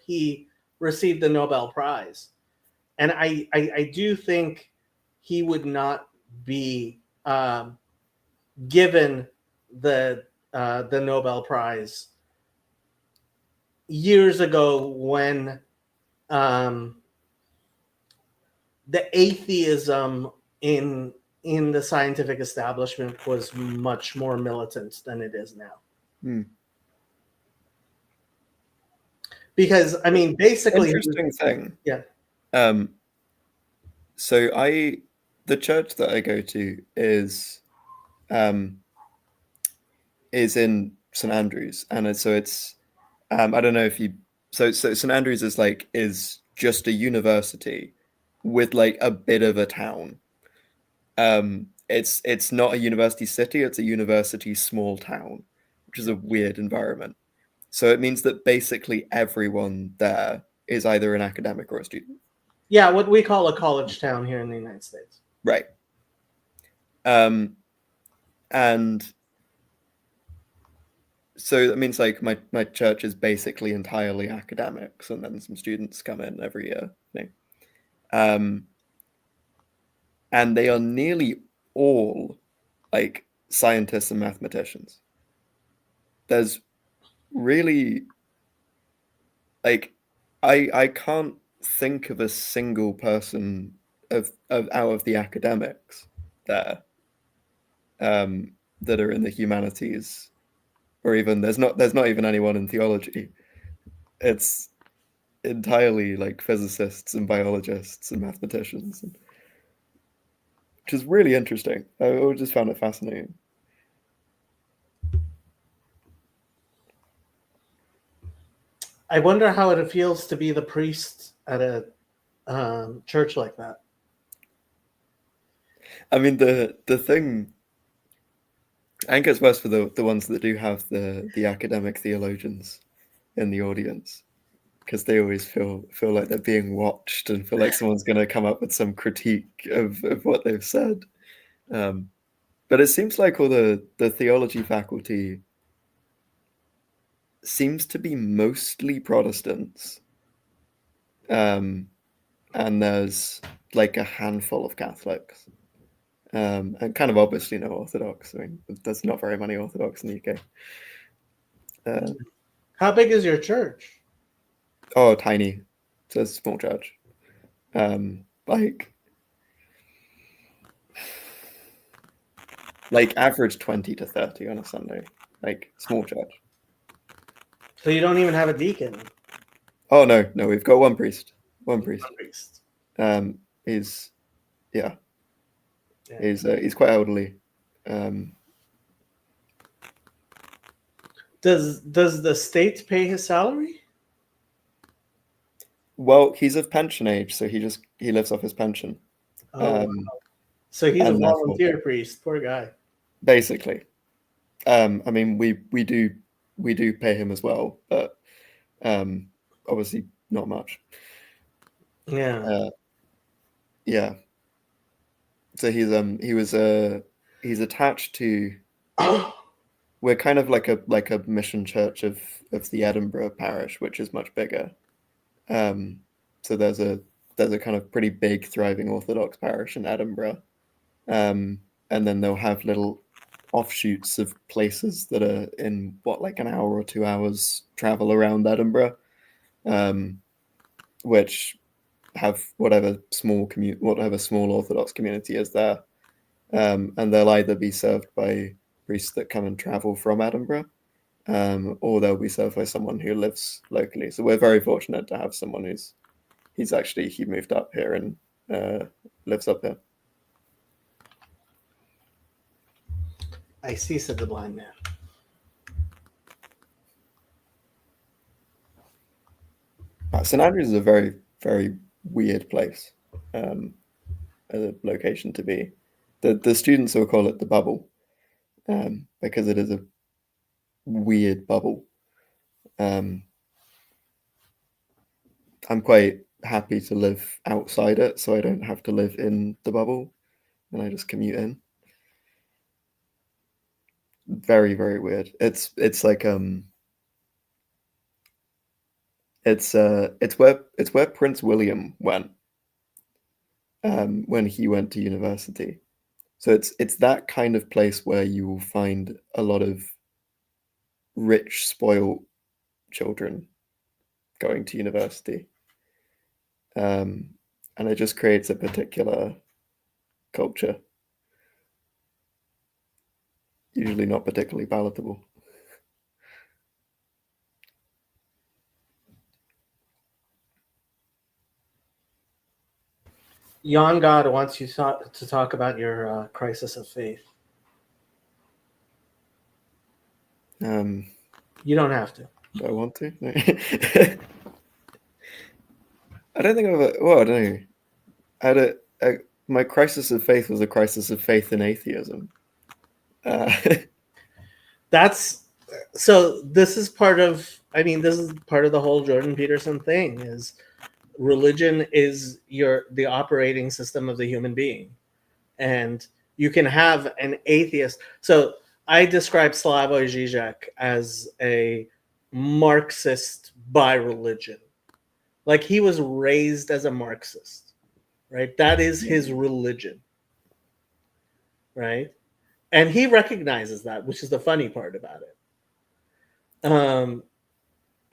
he received the Nobel Prize, and I do think he would not be given the Nobel Prize years ago when the atheism in the scientific establishment was much more militant than it is now. Because I mean, basically, interesting thing. Yeah. So the church that I go to is in St Andrews, and it's I don't know if you so St Andrews is just a university with like a bit of a town. It's not a university city, it's a university small town, which is a weird environment. So it means that basically everyone there is either an academic or a student. Yeah, what we call a college town here in the United States. Right. And so that means like my church is basically entirely academics, and then some students come in every year. And they are nearly all like scientists and mathematicians. There's really like I can't think of a single person of out of the academics there that are in the humanities, or even there's not even anyone in theology. It's entirely like physicists and biologists and mathematicians, which is really interesting. I just found it fascinating. I wonder how it feels to be the priest at a church like that. I mean, the thing, I think it's worse for the ones that do have the academic theologians in the audience, because they always feel like they're being watched and feel like someone's going to come up with some critique of what they've said. But it seems like all the theology faculty seems to be mostly Protestants. And there's like a handful of Catholics. And kind of obviously no Orthodox. I mean, there's not very many Orthodox in the UK. How big is your church? Oh, tiny. It's a small church. Like average 20 to 30 on a Sunday. Like small church. So you don't even have a deacon? Oh no, we've got one priest. He's quite elderly. Does the state pay his salary? Well, he's of pension age, so he lives off his pension. Wow. So he's a volunteer priest. Poor guy. Basically, I mean, we do pay him as well, but obviously not much. Yeah. Yeah. So he's attached to. We're kind of like a mission church of the Edinburgh parish, which is much bigger. So there's a kind of pretty big thriving Orthodox parish in Edinburgh, and then they'll have little offshoots of places that are in like an hour or 2 hours travel around Edinburgh, which have whatever small Orthodox community is there, and they'll either be served by priests that come and travel from Edinburgh, or they'll be served by someone who lives locally. So we're very fortunate to have someone he moved up here and lives up here. I see, said the blind man. St Andrews is a very, very weird place, as a location to be. The students will call it the bubble, because it is a weird bubble. I'm quite happy to live outside it, so I don't have to live in the bubble, and I just commute in. Very, very weird. It's like it's where Prince William went when he went to university. So it's that kind of place where you will find a lot of rich, spoiled children going to university, and it just creates a particular culture. Usually not particularly palatable. Jan God wants you to talk about your crisis of faith. You don't have to. Do I want to? No. I don't think I don't know. I had my crisis of faith was a crisis of faith in atheism. That's so. This is part of. I mean, this is part of the whole Jordan Peterson thing. Is religion is the operating system of the human being, and you can have an atheist. So I describe Slavoj Žižek as a Marxist by religion. Like, he was raised as a Marxist, right? That is his religion, right? And he recognizes that, which is the funny part about it.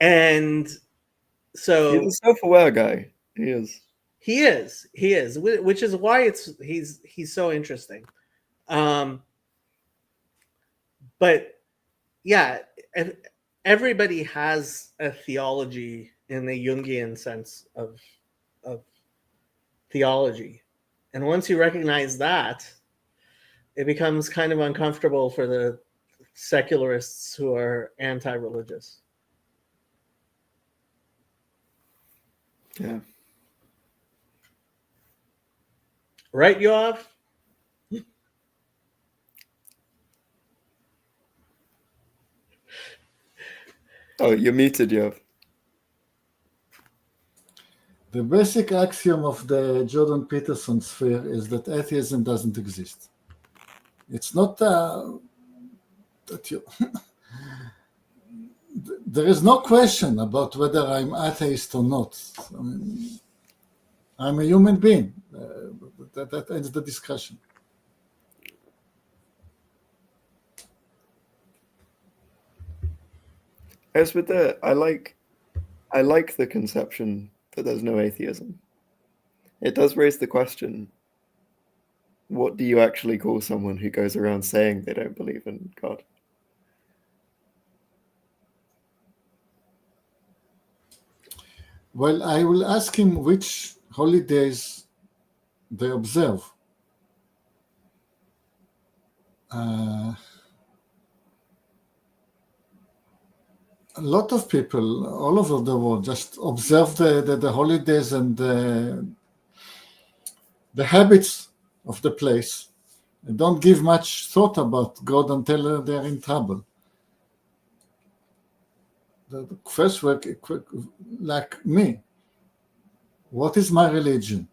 And so he's a self-aware guy. He is, which is why he's so interesting. But yeah, everybody has a theology in the Jungian sense of theology. And once you recognize that, it becomes kind of uncomfortable for the secularists who are anti-religious. Yeah. Right, Yoav? Oh, you're muted, Yoav. The basic axiom of the Jordan Peterson sphere is that atheism doesn't exist. It's not that you. There is no question about whether I'm atheist or not. I mean, I'm a human being. That ends the discussion. As with I like the conception that there's no atheism. It does raise the question: what do you actually call someone who goes around saying they don't believe in God? Well, I will ask him which holidays they observe. A lot of people all over the world just observe the holidays and the habits of the place and don't give much thought about God until they're in trouble. The first work, like me, what is my religion?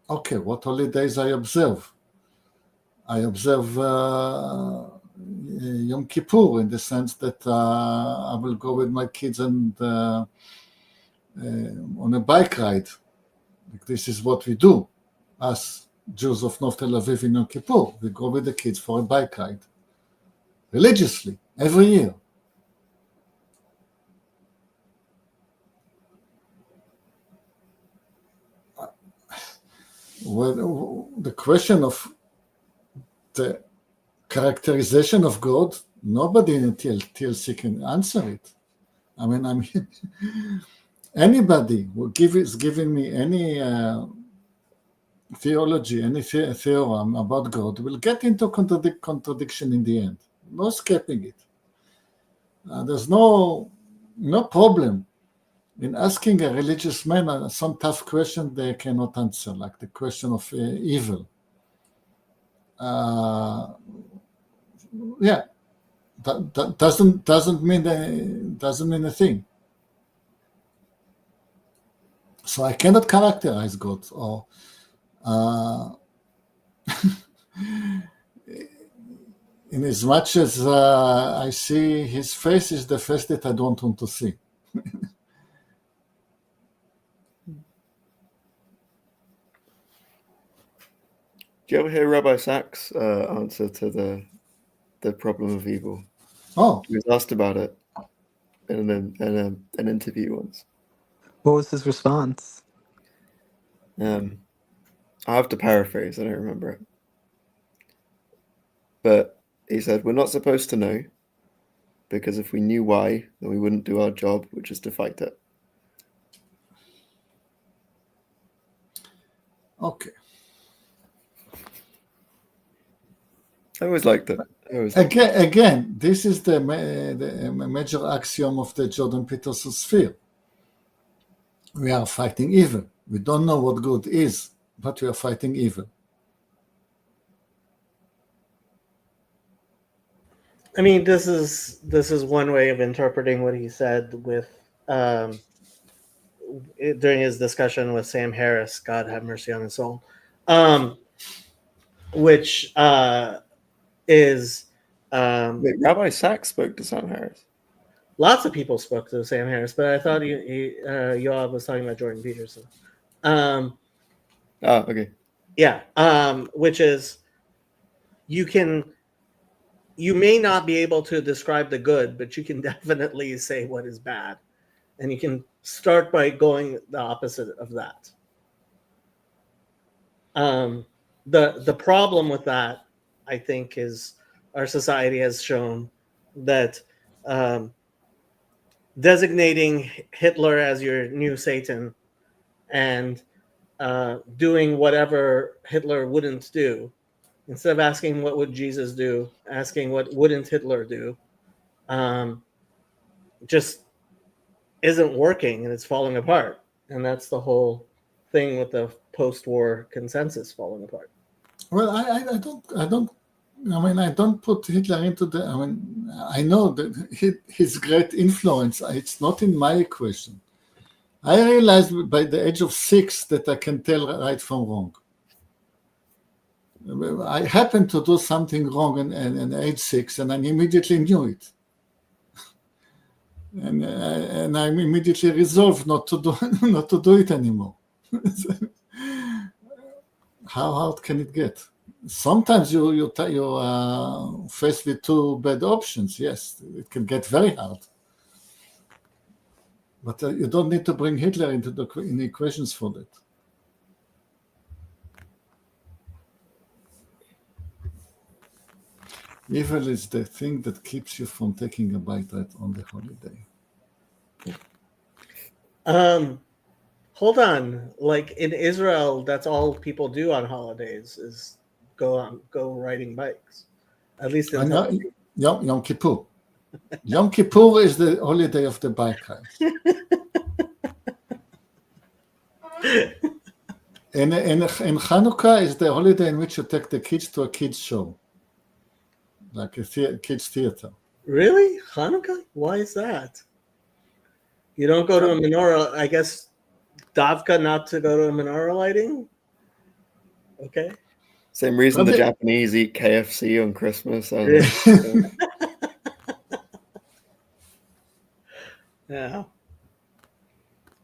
Okay, what holidays I observe? I observe Yom Kippur in the sense that I will go with my kids and on a bike ride. This is what we do, us Jews of North Tel Aviv in Yom Kippur. We go with the kids for a bike ride religiously every year. Well, the question of the characterization of God, nobody in TLC can answer it. I mean, anybody who is giving me any theology, any theorem about God will get into contradiction in the end. No escaping it. There's no problem in asking a religious man some tough question they cannot answer, like the question of evil. Yeah, that doesn't mean a thing. So I cannot characterize God, or in as much as I see his face is the face that I don't want to see. Do you ever hear Rabbi Sachs' answer to the problem of evil? Oh, He was asked about it in an interview once. What was his response? I have to paraphrase, I don't remember it. But he said, we're not supposed to know, because if we knew why, then we wouldn't do our job, which is to fight it. okay. I always liked it. Again, this is the major axiom of the Jordan Peterson sphere. We are fighting evil. We don't know what good is, but we are fighting evil. I mean, this is one way of interpreting what he said with during his discussion with Sam Harris. God have mercy on his soul, which is Wait, Rabbi Sachs spoke to Sam Harris. Lots of people spoke to Sam Harris, but I thought Yoav was talking about Jordan Peterson. Okay. Yeah, which is you may not be able to describe the good, but you can definitely say what is bad. And you can start by going the opposite of that. The problem with that, I think, is our society has shown that designating Hitler as your new Satan and doing whatever Hitler wouldn't do, instead of asking what would Jesus do, asking what wouldn't Hitler do, just isn't working, and it's falling apart. And that's the whole thing with the post-war consensus falling apart. Well, I don't put Hitler into the. I know that his great influence. It's not in my equation. I realized by the age of 6 that I can tell right from wrong. I happened to do something wrong in age 6, and I immediately knew it. And I immediately resolved not to do it anymore. How hard can it get? Sometimes you're faced with 2 bad options. Yes, it can get very hard. But you don't need to bring Hitler into the equations for that. Evil is the thing that keeps you from taking a bite right on the holiday. Hold on. Like in Israel, that's all people do on holidays is go riding bikes. At least in Yom Kippur. Yom Kippur is the holiday of the bike rides. In Hanukkah is the holiday in which you take the kids to a kids show, like a kids theater. Really? Hanukkah? Why is that? You don't go to a menorah, I guess, Davka not to go to a menorah lighting? Okay. Same reason the Japanese eat KFC on Christmas. Yeah.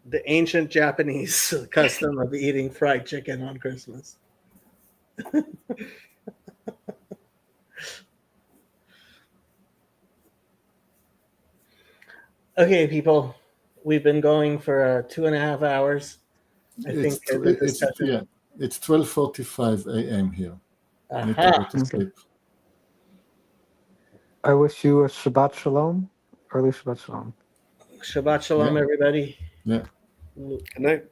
The ancient Japanese custom of eating fried chicken on Christmas. Okay, people, we've been going for 2.5 hours. I think the discussion. It's 12:45 a.m. here. I need to Aha. go to sleep. I wish you a Shabbat Shalom. Early Shabbat Shalom. Shabbat shalom, Yeah. everybody. Yeah. Good night.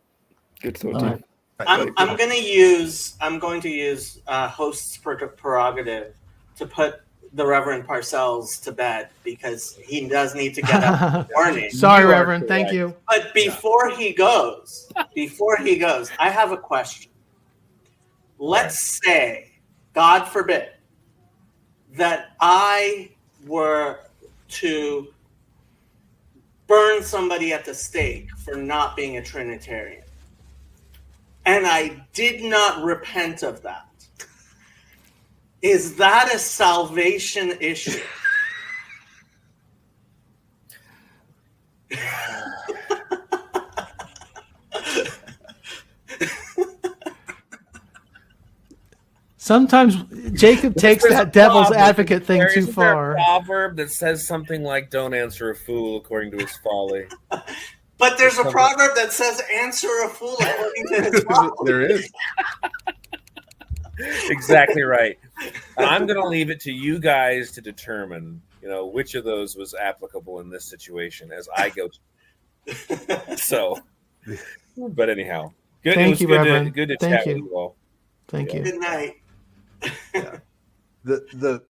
Good talk to Bye. you. I'm going to use host's prerogative to put the Reverend Parcells to bed because he does need to get up in the morning. Sorry, You are Reverend. Thank you. But before he goes, I have a question. Let's say, God forbid, that I were to burn somebody at the stake for not being a Trinitarian. And I did not repent of that. Is that a salvation issue? Sometimes Jacob takes There's a that devil's proverb. advocate thing too Isn't there a far. proverb that says something like "Don't answer a fool according to his folly." But there's a proverb that says, answer a fool according to his folly. There is. Exactly right. And I'm going to leave it to you guys to determine, which of those was applicable in this situation as I go. So, but anyhow, good. Thank It was you, good Reverend. to Thank chat you. with you all. Thank you. Good night. The